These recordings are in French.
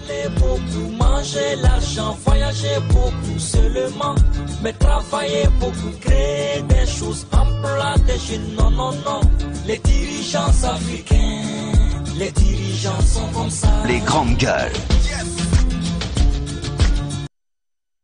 Parler beaucoup, manger l'argent, voyager beaucoup seulement, mais travailler beaucoup, créer des choses, emploi des jeunes, non, non, non. Les dirigeants africains, les dirigeants sont comme ça. Les grandes gueules.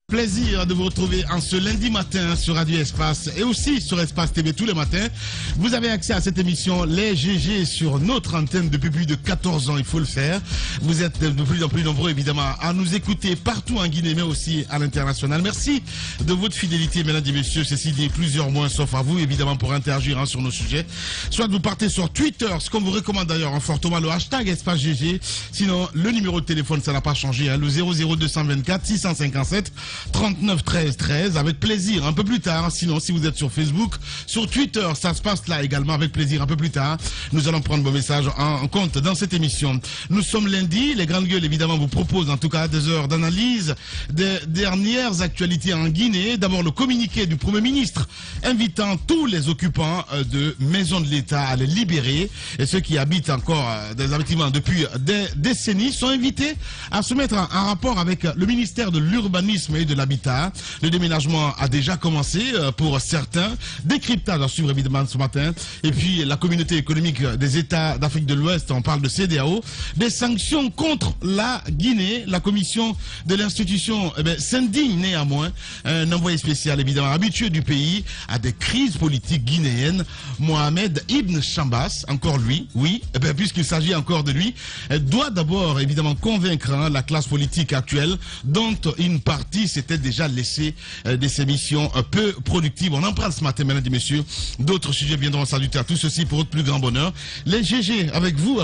Plaisir de vous retrouver en ce lundi matin sur Radio Espace et aussi sur Espace TV tous les matins. Vous avez accès à cette émission Les GG sur notre antenne depuis plus de 14 ans, il faut le faire. Vous êtes de plus en plus nombreux évidemment à nous écouter partout en Guinée mais aussi à l'international. Merci de votre fidélité mesdames et messieurs. Ceci dit plusieurs mois sauf à vous évidemment pour interagir sur nos sujets. Soit vous partez sur Twitter, ce qu'on vous recommande d'ailleurs fortement le hashtag Espace GG. Sinon le numéro de téléphone ça n'a pas changé, le 00224 657 39 13 13 avec plaisir un peu plus tard. Sinon si vous êtes sur Facebook, sur Twitter, ça se passe là également avec plaisir un peu plus tard. Nous allons prendre vos messages en compte dans cette émission. Nous sommes lundi, les grandes gueules évidemment vous proposent en tout cas des heures d'analyse des dernières actualités en Guinée. D'abord le communiqué du Premier ministre invitant tous les occupants de maisons de l'État à les libérer et ceux qui habitent encore des bâtiments depuis des décennies sont invités à se mettre en rapport avec le ministère de l'Urbanisme et de l'Habitat. Le déménagement a déjà commencé pour certains. Décryptage à suivre évidemment ce matin. Et puis la communauté économique des États d'Afrique de l'Ouest, on parle de CEDEAO. Des sanctions contre la Guinée. La commission de l'institution s'indigne néanmoins. Un envoyé spécial évidemment habitué du pays à des crises politiques guinéennes. Mohamed Ibn Chambas, encore lui, oui, puisqu'il s'agit encore de lui, doit d'abord évidemment convaincre la classe politique actuelle dont une partie s'était déjà laissé de ces missions peu productives. On en parle ce matin, mesdames et messieurs. D'autres sujets viendront s'ajouter à tout ceci pour votre plus grand bonheur. Les GG avec vous,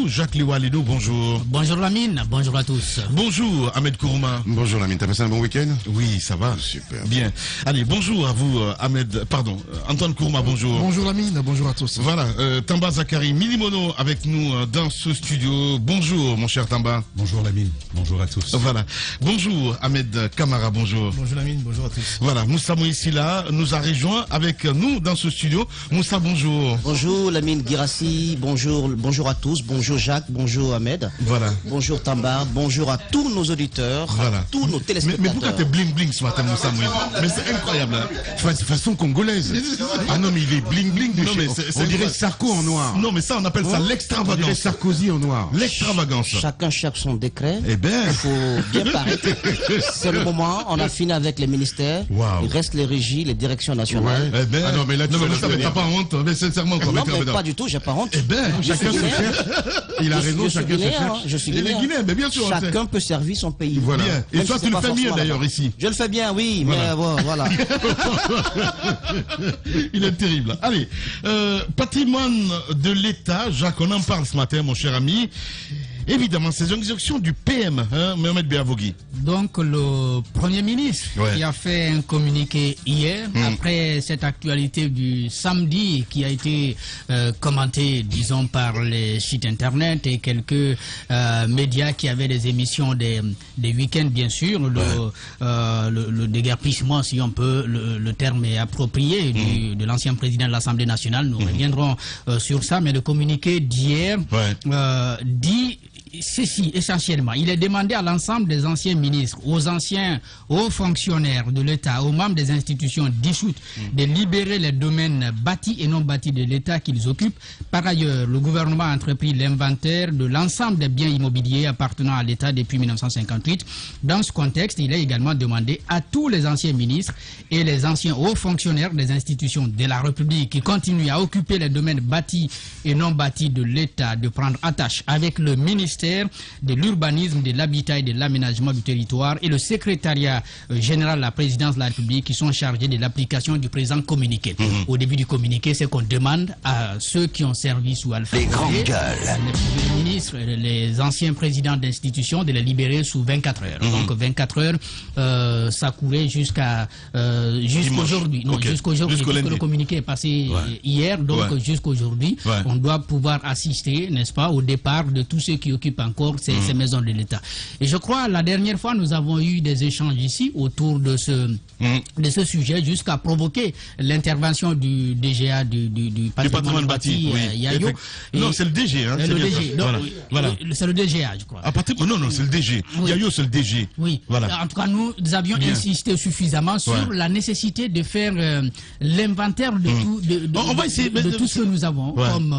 Jacques Liwalido, bonjour. Bonjour Lamine, bonjour à tous. Bonjour Ahmed Kourouma. Bonjour Lamine, t'as passé un bon week-end? Oui, ça va. Super. Bien. Allez, bonjour à vous Antoine Kourouma, bonjour. Bonjour Lamine, bonjour à tous. Voilà, Tamba Zakari Milimono avec nous dans ce studio. Bonjour mon cher Tamba. Bonjour Lamine, bonjour à tous. Voilà. Bonjour Ahmed Kamara, bonjour. Bonjour Lamine, bonjour à tous. Voilà, Moussa Moïsila nous a rejoint avec nous dans ce studio. Moussa, bonjour. Bonjour Lamine Girassi, bonjour à tous, bonjour Jacques, bonjour Ahmed. Voilà. Bonjour Tambar, bonjour à tous nos auditeurs, voilà. À tous nos téléspectateurs. Mais pourquoi t'es bling bling ce matin Moussa Moïsila? Mais c'est incroyable. Hein. Façon congolaise. Ah non mais il est bling bling. Non, mais on dirait Sarko en noir. Non mais ça on appelle ça l'extravagance. On dirait Sarkozy en noir. L'extravagance. Chacun cherche son décret. Eh ben. Il faut bien paraître. C'est le moment, on a fini avec les ministères. Wow. Il reste les régies, les directions nationales. Ouais. Eh ben. Ah non mais là tu t'as pas honte, mais sincèrement quoi. Non mais pas du tout, j'ai pas honte. Eh ben, chacun se cherche. Il a raison, chacun se cherche. Je suis Guinéen, mais bien sûr. Chacun peut servir son pays. Voilà. Bien. Et toi tu le fais mieux d'ailleurs ici. Je le fais bien, oui, voilà. Mais voilà. Il est terrible. Allez, patrimoine de l'État, Jacques, on en parle ce matin, mon cher ami. Évidemment, ces exactions du PM, Mohamed Beavogui. Donc, le Premier ministre qui a fait un communiqué hier, après cette actualité du samedi qui a été commentée, disons, par les sites internet et quelques médias qui avaient des émissions des week-ends, bien sûr. Le déguerpissement, si on peut, le terme est approprié, de l'ancien président de l'Assemblée nationale. Nous reviendrons sur ça, mais le communiqué d'hier dit ceci essentiellement. Il est demandé à l'ensemble des anciens ministres, aux anciens hauts fonctionnaires de l'État, aux membres des institutions dissoutes de libérer les domaines bâtis et non bâtis de l'État qu'ils occupent. Par ailleurs, le gouvernement a entrepris l'inventaire de l'ensemble des biens immobiliers appartenant à l'État depuis 1958. Dans ce contexte, il est également demandé à tous les anciens ministres et les anciens hauts fonctionnaires des institutions de la République qui continuent à occuper les domaines bâtis et non bâtis de l'État de prendre attache avec le ministère de l'urbanisme, de l'habitat et de l'aménagement du territoire et le secrétariat général de la présidence de la République qui sont chargés de l'application du présent communiqué. Au début du communiqué, c'est qu'on demande à ceux qui ont servi sous Alpha Condé, les ministres, les anciens présidents d'institutions de les libérer sous 24 heures. Donc 24 heures, ça courait jusqu'aujourd'hui. Non, jusqu'aujourd'hui, puisque le communiqué est passé hier, donc jusqu'aujourd'hui, on doit pouvoir assister, n'est-ce pas, au départ de tous ceux qui qui occupent encore ces maisons de l'État. Et je crois, la dernière fois, nous avons eu des échanges ici autour de ce sujet, jusqu'à provoquer l'intervention du DGA du patrimoine bâti, Yayo. Non, c'est le DG. Hein, le DG. Voilà. C'est le DGA, je crois. Non, c'est le DG. Oui. Yayo, c'est le DG. Oui. Voilà. En tout cas, nous avions insisté suffisamment sur la nécessité de faire l'inventaire de tout ce que nous avons comme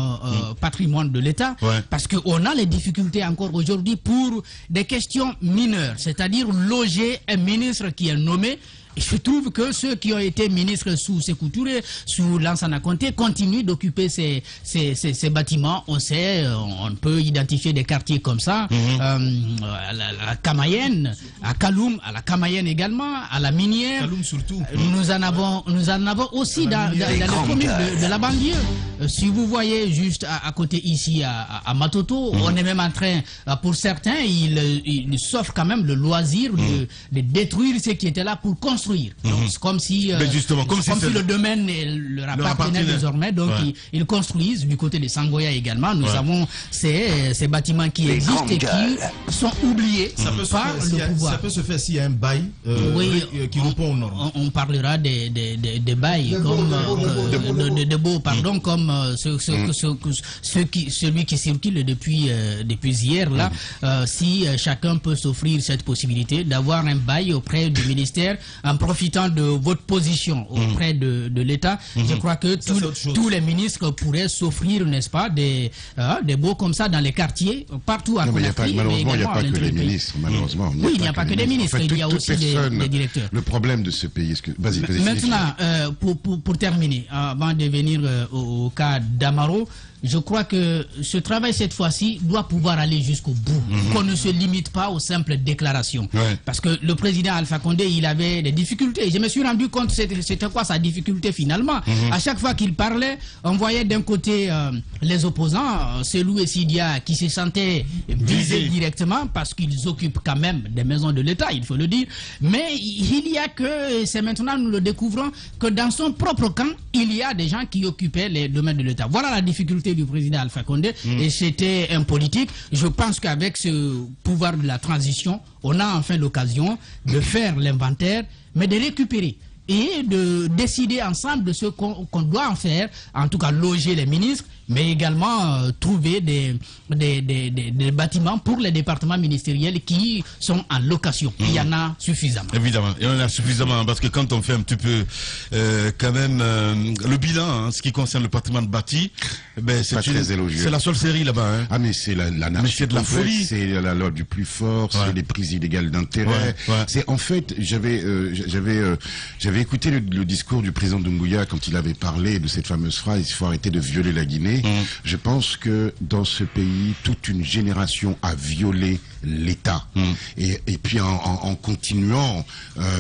patrimoine de l'État, parce qu'on a les difficultés encore aujourd'hui pour des questions mineures, c'est-à-dire loger un ministre qui est nommé. Et je trouve que ceux qui ont été ministres sous Sékou Touré, sous Lansana Conté, continuent d'occuper ces bâtiments. On sait, on peut identifier des quartiers comme ça, à la Kamayenne, à Kaloum, à la Kamayenne également, à la Minière. Kaloum surtout. Nous en avons aussi dans les communes de la banlieue. Si vous voyez juste à côté ici, à Matoto, on est même en train, pour certains, ils s'offrent quand même le loisir de détruire ce qui était là pour construire. Donc, c'est comme si, le domaine leur appartenait désormais, donc ils construisent du côté de Sangoya également. Nous avons ces bâtiments qui existent et qui sont oubliés par le pouvoir. Ça peut se faire s'il y a un bail qui répond aux normes. On parlera des bails, de baux, pardon, comme celui qui circule depuis hier là. Si chacun peut s'offrir cette possibilité d'avoir un bail auprès du ministère, en profitant de votre position auprès de l'État, je crois que tous les ministres pourraient s'offrir, n'est-ce pas, des baux comme ça dans les quartiers, partout à Conakry. Malheureusement, il n'y a pas que des ministres. Malheureusement, oui, il n'y a pas que des ministres, il y a aussi des directeurs. Le problème de ce pays, vas-y. Maintenant, pour terminer, avant de venir au cas d'Amaro, je crois que ce travail, cette fois-ci, doit pouvoir aller jusqu'au bout. Qu'on ne se limite pas aux simples déclarations. Parce que le président Alpha Condé, il avait des difficultés. Je me suis rendu compte c'était quoi sa difficulté finalement. À chaque fois qu'il parlait, on voyait d'un côté les opposants, Selou et Sidia, qui se sentaient visés directement parce qu'ils occupent quand même des maisons de l'État, il faut le dire. Mais il y a que, c'est maintenant nous le découvrons, que dans son propre camp, il y a des gens qui occupaient les domaines de l'État. Voilà la difficulté du président Alpha Condé, et c'était un politique. Je pense qu'avec ce pouvoir de la transition, on a enfin l'occasion de faire l'inventaire, mais de récupérer et de décider ensemble de ce qu'on doit en faire, en tout cas loger les ministres, mais également trouver des bâtiments pour les départements ministériels qui sont en location. Il y en a suffisamment. Évidemment, il y en a suffisamment, parce que quand on fait un petit peu quand même le bilan, ce qui concerne le patrimoine bâti, c'est la seule série là-bas. Ah mais c'est l'anarchie de la folie, c'est la loi du plus fort, c'est les prises illégales d'intérêt. C'est en fait, j'avais écouté le discours du président Doumbouya quand il avait parlé de cette fameuse phrase, il faut arrêter de violer la Guinée. Je pense que dans ce pays, toute une génération a violé l'État. Et puis en continuant,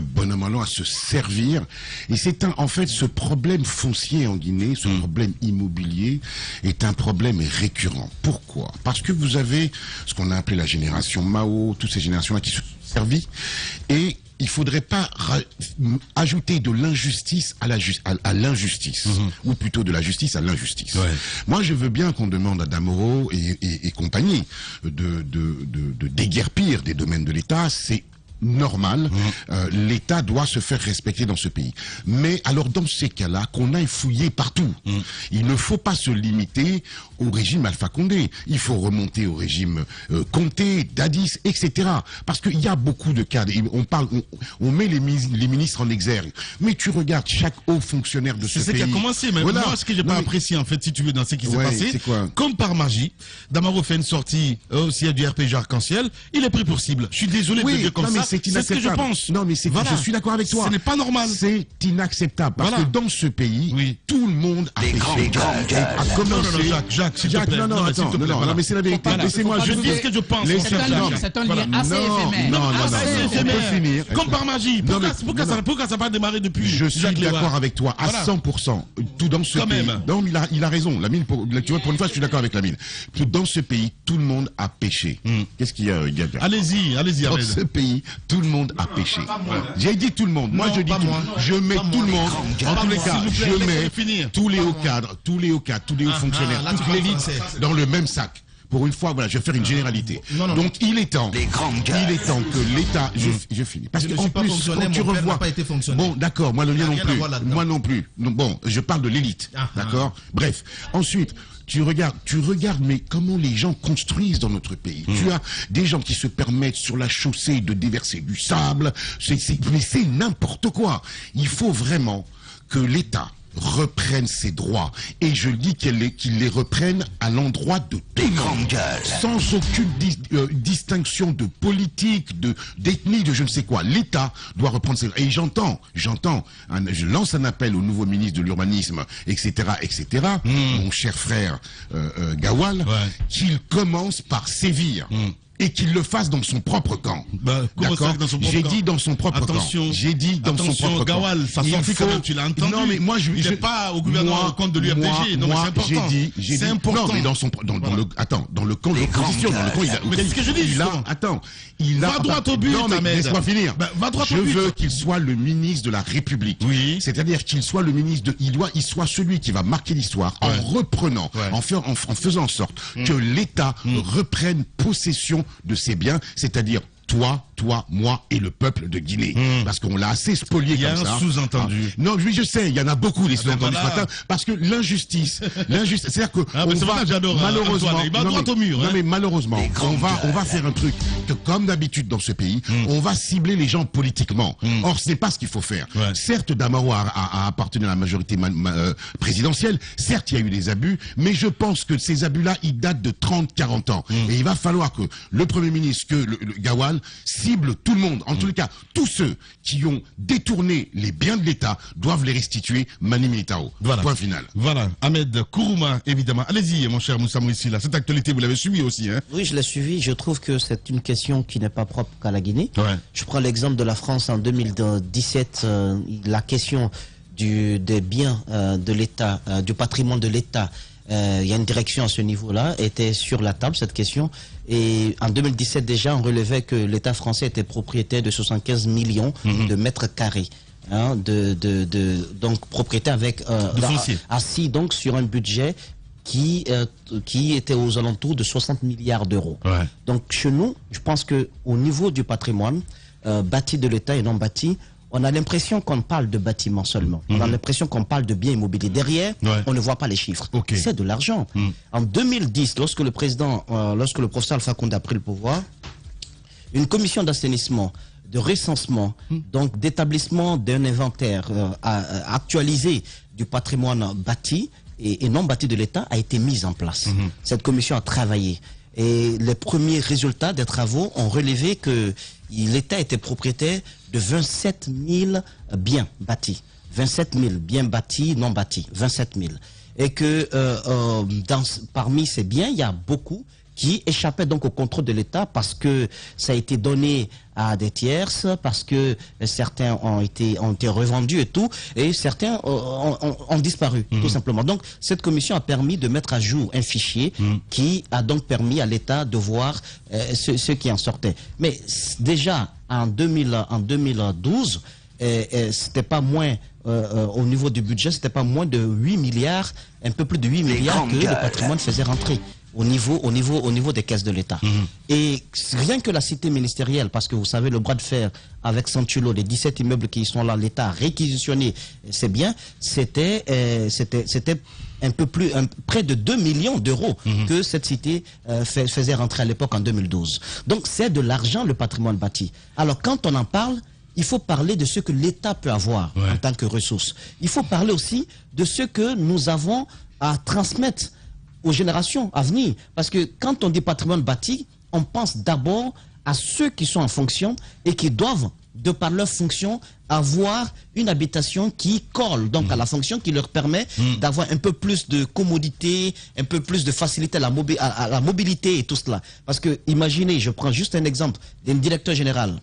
bon an mal an, à se servir. Et c'est en fait, ce problème foncier en Guinée, ce problème immobilier, est un problème récurrent. Pourquoi? Parce que vous avez ce qu'on a appelé la génération Mao, toutes ces générations-là qui se sont servies, et il faudrait pas ajouter de l'injustice à l'injustice, ou plutôt de la justice à l'injustice. Moi, je veux bien qu'on demande à Damoro et compagnie de déguerpir des domaines de l'État. C'est normal, l'État doit se faire respecter dans ce pays. Mais alors dans ces cas-là, qu'on aille fouiller partout. Il ne faut pas se limiter au régime Alpha Condé. Il faut remonter au régime Conté, Dadis, etc. Parce qu'il y a beaucoup de cas. On met les ministres en exergue. Mais tu regardes chaque haut fonctionnaire de ce pays. C'est ce qui a commencé. Mais moi, ce que j'ai pas apprécié, en fait, si tu veux, dans ce qui s'est passé, comme par magie, Damaro fait une sortie au siège du RPG Arc-en-Ciel, il est pris pour cible. Je suis désolé de dire comme ça. C'est ce que je pense. Non, mais je suis d'accord avec toi. Ce n'est pas normal. C'est inacceptable. Parce que dans ce pays, tout le monde a péché. Jacques, s'il te plaît. Non, attends. Non, mais c'est la vérité. Laissez-moi, je dis ce que je pense. C'est un lien assez éphémère. Non, on peut finir. Comme par magie. Pourquoi ça n'a pas démarré depuis? Je suis d'accord avec toi à 100%. Tout dans ce pays. Non, il a raison. Lamine, tu vois, pour une fois, je suis d'accord avec Lamine. Dans ce pays, tout le monde a péché. Qu'est-ce qu'il y a, Gaga? Allez-y. Dans ce pays, tout le monde a péché. J'ai dit tout le monde. Moi, je dis je mets tout le monde. En tous les cas, je mets tous les hauts cadres, tous les hauts fonctionnaires, toute l'élite dans le même sac. pour une fois, voilà, je vais faire une généralité. Donc il est temps que l'État, je finis. Parce qu'en plus, quand tu revois, bon, d'accord, moi non plus. Bon, je parle de l'élite, d'accord. Bref, ensuite. Tu regardes, mais comment les gens construisent dans notre pays. Tu as des gens qui se permettent sur la chaussée de déverser du sable. Mais c'est n'importe quoi. Il faut vraiment que l'État reprenne ses droits. Et je dis qu'il les reprenne à l'endroit de tout le monde. Sans aucune distinction de politique, d'ethnie, de je ne sais quoi. L'État doit reprendre ses droits. Et j'entends, je lance un appel au nouveau ministre de l'Urbanisme, etc., mon cher frère Gawal, qu'il commence par sévir. Et qu'il le fasse dans son propre camp. D'accord. J'ai dit dans son propre camp. J'ai dit dans son propre camp. Gawal, ça s'enfuit quand même, tu l'as entendu. Non, mais moi, il n'est pas au gouvernement au compte de l'UMPG. Non, mais c'est important. C'est important. Non, mais dans le camp de l'opposition, dans le camp, mais c'est ce que je dis, il a va droit au but, laisse-moi finir. Va droit au but. Je veux qu'il soit le ministre de la République. Oui. C'est-à-dire qu'il soit le ministre il soit celui qui va marquer l'histoire en reprenant, en faisant en sorte que l'État reprenne possession de ses biens, c'est-à-dire toi, moi et le peuple de Guinée. Parce qu'on l'a assez spolié comme ça. Il y a un sous-entendu. Non, oui, je sais, il y en a beaucoup les sous-entendus ce matin. Parce que l'injustice, c'est-à-dire que malheureusement, on va faire un truc que, comme d'habitude dans ce pays, on va cibler les gens politiquement. Or, ce n'est pas ce qu'il faut faire. Certes, Damaro a appartenu à la majorité présidentielle. Certes, il y a eu des abus, mais je pense que ces abus-là, ils datent de 30-40 ans. Et il va falloir que le Premier ministre, que le Gawal, cible tout le monde. En tous les cas, tous ceux qui ont détourné les biens de l'État doivent les restituer mani militao. Voilà. Point final. Voilà. Ahmed Kourouma, évidemment. Allez-y, mon cher Moussa Mouissi, là. Cette actualité, vous l'avez suivie aussi, hein? Oui, je l'ai suivie. Je trouve que c'est une question qui n'est pas propre qu'à la Guinée. Je prends l'exemple de la France en 2017. La question des biens de l'État, du patrimoine de l'État, il y a une direction à ce niveau-là, était sur la table, cette question. Et en 2017 déjà, on relevait que l'État français était propriétaire de 75 millions de mètres carrés. Donc propriétaire avec assis donc sur un budget qui était aux alentours de 60 milliards d'euros. Donc chez nous, je pense que au niveau du patrimoine bâti de l'État et non bâti, on a l'impression qu'on parle de bâtiments seulement. On a l'impression qu'on parle de biens immobiliers. Derrière, on ne voit pas les chiffres. C'est de l'argent. En 2010, lorsque le professeur Alpha Condé a pris le pouvoir, une commission d'assainissement, de recensement, donc d'établissement d'un inventaire actualisé du patrimoine bâti et non bâti de l'État a été mise en place. Cette commission a travaillé. Et les premiers résultats des travaux ont relevé que l'État était propriétaire de 27 000 biens bâtis. 27 000 biens bâtis, non bâtis. 27 000. Et que parmi ces biens, il y a beaucoup qui échappaient donc au contrôle de l'État parce que ça a été donné à des tierces, parce que certains ont été revendus et tout, et certains ont disparu, tout simplement. Donc, cette commission a permis de mettre à jour un fichier qui a donc permis à l'État de voir ce qui en sortait. Mais déjà, en 2012, c'était pas moins, au niveau du budget, c'était pas moins de 8 milliards, un peu plus de 8 milliards que le patrimoine faisait rentrer. Au niveau des caisses de l'État. Et rien que la cité ministérielle, parce que vous savez, le bras de fer avec Santulo, les 17 immeubles qui sont là, l'État a réquisitionné ces biens, c'était un peu plus, près de 2 millions d'euros que cette cité faisait rentrer à l'époque en 2012. Donc c'est de l'argent, le patrimoine bâti. Alors quand on en parle, il faut parler de ce que l'État peut avoir en tant que ressource. Il faut parler aussi de ce que nous avons à transmettre aux générations à venir. Parce que quand on dit patrimoine bâti, on pense d'abord à ceux qui sont en fonction et qui doivent, de par leur fonction, avoir une habitation qui colle donc à la fonction, qui leur permet d'avoir un peu plus de commodité, un peu plus de facilité à la mobilité et tout cela. Parce que, imaginez, je prends juste un exemple d'un directeur général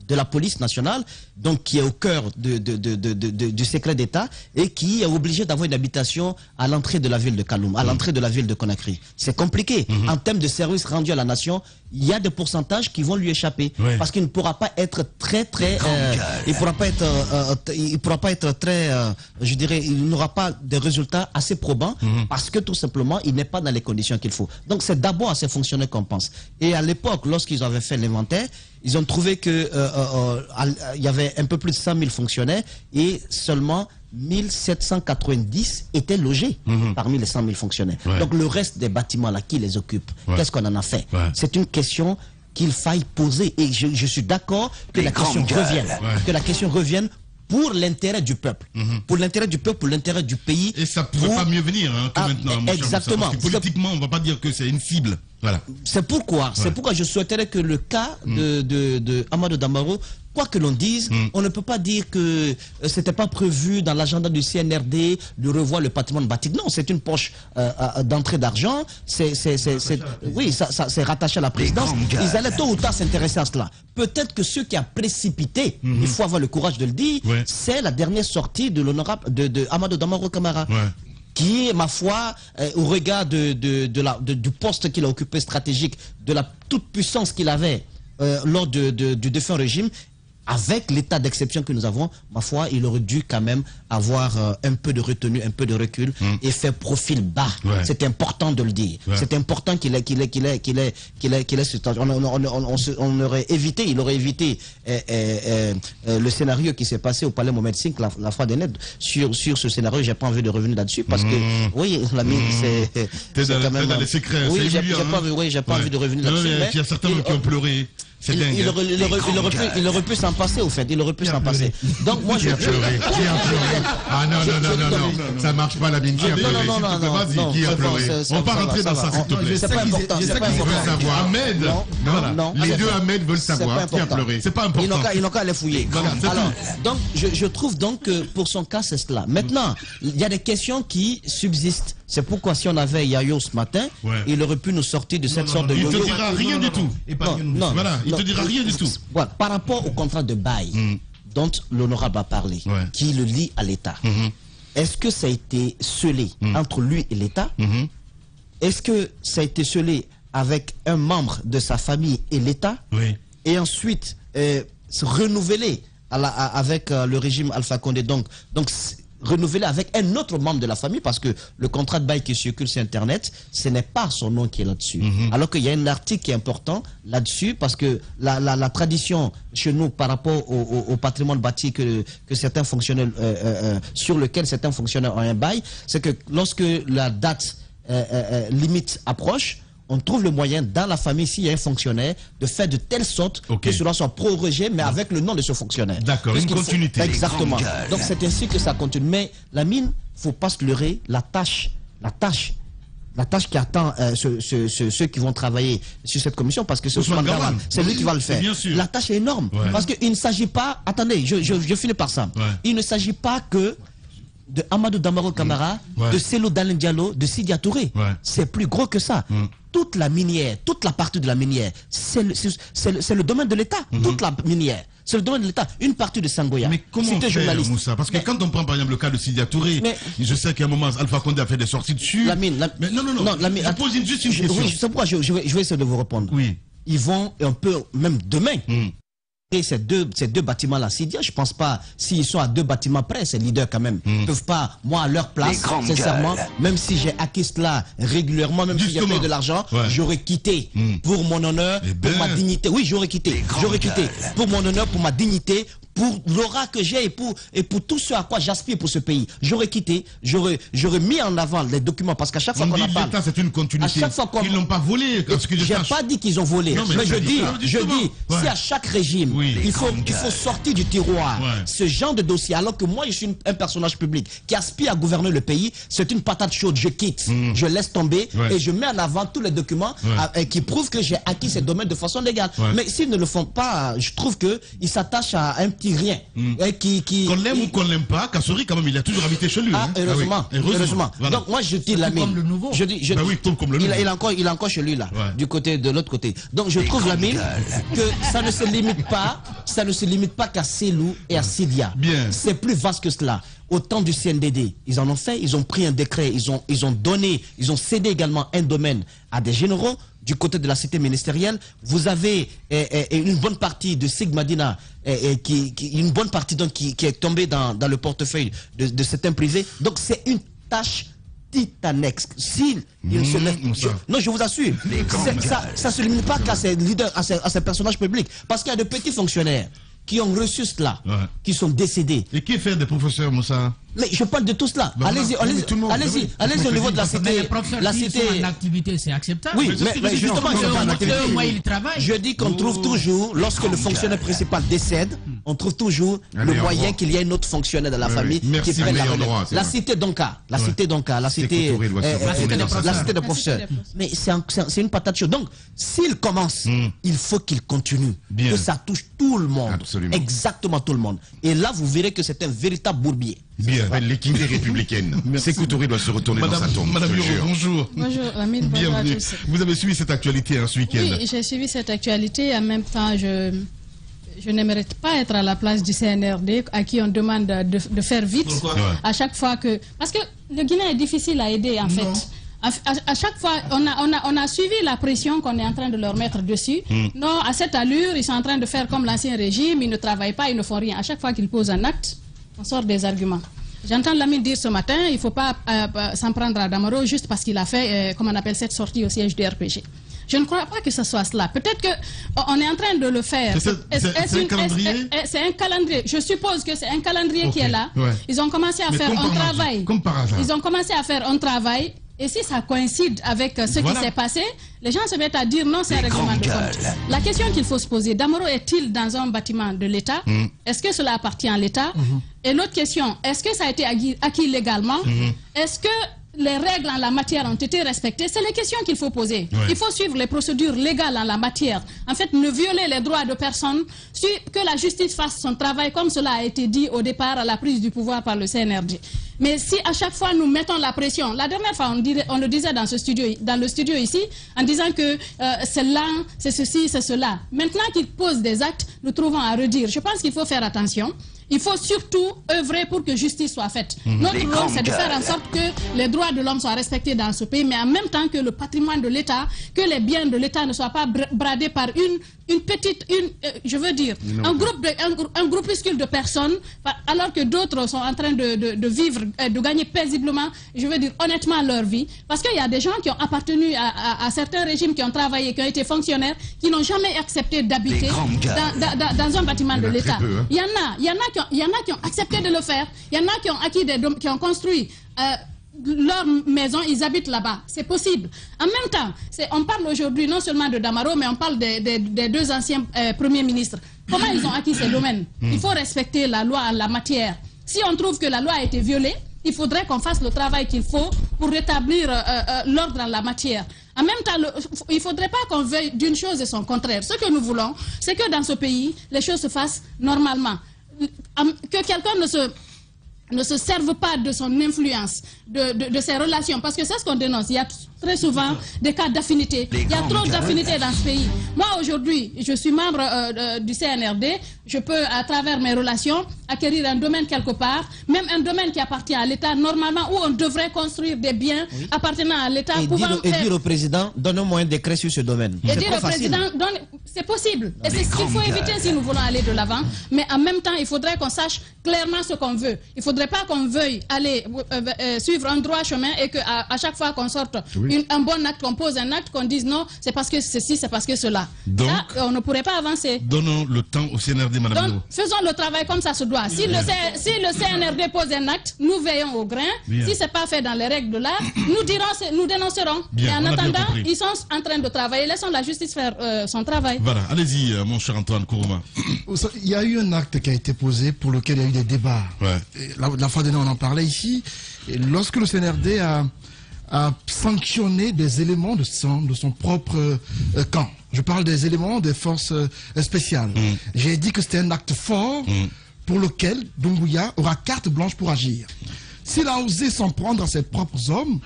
de la police nationale, donc qui est au cœur du secret d'État et qui est obligé d'avoir une habitation à l'entrée de la ville de Kaloum, à l'entrée de la ville de Conakry. C'est compliqué. En termes de services rendus à la nation, il y a des pourcentages qui vont lui échapper parce qu'il ne pourra pas être il pourra pas être très, je dirais, il n'aura pas des résultats assez probants parce que tout simplement, il n'est pas dans les conditions qu'il faut. Donc c'est d'abord à ces fonctionnaires qu'on pense. Et à l'époque, lorsqu'ils avaient fait l'inventaire, ils ont trouvé que il y avait un peu plus de 100 000 fonctionnaires et seulement 1790 étaient logés parmi les 100 000 fonctionnaires. Donc le reste des bâtiments là, qui les occupe, qu'est-ce qu'on en a fait? C'est une question qu'il faille poser et je suis d'accord que la question revienne, que la question revienne pour l'intérêt du peuple, pour l'intérêt du peuple, pour l'intérêt du pays. Et ça ne pouvait pas mieux venir que maintenant. Exactement. Parce que politiquement, on ne va pas dire que c'est une cible. Voilà. C'est pourquoi je souhaiterais que le cas de Amadou Damaro, quoi que l'on dise, on ne peut pas dire que c'était pas prévu dans l'agenda du CNRD de revoir le patrimoine bâti. Non, c'est une poche d'entrée d'argent. Oui, c'est rattaché à la présidence. Ils allaient tôt ou tard s'intéresser à cela. Peut-être que ce qui a précipité, il faut avoir le courage de le dire, c'est la dernière sortie de l'honorable de Amadou Damaro Camara. Qui, ma foi, au regard du poste qu'il a occupé stratégique, de la toute puissance qu'il avait lors du défunt régime, avec l'état d'exception que nous avons, ma foi, il aurait dû quand même avoir un peu de retenue, un peu de recul et faire profil bas. C'est important de le dire. C'est important qu'il ait on aurait évité, il aurait évité le scénario qui s'est passé au palais Mohamed V la fois dernière. Sur ce scénario, j'ai pas envie de revenir là-dessus parce que, oui, l'ami, c'est quand même... dans les secrets. Oui, j'ai pas envie de revenir là-dessus. Il y a certains qui ont pleuré. Il aurait pu s'en passer, au fait. Il aurait pu s'en passer. Donc, moi, je... Ah non, ça marche pas la mine. Qui a pleuré? Vas-y, qui a pleuré? On va rentrer dans ça, s'il te plaît. C'est pas important. C'est pas important. Ahmed. Non. Les deux Ahmed veulent savoir qui a pleuré. C'est pas important. Ils n'ont qu'à les fouiller. Alors, donc, je trouve donc que pour son cas, c'est cela. Maintenant, il y a des questions qui subsistent. C'est pourquoi si on avait Yayo ce matin, il aurait pu nous sortir de cette sorte de yo-yo. Il ne te dira rien du tout. Voilà, il ne te dira rien du tout. Voilà, par rapport au contrat de bail dont l'honorable a parlé, qui le lie à l'État, est-ce que ça a été scellé entre lui et l'État? Est-ce que ça a été scellé avec un membre de sa famille et l'État? Et ensuite se renouveler avec le régime Alpha Condé, donc renouveler avec un autre membre de la famille, parce que le contrat de bail qui circule sur Internet, ce n'est pas son nom qui est là-dessus. Alors qu'il y a un article qui est important là-dessus, parce que la tradition chez nous par rapport au patrimoine bâti que certains fonctionnaires, sur lequel certains fonctionnaires ont un bail, c'est que lorsque la date limite approche, on trouve le moyen dans la famille, s'il y a un fonctionnaire, de faire de telle sorte que cela soit prorogé, mais avec le nom de ce fonctionnaire. D'accord, une continuité. Exactement. Donc c'est ainsi que ça continue. Mais la mine, il ne faut pas se leurrer, la tâche qui attend ceux qui vont travailler sur cette commission, parce que c'est Ousmane Gawal, c'est lui qui va le faire. La tâche est énorme. Parce qu'il ne s'agit pas, attendez, je finis par ça. Il ne s'agit pas que de Amadou Damaro Camara, de Cellou Dalein Diallo, de Sidia Touré. C'est plus gros que ça. Toute la minière, toute la partie de la minière, c'est le domaine de l'État. Toute la minière, c'est le domaine de l'État. Une partie de Sangoya. Mais comment faire, Moussa? Parce que quand on prend par exemple le cas de Sidia Touré, je sais qu'à un moment, Alpha Condé a fait des sorties dessus. Mais non, je pose juste une question. Oui, c'est pourquoi je vais essayer de vous répondre. Ils vont un peu, même demain, et ces deux bâtiments-là, Sidia, je pense pas, s'ils sont à 2 bâtiments près, ces leaders quand même, ne peuvent pas, moi à leur place, sincèrement, même si j'ai acquis cela régulièrement, même si j'ai payé de l'argent, j'aurais quitté pour mon honneur, pour ma dignité. Oui, j'aurais quitté pour mon honneur, pour ma dignité, pour l'aura que j'ai et pour tout ce à quoi j'aspire pour ce pays. J'aurais quitté, j'aurais mis en avant les documents, parce qu'à chaque fois qu'on en parle, c'est une continuité. Ils n'ont pas volé. J'ai pas dit qu'ils ont volé. Non, mais je dis, si à chaque régime, il faut sortir du tiroir ce genre de dossier, alors que moi je suis un personnage public qui aspire à gouverner le pays, c'est une patate chaude, je quitte, je laisse tomber et je mets en avant tous les documents qui prouvent que j'ai acquis ces domaines de façon légale. Mais s'ils ne le font pas, je trouve qu'ils s'attachent à un petit rien. Qu'on l'aime ou qu'on l'aime pas, Kassori quand même il a toujours habité chez lui. Heureusement. Donc moi je dis l'ami. Comme le nouveau. Je dis, il est encore chez lui là, du côté de l'autre côté. Donc je trouve l'ami que ça ne se limite pas ça ne se limite pas qu'à Selou et à Sidia. C'est plus vaste que cela. Au temps du CNDD, ils en ont fait, ils ont pris un décret, ils ont donné, ils ont cédé également un domaine à des généraux. Du côté de la cité ministérielle, vous avez une bonne partie de Sigmadina, une bonne partie donc, qui est tombée dans le portefeuille de certains privés. Donc c'est une tâche titanesque. Non, je vous assure, ça ne se limite pas qu'à ces leaders, à ces personnages publics. Parce qu'il y a de petits fonctionnaires qui ont reçu cela, qui sont décédés. Et qui fait des professeurs, Moussa? Mais je parle de tout cela. Allez-y au niveau de la cité. Les professeurs qui sont en activité, c'est acceptable. Oui, mais justement, je dis qu'on trouve toujours, lorsque le fonctionnaire principal décède, on trouve toujours le moyen qu'il y ait un autre fonctionnaire dans la famille qui prenne la relève. La cité Donka, la cité de professeurs. Mais c'est une patate chaude. Donc, s'il commence, il faut qu'il continue. Que ça touche tout le monde. Absolument. Exactement tout le monde. Et là, vous verrez que c'est un véritable bourbier. L'équité républicaine. Sékou Touré doit se retourner dans sa tombe. Madame Bureau, bonjour. Bonjour, Amine. Bonjour à tous. Vous avez suivi cette actualité ce week-end? Oui, j'ai suivi cette actualité. En même temps, je n'aimerais pas être à la place du CNRD à qui on demande de faire vite. Pourquoi? À chaque fois que... Parce que le Guinée est difficile à aider, en fait. À chaque fois, on a suivi la pression qu'on est en train de leur mettre dessus. Non, à cette allure, ils sont en train de faire comme l'ancien régime, ils ne travaillent pas, ils ne font rien. À chaque fois qu'ils posent un acte, on sort des arguments. J'entends Lamine dire ce matin, il ne faut pas s'en prendre à Damaro juste parce qu'il a fait, comment on appelle cette sortie au siège du RPG. Je ne crois pas que ce soit cela. Peut-être qu'on est en train de le faire. C'est un calendrier? C'est un calendrier. Je suppose que c'est un calendrier qui est là. Ouais. Ils ont commencé à faire un travail. Comme par hasard. Ils ont commencé à faire un travail. Et si ça coïncide avec ce qui s'est passé, les gens se mettent à dire non, c'est un règlement de compte. La question qu'il faut se poser, Damaro est-il dans un bâtiment de l'État? Est-ce que cela appartient à l'État? Et l'autre question, est-ce que ça a été acquis légalement? Est-ce que les règles en la matière ont été respectées? C'est les questions qu'il faut poser. Il faut suivre les procédures légales en la matière. En fait, ne violer les droits de personne, que la justice fasse son travail comme cela a été dit au départ à la prise du pouvoir par le CNRD. Mais si à chaque fois nous mettons la pression, la dernière fois on le disait dans le studio ici, en disant que c'est lent, c'est ceci, c'est cela. Maintenant qu'ils posent des actes, nous trouvons à redire. Je pense qu'il faut faire attention. Il faut surtout œuvrer pour que justice soit faite. Notre rôle, c'est de faire en sorte que les droits de l'homme soient respectés dans ce pays, mais en même temps que le patrimoine de l'État, que les biens de l'État ne soient pas bradés par un groupuscule de personnes, alors que d'autres sont en train de vivre, de gagner paisiblement, je veux dire honnêtement leur vie. Parce qu'il y a des gens qui ont appartenu à certains régimes, qui ont travaillé, qui ont été fonctionnaires, qui n'ont jamais accepté d'habiter dans un bâtiment de l'État. Il y en a qui ont accepté de le faire. Il y en a qui ont acquis qui ont construit leur maison, ils habitent là-bas. C'est possible. En même temps, on parle aujourd'hui non seulement de Damaro, mais on parle des deux anciens premiers ministres. Comment ils ont acquis ces domaines? Il faut respecter la loi en la matière. Si on trouve que la loi a été violée, il faudrait qu'on fasse le travail qu'il faut pour rétablir l'ordre en la matière. En même temps, il ne faudrait pas qu'on veuille d'une chose et son contraire. Ce que nous voulons, c'est que dans ce pays, les choses se fassent normalement. Que quelqu'un ne se serve pas de son influence, de ses relations, parce que c'est ce qu'on dénonce. Il y a très souvent des cas d'affinité. Il y a trop d'affinités dans ce pays. Moi, aujourd'hui, je suis membre du CNRD. Je peux, à travers mes relations, acquérir un domaine quelque part, même un domaine qui appartient à l'État, normalement, où on devrait construire des biens appartenant à l'État. Et dire au président, donne-moi un décret sur ce domaine. Et dire au président, c'est possible. Et c'est ce qu'il faut éviter si nous voulons aller de l'avant. Mais en même temps, il faudrait qu'on sache clairement ce qu'on veut. Il ne faudrait pas qu'on veuille aller suivre un droit chemin et qu'à chaque fois qu'on sorte un bon acte, qu'on pose un acte, qu'on dise non, c'est parce que ceci, c'est parce que cela. Donc, ça, on ne pourrait pas avancer. Donnons le temps au CNRD, madame. Donc, faisons le travail comme ça se doit. Si le CNRD pose un acte, nous veillons au grain. Bien. Si ce n'est pas fait dans les règles de l'art, nous dénoncerons. Bien, et en attendant, ils sont en train de travailler. Laissons la justice faire son travail. Voilà, allez-y, mon cher Antoine Kourouma. Il y a eu un acte qui a été posé pour lequel il y a eu des débats. Ouais. La fois dernière, on en parlait ici. Et lorsque le CNRD a sanctionné des éléments de son propre camp. Je parle des éléments des forces spéciales. J'ai dit que c'était un acte fort pour lequel Doumbouya aura carte blanche pour agir. S'il a osé s'en prendre à ses propres hommes,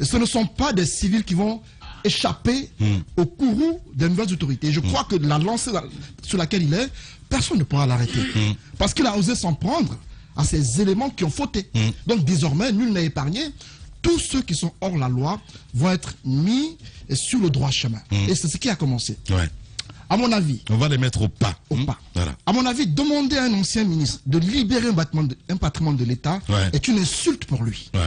ce ne sont pas des civils qui vont échappé au courroux des nouvelles autorités. Je crois que la lancée sur laquelle il est, personne ne pourra l'arrêter. Parce qu'il a osé s'en prendre à ces éléments qui ont fauté. Donc désormais, nul n'est épargné. Tous ceux qui sont hors la loi vont être mis sur le droit chemin. Et c'est ce qui a commencé. Ouais. À mon avis... On va les mettre au pas. Au pas. Voilà. À mon avis, demander à un ancien ministre de libérer un patrimoine de l'État est une insulte pour lui. Ouais.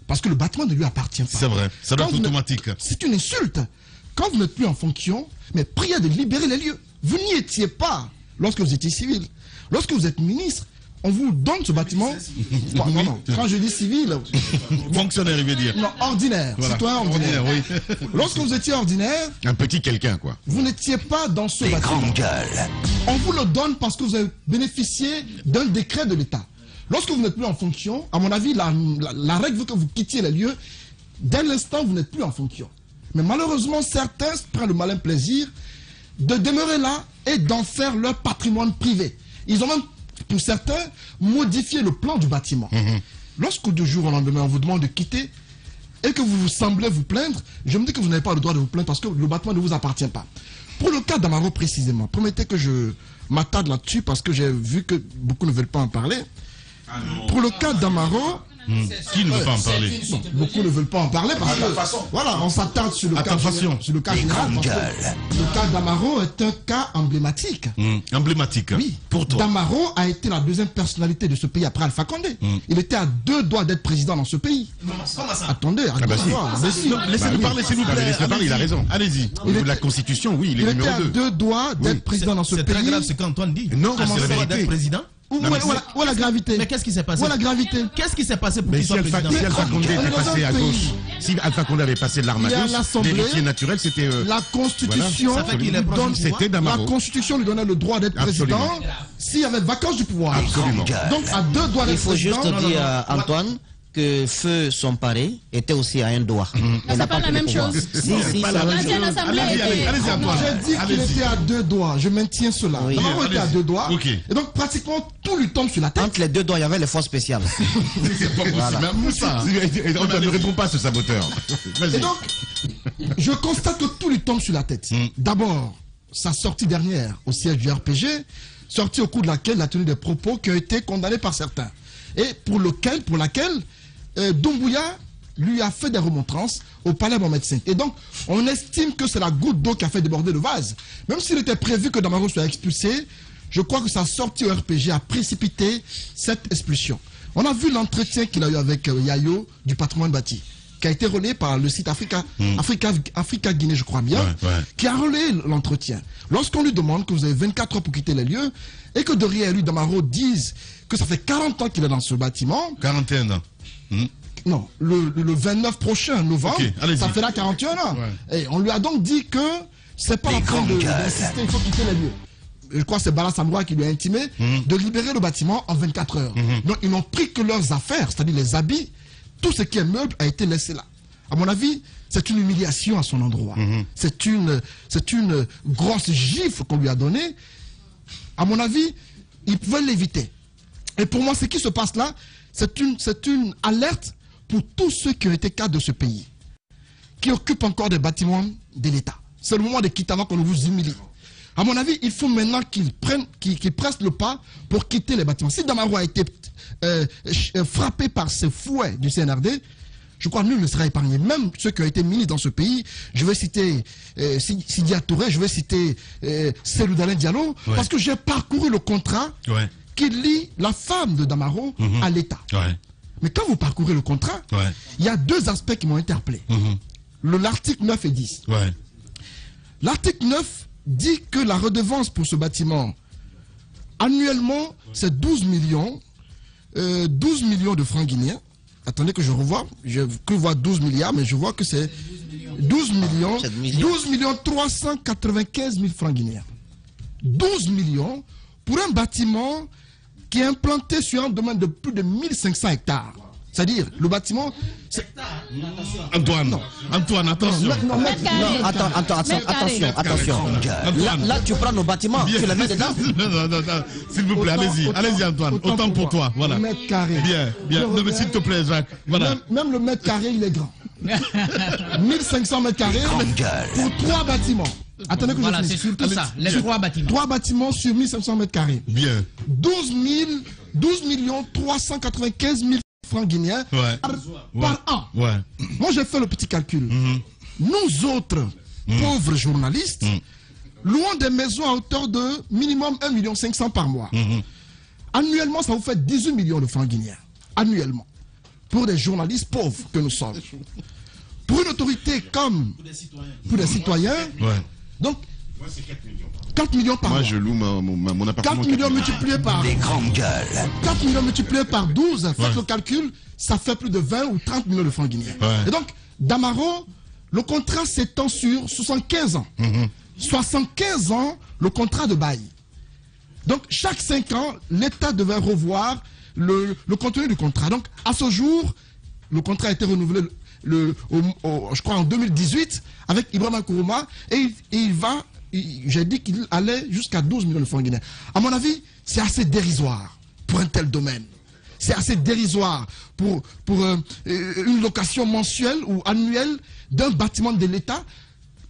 Parce que le bâtiment ne lui appartient pas. C'est vrai, ça doit être automatique. C'est une insulte. Quand vous n'êtes plus en fonction, mais priez de libérer les lieux. Vous n'y étiez pas lorsque vous étiez civil. Lorsque vous êtes ministre, on vous donne ce bâtiment. Non. Quand je dis civil... Fonctionnaire, il veut dire. Non, ordinaire. Voilà. Citoyen ordinaire. Oui. Lorsque vous étiez ordinaire... Un petit quelqu'un, quoi. Vous n'étiez pas dans ce bâtiment. On vous le donne parce que vous avez bénéficié d'un décret de l'État. Lorsque vous n'êtes plus en fonction, à mon avis, la règle veut que vous quittiez les lieux. Dès l'instant, vous n'êtes plus en fonction. Mais malheureusement, certains prennent le malin plaisir de demeurer là et d'en faire leur patrimoine privé. Ils ont même, pour certains, modifié le plan du bâtiment. Lorsque du jour au lendemain, on vous demande de quitter et que vous semblez vous plaindre, je me dis que vous n'avez pas le droit de vous plaindre parce que le bâtiment ne vous appartient pas. Pour le cas d'Amaro précisément, promettez que je m'attarde là-dessus parce que j'ai vu que beaucoup ne veulent pas en parler. Pour le cas d'Amaro... Qui ne veut pas en parler? Beaucoup ne veulent pas en parler parce que... Voilà, on s'attarde sur le cas général. Le cas d'Amaro est un cas emblématique. Emblématique. Oui. Pour toi. Damaro a été la deuxième personnalité de ce pays après Alpha Condé. Il était à 2 doigts d'être président dans ce pays. Comment ça? Attendez, laissez-nous parler, s'il vous plaît. Laissez-le parler, il a raison. Allez-y. Au niveau de la Constitution, oui, il est numéro 2. Il était à 2 doigts d'être président dans ce pays. C'est très grave ce qu'Antoine dit. Non, comment c'est la ça vérité. d'être président? Où est la gravité? Mais qu'est-ce qui s'est passé? Où est la gravité? Qu'est-ce qui s'est passé pour Mais qu'il soit président? si Alpha Condé était passé à gauche, si Alpha Condé avait passé de l'arme à gauche, l'héritier naturel, c'était... La Constitution c'était Damaro. La Constitution lui donnait le droit d'être président s'il y avait vacance du pouvoir. Absolument. Donc à 2 doigts d'être président... Il faut juste dire à Antoine que Feu son paré était aussi à un doigt. C'est pas la même chose. Allez-y, Antoine. J'ai dit qu'il était à 2 doigts. Je maintiens cela. Damaro était à 2 doigts. Et donc pratiquement tout lui tombe sur la tête. Entre les 2 doigts, il y avait les forces spéciales. C'est pas possible. Même ça. On ne répond pas à ce saboteur. Et donc, je constate que tout lui tombe sur la tête. D'abord, sa sortie dernière au siège du RPG, sortie au cours de laquelle il a tenu des propos qui ont été condamnés par certains. Et pour laquelle Doumbouya lui a fait des remontrances au palais Mohamed V. Et donc, on estime que c'est la goutte d'eau qui a fait déborder le vase. Même s'il était prévu que Damaro soit expulsé, je crois que sa sortie au RPG a précipité cette expulsion. On a vu l'entretien qu'il a eu avec Yayo du patrimoine bâti, qui a été relayé par le site Africa Guinée, je crois bien, qui a relayé l'entretien. Lorsqu'on lui demande que vous avez 24 heures pour quitter les lieux, et que derrière lui, Damaro dise que ça fait 40 ans qu'il est dans ce bâtiment. 41 ans. Non, le 29 prochain novembre, ça fait là 41 ans. Et on lui a donc dit que c'est pas la peine d'insister, il faut quitter les lieux. Je crois que c'est Bala Samroua qui lui a intimé de libérer le bâtiment en 24 heures. Donc ils n'ont pris que leurs affaires, c'est-à-dire les habits, tout ce qui est meuble a été laissé là. À mon avis, c'est une humiliation à son endroit. C'est une grosse gifle qu'on lui a donnée. À mon avis, il pouvait l'éviter. Et pour moi, ce qui se passe là, c'est une alerte pour tous ceux qui ont été cadres de ce pays, qui occupent encore des bâtiments de l'État. C'est le moment de quitter avant qu'on ne vous humilie. À mon avis, il faut maintenant qu'ils pressent le pas pour quitter les bâtiments. Si Damaro a été frappé par ce fouet du CNRD, je crois que nul ne sera épargné. Même ceux qui ont été ministres dans ce pays, je vais citer Sidia Touré, je vais citer Selou Dalin Diallo, parce que j'ai parcouru le contrat qui lie la femme de Damaro à l'État. Mais quand vous parcourez le contrat, il y a 2 aspects qui m'ont interpellé. L'article 9 et 10. L'article 9 dit que la redevance pour ce bâtiment, annuellement, c'est 12 millions de francs guinéens. Attendez que je revoie. Je vois 12 milliards, mais je vois que c'est 12 millions 395 000 francs guinéens. 12 millions pour un bâtiment qui est implanté sur un domaine de plus de 1500 hectares. C'est-à-dire, le bâtiment... Antoine, attention. Attention. Là, tu prends nos bâtiments, tu les mets dedans. Non. S'il vous plaît, allez-y Antoine. Autant pour toi, voilà. Le mètre carré. Bien. Non, mais s'il te plaît, Jacques. Voilà. Même le mètre carré, il est grand. 1500 mètres carrés pour 3 bâtiments. Attendez que voilà, c'est surtout ça, les 3 bâtiments. 3 bâtiments sur 1500 mètres carrés. Bien. 12 395 000 francs guinéens par an. Ouais. Moi, j'ai fait le petit calcul. Nous autres, pauvres journalistes, louons des maisons à hauteur de minimum 1 500 000 par mois. Annuellement, ça vous fait 18 millions de francs guinéens. Annuellement. Pour des journalistes pauvres que nous sommes. Pour une autorité comme... Pour des citoyens. Donc, moi, c'est 4 millions. 4 millions par mois. Moi, je loue mon appartement. 4 millions multipliés par... Les grandes gueules. 4 millions multipliés par 12, faites le calcul, ça fait plus de 20 ou 30 millions de francs guinéens. Et donc, Damaro, le contrat s'étend sur 75 ans. 75 ans, le contrat de bail. Donc, chaque 5 ans, l'État devait revoir le contenu du contrat. Donc, à ce jour, le contrat a été renouvelé, je crois, en 2018, avec Ibrahima Kourouma, et il va, j'ai dit qu'il allait jusqu'à 12 millions de francs guinéens. À mon avis, c'est assez dérisoire pour un tel domaine. C'est assez dérisoire pour une location mensuelle ou annuelle d'un bâtiment de l'État,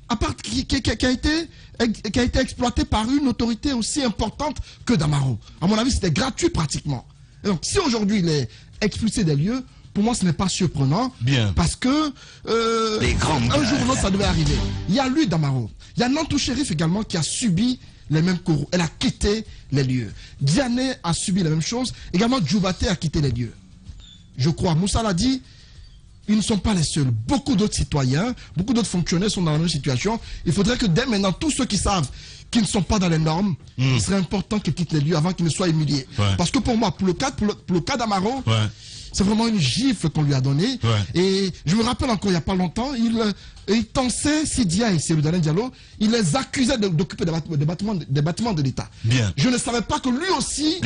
à part qui a été exploité par une autorité aussi importante que Damaro. À mon avis, c'était gratuit pratiquement. Et donc, si aujourd'hui il est expulsé des lieux, pour moi, ce n'est pas surprenant. Bien. Parce que un jour ou l'autre, ça devait arriver. Il y a lui, Damaro. Il y a Nantou Chérif également qui a subi les mêmes coraux. Elle a quitté les lieux. Diané a subi la même chose. Également, Djoubaté a quitté les lieux. Je crois. Moussa l'a dit. Ils ne sont pas les seuls. Beaucoup d'autres citoyens, beaucoup d'autres fonctionnaires sont dans la même situation. Il faudrait que dès maintenant, tous ceux qui savent qu'ils ne sont pas dans les normes, il serait important qu'ils quittent les lieux avant qu'ils ne soient humiliés. Parce que pour moi, pour le cas d'Amaro, c'est vraiment une gifle qu'on lui a donnée. Et je me rappelle encore, il n'y a pas longtemps, il tensait Sidia et Cellou Dalein Diallo, il les accusait d'occuper des bâtiments de l'État. Je ne savais pas que lui aussi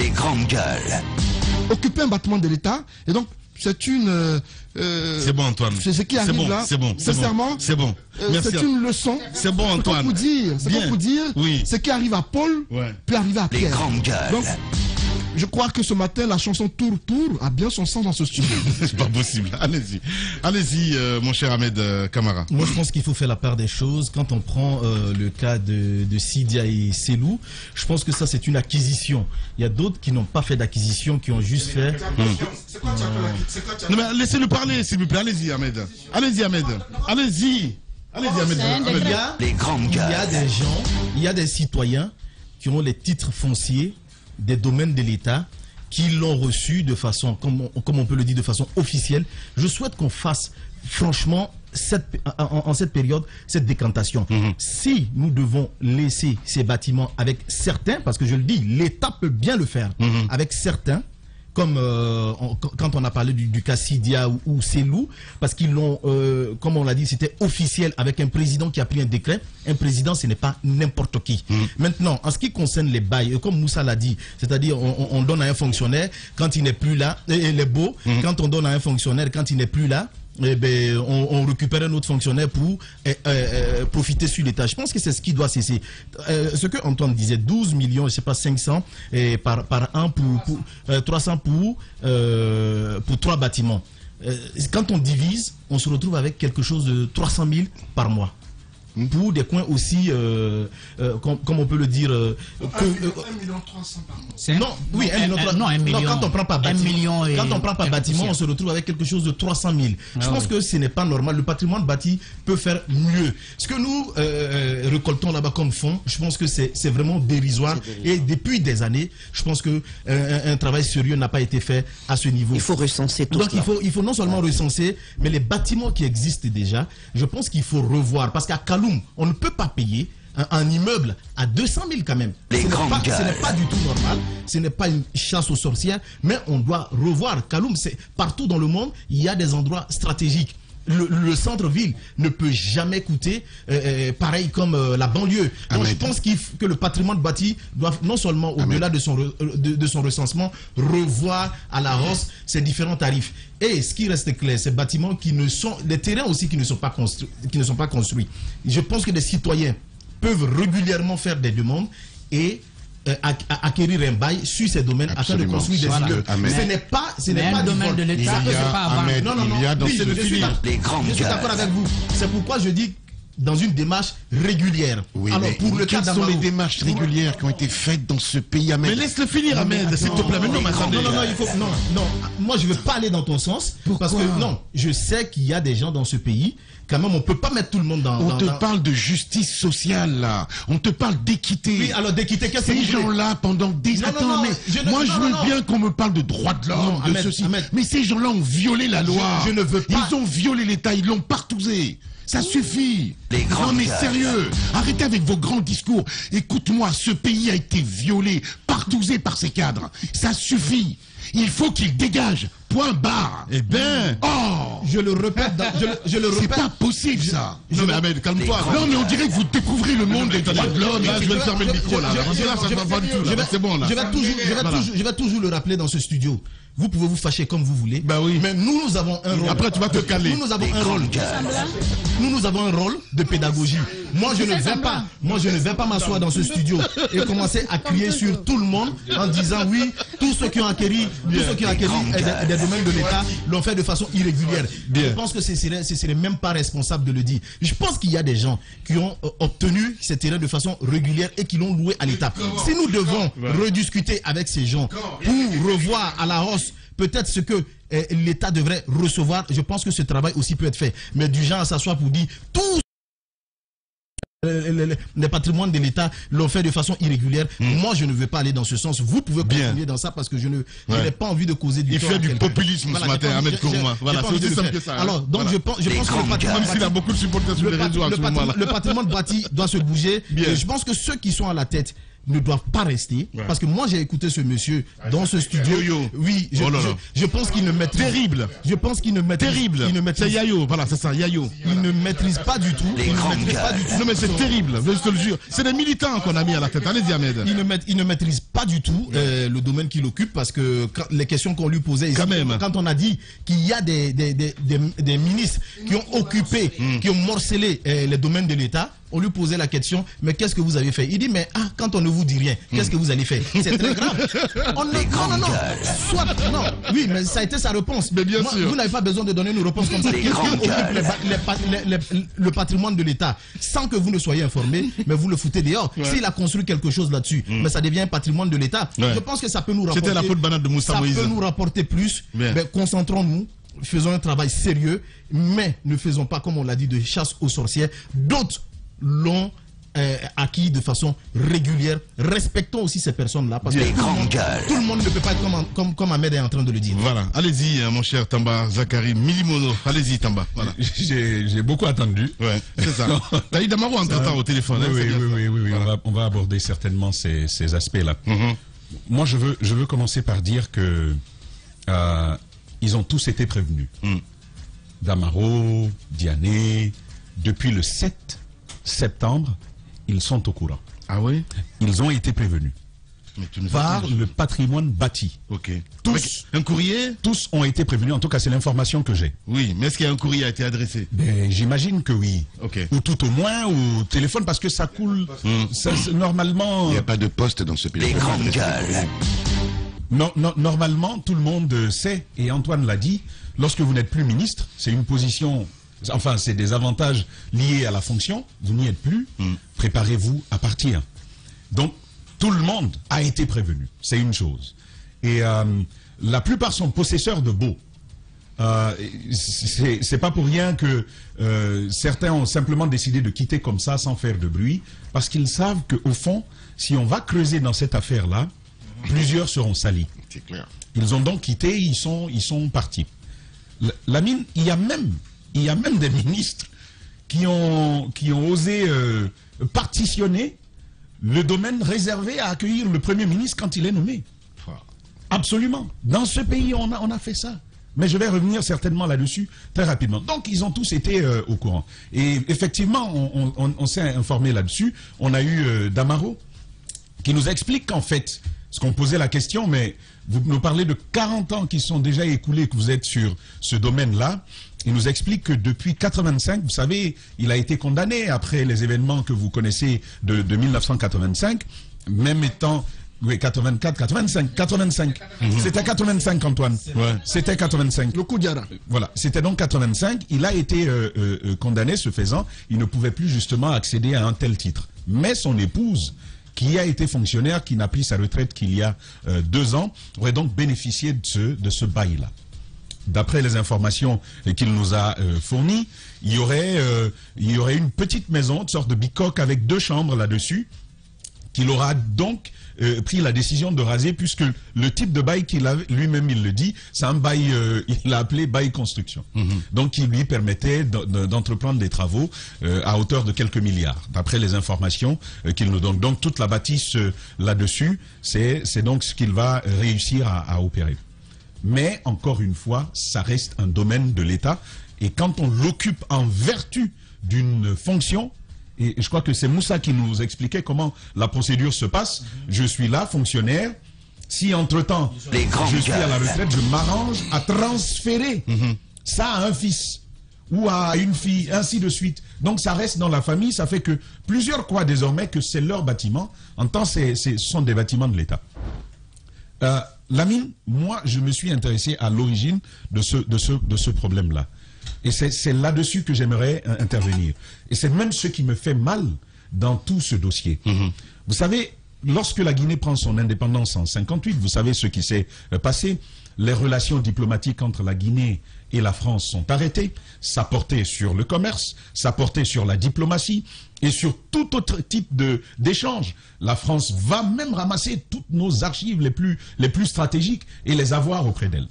occupait un bâtiment de l'État. Et donc, c'est une... c'est bon, Antoine. C'est ce qui arrive là. C'est bon. Sincèrement, c'est bon. C'est une leçon. C'est bon, Antoine. C'est pour vous dire ce qui arrive à Paul peut arriver à Pierre. Donc, je crois que ce matin, la chanson Tour Tour a bien son sens dans ce studio. C'est pas possible. Allez-y. Allez-y, mon cher Ahmed Camara. Moi, je pense qu'il faut faire la part des choses. Quand on prend le cas de Sidia et Cellou, je pense que ça, c'est une acquisition. Il y a d'autres qui n'ont pas fait d'acquisition, qui ont juste fait... C'est quoi Non, mais laissez-le parler, s'il vous plaît. Allez-y, Ahmed. Allez-y, Ahmed. Allez-y. Allez-y, Ahmed. Il y a des gens, il y a des citoyens qui ont les titres fonciers des domaines de l'État, qui l'ont reçu de façon, comme on peut le dire, de façon officielle. Je souhaite qu'on fasse franchement en cette période cette décantation. Si nous devons laisser ces bâtiments avec certains, parce que je le dis, l'État peut bien le faire, avec certains, comme quand on a parlé du cas Sidia ou Cellou, parce qu'ils l'ont, comme on l'a dit, c'était officiel avec un président qui a pris un décret. Un président, ce n'est pas n'importe qui. Maintenant, en ce qui concerne les bails, comme Moussa l'a dit, c'est-à-dire on donne à un fonctionnaire quand il n'est plus là, et les beaux, quand on donne à un fonctionnaire quand il n'est plus là, eh ben, on récupère un autre fonctionnaire pour profiter sur l'État. Je pense que c'est ce qui doit cesser. Ce que Antoine disait, 12 millions, je ne sais pas, 500 par an, pour 300 pour 3 bâtiments. Quand on divise, on se retrouve avec quelque chose de 300 000 par mois. Pour des coins aussi, comme on peut le dire... 1,3 million par mois. Non, oui, 1 million. Non, quand on prend pas bâtiment, on se retrouve avec quelque chose de 300 000. Je pense que ce n'est pas normal. Le patrimoine bâti peut faire mieux. Ce que nous récoltons là-bas comme fonds, je pense que c'est vraiment dérisoire. Et depuis des années, je pense qu'un travail sérieux n'a pas été fait à ce niveau. Il faut recenser tout ça. Donc il faut non seulement recenser, mais les bâtiments qui existent déjà, je pense qu'il faut revoir. Parce qu'à Kaloum, on ne peut pas payer un immeuble à 200 000 quand même. Ce n'est pas du tout normal. Ce n'est pas une chasse aux sorcières, mais on doit revoir. Kaloum, c'est partout dans le monde, il y a des endroits stratégiques. Le centre-ville ne peut jamais coûter pareil comme la banlieue. Donc je pense que le patrimoine bâti doit non seulement au-delà de son recensement revoir à la hausse ses différents tarifs. Et ce qui reste clair, ces bâtiments qui ne sont, les terrains aussi qui ne sont pas construits. Je pense que les citoyens peuvent régulièrement faire des demandes et acquérir un bail sur ces domaines afin de construire des immeubles. Ce n'est pas un domaine de l'État. Non, il y a dans je suis d'accord avec vous. C'est pourquoi je dis dans une démarche régulière. Oui, alors pour le cas quelles sont les démarches régulières qui ont été faites dans ce pays, Ahmed? Mais laisse-le finir, Ahmed, s'il te plaît. Mais non, il faut. Non. Moi, je veux pas aller dans ton sens. Pourquoi? Parce que non, je sais qu'il y a des gens dans ce pays. Quand même, on peut pas mettre tout le monde dans. On te parle de justice sociale là. On te parle d'équité. Oui, alors d'équité, qu'est-ce que ces vous voulez? gens-là pendant des. Attends, moi je veux bien qu'on me parle de droits de l'homme, de ceci. Mais ces gens-là ont violé la loi. Je ne veux pas. Ils ont violé l'État, ils l'ont partousé. Ça suffit. Non mais sérieux, arrêtez avec vos grands discours. Écoute-moi, ce pays a été violé, partousé par ces cadres. Ça suffit. Il faut qu'ils dégagent. Point barre. Eh ben. Oh, je le répète. Je le répète. C'est pas possible ça. Non mais Ahmed, calme-toi. Non mais on dirait que vous découvrez le monde des droits de l'homme. Là, je vais fermer le micro là. Ça va pas du tout. C'est bon là. Je vais toujours le rappeler dans ce studio. Vous pouvez vous fâcher comme vous voulez. Bah oui. Mais nous avons un rôle. Après, tu vas te caler. Nous avons un rôle. Nous avons un rôle de pédagogie. Moi, je ne vais pas m'asseoir dans ce studio et commencer à crier sur tout le monde en disant oui, tous ceux qui ont acquis des domaines de l'État l'ont fait de façon irrégulière. Je pense que ce serait même pas responsable de le dire. Je pense qu'il y a des gens qui ont obtenu ces terrains de façon régulière et qui l'ont loué à l'État. Si nous devons rediscuter avec ces gens pour revoir à la hausse peut-être ce que l'État devrait recevoir, je pense que ce travail aussi peut être fait. Mais du genre à s'asseoir pour dire tous les patrimoines de l'État l'ont fait de façon irrégulière. Moi, je ne veux pas aller dans ce sens. Vous pouvez continuer dans ça parce que je n'ai pas envie de causer du tort. Il fait du populisme ce matin, Ahmed Kourouma. Voilà, c'est aussi simple que ça. Alors, donc je pense que le patrimoine, même s'il a beaucoup de supporters sur les réseaux, le patrimoine bâti doit se bouger. Et je pense que ceux qui sont à la tête ne doivent pas rester. Parce que moi, j'ai écouté ce monsieur dans ce studio. Oui, je pense qu'il ne maîtrise. Terrible. Je pense qu'il ne maîtrise. Terrible. C'est Yayo. Voilà, c'est ça, Yayo. Il ne maîtrise pas du tout. Non, mais c'est terrible. Je te le jure. C'est des militants qu'on a mis à la tête. Allez-y, Ahmed. Il ne maîtrise pas du tout le domaine qu'il occupe parce que les questions qu'on lui posait ici, quand on a dit qu'il y a des ministres qui ont occupé, qui ont morcelé les domaines de l'État, on lui posait la question, mais qu'est-ce que vous avez fait? Il dit, mais quand on ne vous dit rien, qu'est-ce que vous allez faire? C'est très grave. Oui, mais ça a été sa réponse. Mais bien sûr. Vous n'avez pas besoin de donner une réponse comme ça. Le patrimoine de l'État, sans que vous ne soyez informé, mais vous le foutez dehors. S'il a construit quelque chose là-dessus, mais ça devient un patrimoine de l'État. Je pense que ça peut nous rapporter. C'était la faute banale de Moussa Moïse. Ça peut nous rapporter plus. Mais concentrons-nous. Faisons un travail sérieux, mais ne faisons pas, comme on l'a dit, de chasse aux sorcières. D'autres l'ont acquis de façon régulière. Respectons aussi ces personnes-là parce que tout le monde ne peut pas être comme Ahmed est en train de le dire. Voilà, allez-y mon cher Tamba Zakari Milimono, allez-y Tamba. Voilà. J'ai beaucoup attendu. Ouais, c'est ça. T'as eu Damaro entre-temps au téléphone. Oui. Voilà. On va aborder certainement ces aspects-là. Moi, je veux commencer par dire que ils ont tous été prévenus. Damaro, Diané, depuis le 7 septembre, ils sont au courant. Ah oui? Ils ont été prévenus par le patrimoine bâti. Ok. Tous. Un courrier? Tous ont été prévenus. En tout cas, c'est l'information que j'ai. Oui, mais est-ce qu'il y a un courrier qui a été adressé? J'imagine que oui. Ok. Ou tout au moins, ou téléphone, parce que ça coule. Normalement. Il n'y a pas de poste dans ce pays. Les grandes gueules. Normalement, tout le monde sait, et Antoine l'a dit, lorsque vous n'êtes plus ministre, c'est une position. Enfin, c'est des avantages liés à la fonction. Vous n'y êtes plus. Préparez-vous à partir. Donc, tout le monde a été prévenu. C'est une chose. Et la plupart sont possesseurs de baux. C'est pas pour rien que certains ont simplement décidé de quitter comme ça, sans faire de bruit, parce qu'ils savent qu'au fond, si on va creuser dans cette affaire-là, plusieurs seront salis. C'est clair. Ils ont donc quitté, ils sont partis. Lamine, il y a même des ministres qui ont osé partitionner le domaine réservé à accueillir le Premier ministre quand il est nommé. Absolument. Dans ce pays, on a fait ça. Mais je vais revenir certainement là-dessus très rapidement. Donc, ils ont tous été au courant. Et effectivement, on s'est informé là-dessus. On a eu Damaro qui nous explique qu'en fait, parce qu'on posait la question, mais vous nous parlez de 40 ans qui sont déjà écoulés que vous êtes sur ce domaine-là. Il nous explique que depuis 85, vous savez, il a été condamné après les événements que vous connaissez de 1985, même étant Oui, 84, 85, 85. C'était 85, Antoine. Ouais. C'était 85. Le coup d'Yara. Voilà, c'était donc 85. Il a été condamné, ce faisant. Il ne pouvait plus justement accéder à un tel titre. Mais son épouse, qui a été fonctionnaire, qui n'a pris sa retraite qu'il y a 2 ans, aurait donc bénéficié de ce bail-là. D'après les informations qu'il nous a fournies, il y aurait une petite maison, une sorte de bicoque avec 2 chambres là-dessus, qu'il aura donc pris la décision de raser, puisque le type de bail qu'il a, lui-même il le dit, c'est un bail, il l'a appelé bail construction. Donc qui lui permettait d'entreprendre des travaux à hauteur de quelques milliards, d'après les informations qu'il nous donne. Donc toute la bâtisse là-dessus, c'est donc ce qu'il va réussir à opérer. Mais, encore une fois, ça reste un domaine de l'État. Et quand on l'occupe en vertu d'une fonction, et je crois que c'est Moussa qui nous expliquait comment la procédure se passe. Je suis là, fonctionnaire. Si, entre-temps, je suis à la retraite, je m'arrange à transférer ça à un fils ou à une fille, ainsi de suite. Donc, ça reste dans la famille. Ça fait que plusieurs croient désormais que c'est leur bâtiment. En tant que ce sont des bâtiments de l'État. Lamine, moi, je me suis intéressé à l'origine de ce problème-là. Et c'est là-dessus que j'aimerais intervenir. Et c'est même ce qui me fait mal dans tout ce dossier. Vous savez, lorsque la Guinée prend son indépendance en 58, vous savez ce qui s'est passé. Les relations diplomatiques entre la Guinée et la France sont arrêtées. Ça portait sur le commerce, ça portait sur la diplomatie et sur tout autre type d'échange. La France va même ramasser toutes nos archives les plus stratégiques et les avoir auprès d'elle.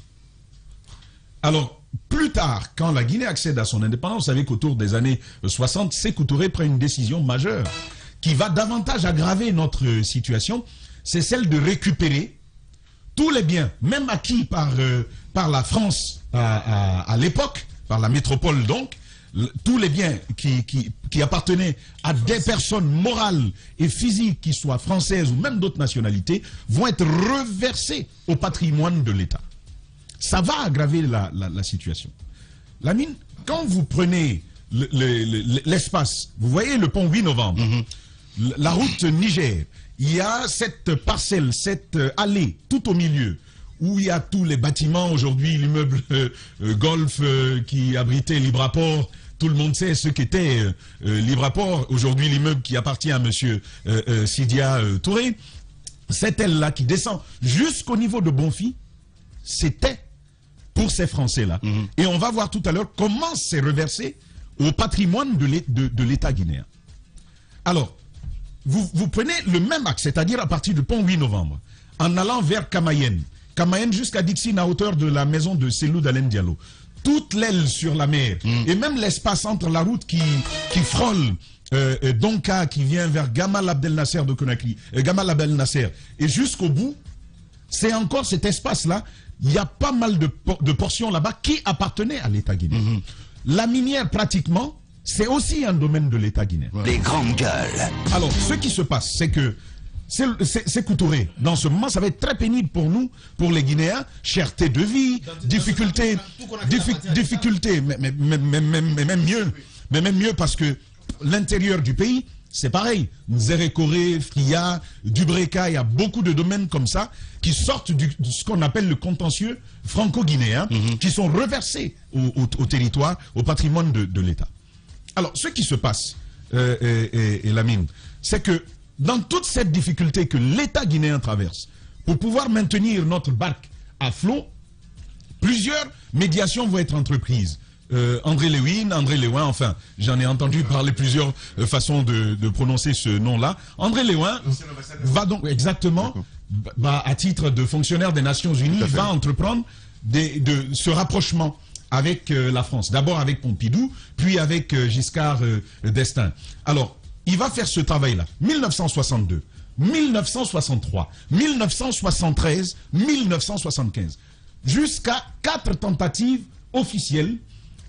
Alors, plus tard, quand la Guinée accède à son indépendance, vous savez qu'autour des années 60, Sékou Touré prend une décision majeure qui va davantage aggraver notre situation. C'est celle de récupérer tous les biens, même acquis par la France à l'époque, par la métropole donc, tous les biens qui appartenaient à des personnes morales et physiques, qui soient françaises ou même d'autres nationalités, vont être reversés au patrimoine de l'État. Ça va aggraver la situation. Lamine, quand vous prenez l'espace, vous voyez le pont 8 novembre, la route Niger, il y a cette parcelle, cette allée tout au milieu, où il y a tous les bâtiments, aujourd'hui l'immeuble Golf qui abritait Libraport, tout le monde sait ce qu'était Libraport, aujourd'hui l'immeuble qui appartient à monsieur Sidia Touré, cette aile-là qui descend jusqu'au niveau de Bonfi, c'était pour ces Français-là. Et on va voir tout à l'heure comment c'est reversé au patrimoine de l'État guinéen. Alors, vous prenez le même axe, c'est-à-dire à partir du pont 8 novembre, en allant vers Kamayenne. Kamayenne jusqu'à Dixine, à hauteur de la maison de Selou d'Alain Diallo. Toute l'aile sur la mer, et même l'espace entre la route qui frôle Donka, qui vient vers Gamal Abdel Nasser de Conakry, Gamal Abdel Nasser, et jusqu'au bout, c'est encore cet espace-là. Il y a pas mal de portions là-bas qui appartenaient à l'État guinéen. La minière, pratiquement, c'est aussi un domaine de l'État guinéen. Les grandes gueules. Alors, ce qui se passe, c'est que Sékou Touré, dans ce moment, ça va être très pénible pour nous, pour les Guinéens. Cherté de vie, difficulté, mais même mieux parce que l'intérieur du pays, c'est pareil. Nzérékoré, Fria, Dubreka, il y a beaucoup de domaines comme ça qui sortent de ce qu'on appelle le contentieux franco-guinéen, qui sont reversés au territoire, au patrimoine de l'État. Alors, ce qui se passe, Lamine, c'est que dans toute cette difficulté que l'État guinéen traverse, pour pouvoir maintenir notre barque à flot, plusieurs médiations vont être entreprises. André Léouin, enfin, j'en ai entendu parler plusieurs façons de prononcer ce nom-là. André Léouin va donc, exactement, à titre de fonctionnaire des Nations Unies, va entreprendre ce rapprochement avec la France. D'abord avec Pompidou, puis avec Giscard d'Estaing. Alors, il va faire ce travail-là. 1962, 1963, 1973, 1975. Jusqu'à 4 tentatives officielles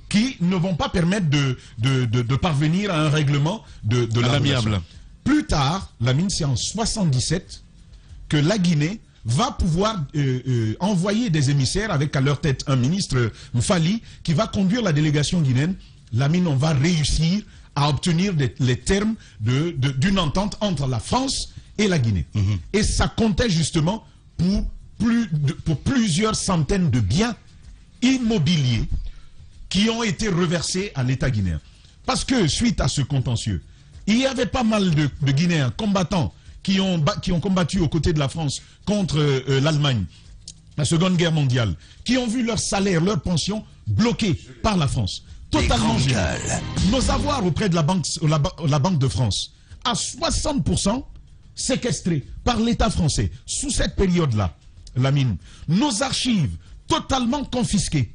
qui ne vont pas permettre de parvenir à un règlement de l'amiable. Plus tard, Lamine, c'est en 77 que la Guinée va pouvoir envoyer des émissaires avec à leur tête un ministre Mfali qui va conduire la délégation guinéenne. Lamine, on va réussir à obtenir les termes d'une entente entre la France et la Guinée. Et ça comptait justement pour plusieurs centaines de biens immobiliers qui ont été reversés à l'État guinéen. Parce que suite à ce contentieux, il y avait pas mal de Guinéens combattants qui ont combattu aux côtés de la France contre l'Allemagne, la Seconde Guerre mondiale, qui ont vu leur salaire, leur pension bloqués par la France. Totalement gelés. Nos avoirs auprès de la Banque de France, à 60% séquestrés par l'État français. Sous cette période-là, Lamine, nos archives totalement confisquées.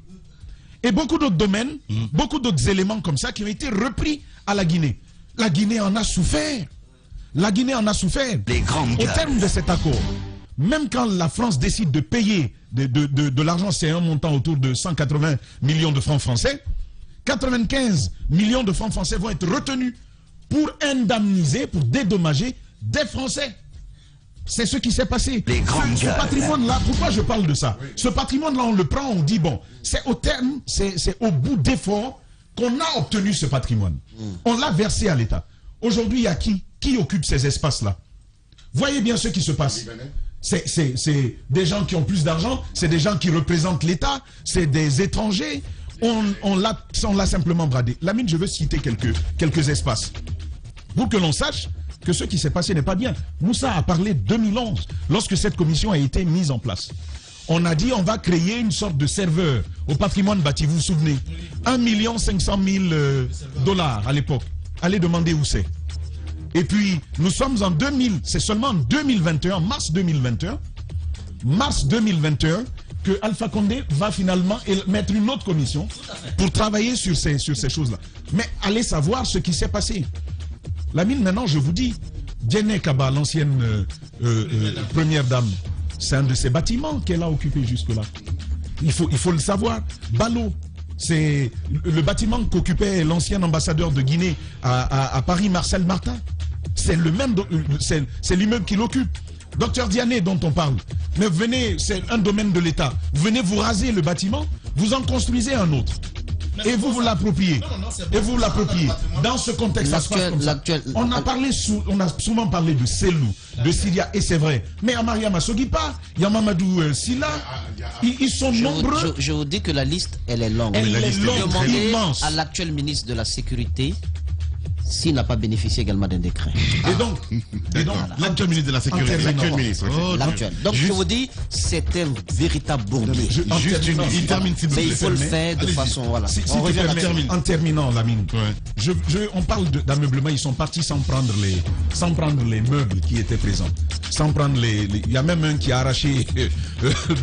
Et beaucoup d'autres domaines, beaucoup d'autres éléments comme ça qui ont été repris à la Guinée. La Guinée en a souffert. La Guinée en a souffert. Au terme de cet accord, même quand la France décide de payer de l'argent, c'est un montant autour de 180 millions de francs français, 95 millions de francs français vont être retenus pour indemniser, pour dédommager des Français. C'est ce qui s'est passé. Ce patrimoine-là, pourquoi je parle de ça? Ce patrimoine-là, on le prend, on dit, bon, c'est au terme, c'est au bout d'efforts qu'on a obtenu ce patrimoine. On l'a versé à l'État. Aujourd'hui, il y a qui occupe ces espaces-là? Voyez bien ce qui se passe. C'est des gens qui ont plus d'argent, c'est des gens qui représentent l'État, c'est des étrangers. On l'a simplement bradé. Lamine, je veux citer quelques espaces. Pour que l'on sache que ce qui s'est passé n'est pas bien. Moussa a parlé 2011, lorsque cette commission a été mise en place. On a dit on va créer une sorte de serveur au patrimoine bâti, vous vous souvenez? 1 500 000 $ à l'époque. Allez demander où c'est. Et puis, nous sommes en 2000, c'est seulement en 2021, mars 2021, que Alpha Condé va finalement mettre une autre commission pour travailler sur ces choses-là. Mais allez savoir ce qui s'est passé. Lamine, maintenant, je vous dis, Diéné Kaba, l'ancienne première dame, c'est un de ces bâtiments qu'elle a occupé jusque-là. Il faut le savoir. Balo, c'est le bâtiment qu'occupait l'ancien ambassadeur de Guinée à Paris, Marcel Martin. C'est le même, c'est l'immeuble qu'il occupe. Docteur Diané dont on parle, mais venez, c'est un domaine de l'État. Venez vous raser le bâtiment, vous en construisez un autre. Et vous l'appropriez. Et vous l'appropriez. Dans ce contexte, ça se passe comme ça. On a souvent parlé de Selou, de Syria, et c'est vrai. Mais à Mariama Sogipa, il y a Mamadou Silla, ils sont nombreux. Je vous dis que la liste, elle est longue. Elle est longue, Demandez immense. à l'actuel ministre de la Sécurité s'il n'a pas bénéficié également d'un décret. Et donc l'actuel ministre de la Sécurité. L'actuel ministre. L'actuel. Donc je vous dis, c'est un véritable bourbier. Il termine, s'il vous plaît. Mais il faut le faire de façon... Voilà. On revient en terminant, Lamine. On parle d'ameublement, ils sont partis sans prendre les meubles qui étaient présents. Sans prendre il y a même un qui a arraché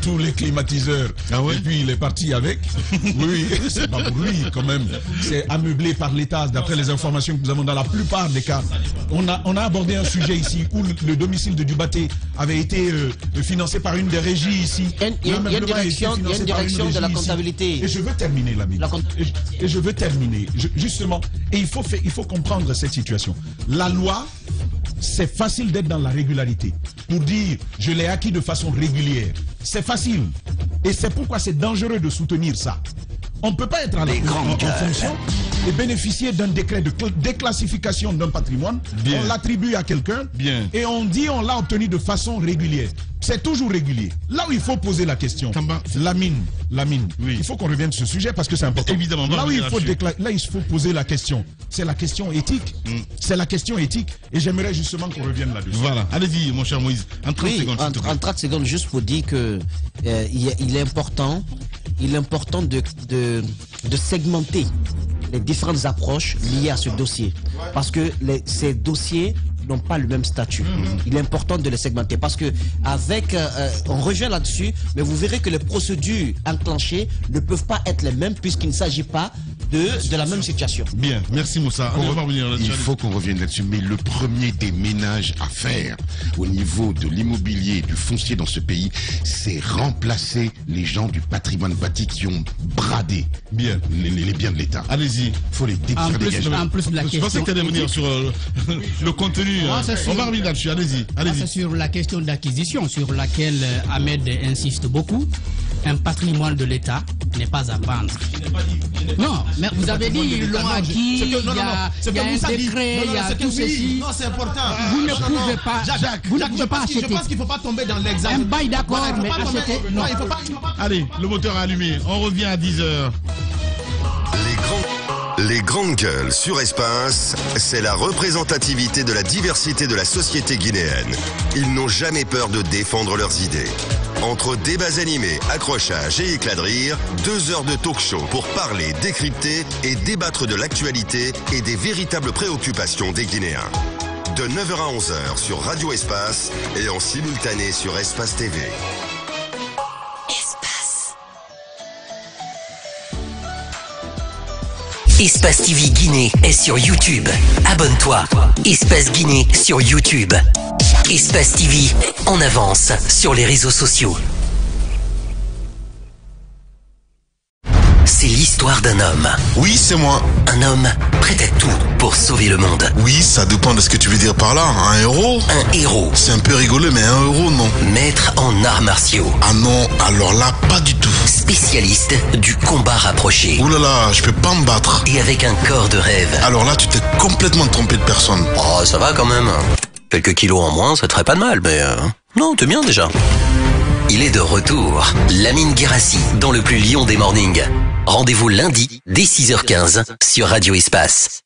tous les climatiseurs. Ah ouais? Et puis il est parti avec. Oui, c'est pas pour lui quand même. C'est ameublé par l'État, d'après les informations que nous avons dans la plupart des cas. On a abordé un sujet ici où le domicile de Dubaté avait été financé par une des régies ici. Il y a une direction de la comptabilité. Et je veux terminer, Lamine. Et je veux terminer. Justement, et il faut comprendre cette situation. La loi, c'est facile d'être dans la régularité. Pour dire, je l'ai acquis de façon régulière. C'est facile. Et c'est pourquoi c'est dangereux de soutenir ça. On ne peut pas être en fonction et bénéficier d'un décret de déclassification d'un patrimoine. Bien. On l'attribue à quelqu'un et on dit on l'a obtenu de façon régulière. C'est toujours régulier. Là où il faut poser la question, Lamine, il faut qu'on revienne sur ce sujet parce que c'est important. Évidemment. Là où il faut poser la question, c'est la question éthique. C'est la question éthique et j'aimerais justement qu'on revienne là-dessus. Voilà. Allez-y, mon cher Moïse. En 30 secondes. En 30 secondes, juste pour dire que il est important de segmenter les différentes approches liées à ce dossier. Parce que ces dossiers n'ont pas le même statut. Il est important de les segmenter parce que on revient là-dessus, mais vous verrez que les procédures enclenchées ne peuvent pas être les mêmes puisqu'il ne s'agit pas de la même situation. Bien, merci Moussa. Il faut qu'on revienne là-dessus, mais le premier des ménages à faire au niveau de l'immobilier, du foncier dans ce pays, c'est remplacer les gens du patrimoine bâti qui ont bradé les biens de l'État. Allez-y. Il faut les dégager. En plus de la question... Je pensais que tu allais venir sur le contenu. On va revenir là-dessus. Allez-y. C'est sur la question d'acquisition sur laquelle Ahmed insiste beaucoup. un patrimoine de l'État n'est pas à vendre. Non, mais vous avez dit, ils l'ont acquis, il y a un décret, il y a tout ceci. Non, c'est important. Vous ne pouvez pas, vous ne pouvez pas acheter. Je pense qu'il ne faut pas tomber dans l'examen. Un bail d'accord, mais acheter, non. Allez, le moteur est allumé. On revient à 10h. Les grandes gueules sur Espace, c'est la représentativité de la diversité de la société guinéenne. Ils n'ont jamais peur de défendre leurs idées. Entre débats animés, accrochages et éclats de rire, 2 heures de talk show pour parler, décrypter et débattre de l'actualité et des véritables préoccupations des Guinéens. De 9h à 11h sur Radio Espace et en simultané sur Espace TV. Espace TV Guinée est sur YouTube. Abonne-toi. Espace Guinée sur YouTube. Espace TV en avance sur les réseaux sociaux. C'est l'histoire d'un homme. Oui, c'est moi. Un homme prêt à tout pour sauver le monde. Oui, ça dépend de ce que tu veux dire par là. Un héros? Un héros. C'est un peu rigolo, mais un héros, non. Maître en arts martiaux. Ah non, alors là, pas du tout. Spécialiste du combat rapproché. Ouh là là, je peux pas me battre. Et avec un corps de rêve. Alors là, tu t'es complètement trompé de personne. Oh, ça va quand même. Quelques kilos en moins, ça te ferait pas de mal, mais... Non, t'es bien déjà. Il est de retour. Lamine Guérassi, dans le plus lion des mornings. Rendez-vous lundi, dès 6h15, sur Radio Espace.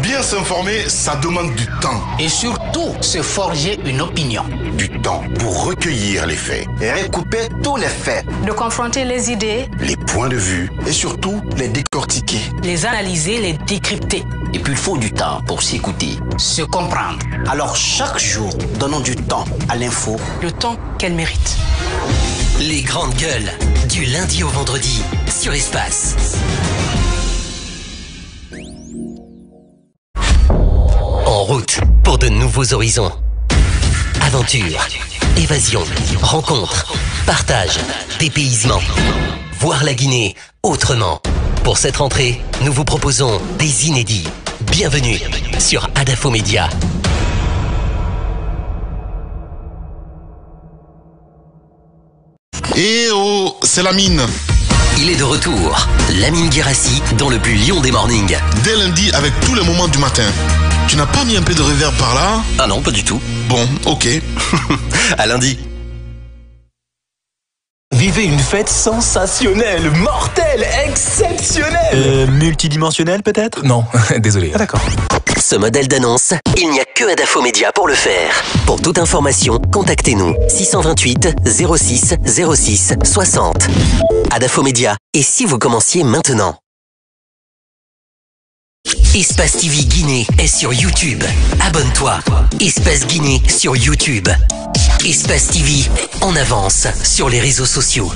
Bien s'informer, ça demande du temps. Et surtout, se forger une opinion. Du temps pour recueillir les faits. Et recouper tous les faits. De confronter les idées. Les points de vue. Et surtout, les décortiquer. Les analyser, les décrypter. Et puis il faut du temps pour s'écouter. Se comprendre. Alors chaque jour, donnons du temps à l'info. Le temps qu'elle mérite. Les grandes gueules, du lundi au vendredi, sur Espace. En route pour de nouveaux horizons. Aventure, évasion, rencontre, partage, dépaysement. Voir la Guinée autrement. Pour cette rentrée, nous vous proposons des inédits. Bienvenue sur Adafo Média. Eh oh, c'est Lamine. Il est de retour. Lamine Guérassi dans le plus lion des mornings. Dès lundi avec tous les moments du matin. Tu n'as pas mis un peu de reverb par là? Ah non, pas du tout. Bon, ok. À lundi. Vivez une fête sensationnelle, mortelle, exceptionnelle. Multidimensionnelle peut-être? Non, désolé. Ah d'accord. Ce modèle d'annonce, il n'y a que Adafo Média pour le faire. Pour toute information, contactez-nous 628 06 06 60. Adafo Média. Et si vous commenciez maintenant? Espace TV Guinée est sur YouTube. Abonne-toi. Espace Guinée sur YouTube. Espace TV en avance sur les réseaux sociaux.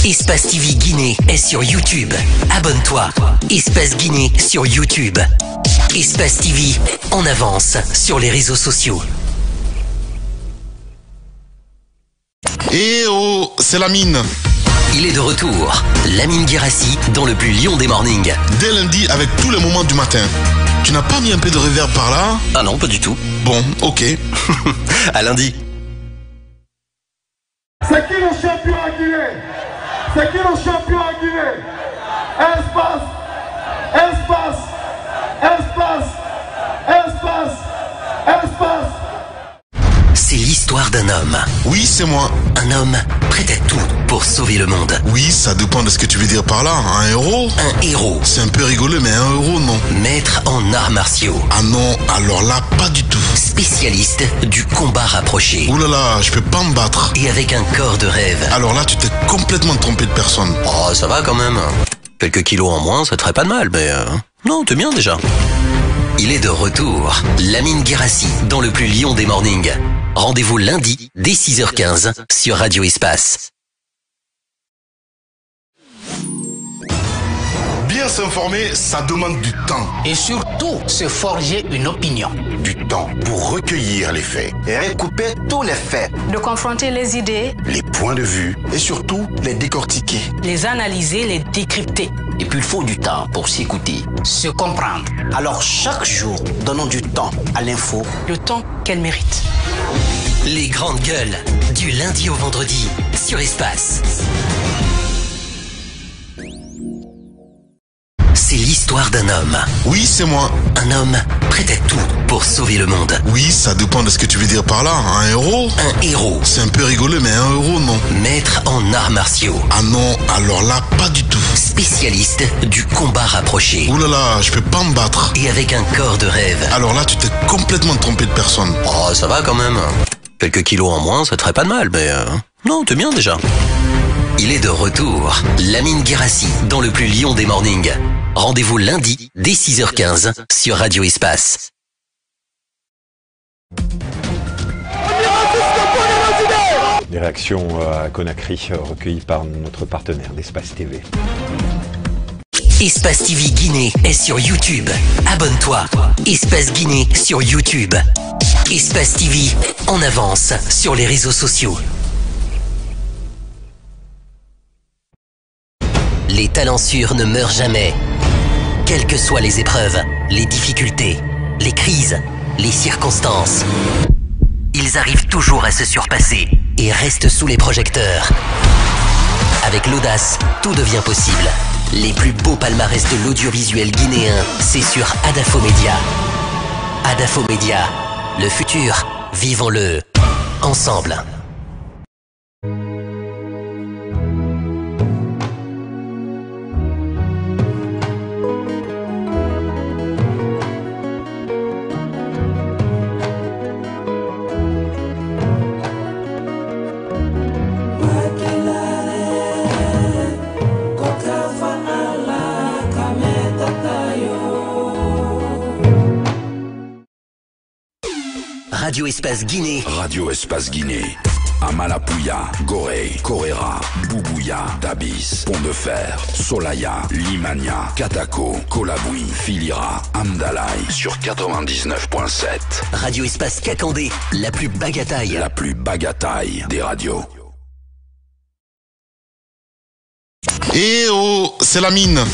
Espace TV Guinée est sur YouTube. Abonne-toi. Espace Guinée sur YouTube. Espace TV en avance sur les réseaux sociaux. Eh oh, c'est Lamine. Il est de retour. Lamine Guérassi dans le plus lion des mornings. Dès lundi avec tous les moments du matin. Tu n'as pas mis un peu de reverb par là? Ah non, pas du tout. Bon, ok. À lundi. C'est qui le champion à Guinée? C'est qui le champion à Guinée? Espace, espace, espace, espace, espace. C'est l'histoire d'un homme. Oui, c'est moi. Un homme prêt à tout pour sauver le monde. Oui, ça dépend de ce que tu veux dire par là. Un héros? Un héros. C'est un peu rigolo, mais un héros, non. Maître en arts martiaux. Ah non, alors là, pas du tout. Spécialiste du combat rapproché. Ouh là là, je peux pas me battre. Et avec un corps de rêve. Alors là, tu t'es complètement trompé de personne. Oh, ça va quand même. Quelques kilos en moins, ça te ferait pas de mal, mais... Non, t'es bien déjà. Il est de retour. Lamine Guérassi dans le plus lion des mornings. Rendez-vous lundi dès 6h15 sur Radio Espace. Bien s'informer, ça demande du temps. Et surtout, se forger une opinion. Du temps pour recueillir les faits. Et recouper tous les faits. De confronter les idées, les points de vue. Et surtout, les décortiquer. les analyser, les décrypter. Et puis il faut du temps pour s'écouter, se comprendre. Alors chaque jour, donnons du temps à l'info. Le temps qu'elle mérite. Les grandes gueules, du lundi au vendredi sur Espace. C'est l'histoire d'un homme. Oui, c'est moi. Un homme prêt à tout pour sauver le monde. Oui, ça dépend de ce que tu veux dire par là. Un héros? Un héros. C'est un peu rigolo, mais un héros, non. Maître en arts martiaux. Ah non, alors là, pas du tout. Spécialiste du combat rapproché. Ouh là là, je peux pas me battre. Et avec un corps de rêve. Alors là, tu t'es complètement trompé de personne. Oh, ça va quand même. Quelques kilos en moins, ça te ferait pas de mal, mais... Non, t'es bien déjà. Il est de retour. Lamine Guérassi, dans le plus lion des mornings. Rendez-vous lundi, dès 6h15, sur Radio Espace. Des réactions à Conakry recueillies par notre partenaire d'Espace TV. Espace TV Guinée est sur YouTube. Abonne-toi. Espace Guinée sur YouTube. Espace TV en avance sur les réseaux sociaux. Les talents sûrs ne meurent jamais. Quelles que soient les épreuves, les difficultés, les crises, les circonstances, ils arrivent toujours à se surpasser et restent sous les projecteurs. Avec l'audace, tout devient possible. Les plus beaux palmarès de l'audiovisuel guinéen, c'est sur Adafo Média. Adafo Média, le futur, vivons-le ensemble. Radio Espace Guinée. Radio Espace Guinée. Amalapouya, Gorée, Koréra, Boubouya, Dabis, Pont-de-Fer, Solaya, Limania, Katako, Kolaboui, Filira, Amdalaï sur 99.7. Radio Espace Kakandé, la plus bagataille. La plus bagataille des radios. Eh oh, c'est Lamine.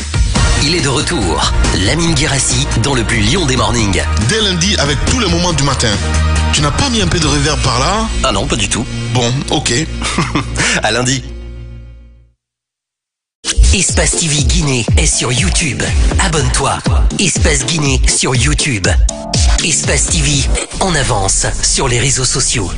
Il est de retour. Lamine Guérassi dans le plus lion des mornings. Dès lundi avec tous les moments du matin. Tu n'as pas mis un peu de reverb par là? Ah non, pas du tout. Bon, ok. À lundi. Espace TV Guinée est sur YouTube. Abonne-toi. Espace Guinée sur YouTube. Espace TV en avance sur les réseaux sociaux.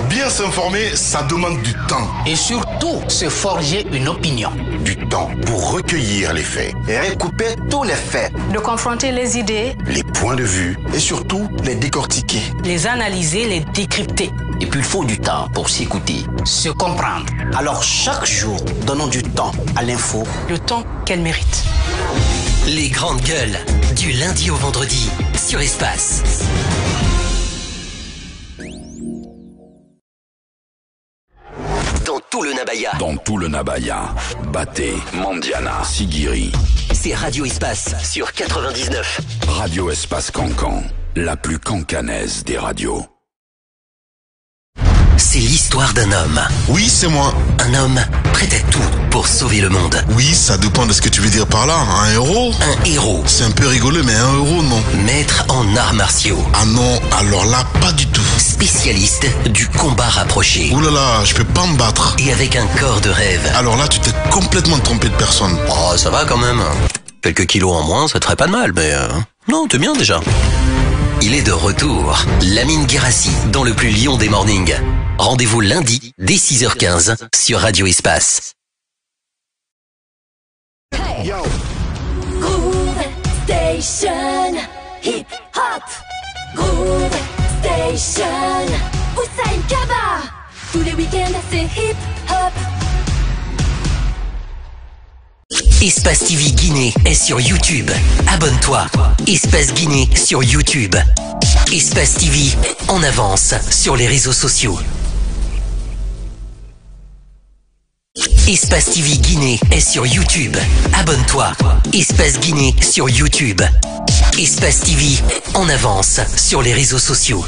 Bien s'informer, ça demande du temps. Et surtout, se forger une opinion. Du temps pour recueillir les faits. Et recouper tous les faits. De confronter les idées, les points de vue. Et surtout, les décortiquer. les analyser, les décrypter. Et puis il faut du temps pour s'écouter, se comprendre. Alors chaque jour, donnons du temps à l'info. Le temps qu'elle mérite. Les grandes gueules, du lundi au vendredi, sur Espace. Dans tout le Nabaya. Dans tout le Nabaya. Baté, Mandiana, Sigiri. C'est Radio Espace sur 99. Radio Espace Cancan. La plus cancanaise des radios. C'est l'histoire d'un homme. Oui, c'est moi. Un homme prêt à tout pour sauver le monde. Oui, ça dépend de ce que tu veux dire par là. Un héros? Un héros. C'est un peu rigolo, mais un héros, non. Maître en arts martiaux. Ah non, alors là, pas du tout. Spécialiste du combat rapproché. Ouh là là, je peux pas me battre. Et avec un corps de rêve. Alors là, tu t'es complètement trompé de personne. Oh, ça va quand même. Quelques kilos en moins, ça te ferait pas de mal, mais... Non, t'es bien déjà. Il est de retour. Lamine Guérassi dans le plus lion des mornings. Rendez-vous lundi dès 6h15 sur Radio Espace. Hey. Yo. Groove Station, hip hop. Groove Station, Hussein Kaba. Tous les week-ends c'est hip hop. Espace TV Guinée est sur YouTube. Abonne-toi. Espace Guinée sur YouTube. Espace TV en avance sur les réseaux sociaux. Espace TV Guinée est sur YouTube. Abonne-toi. Espace Guinée sur YouTube. Espace TV en avance sur les réseaux sociaux.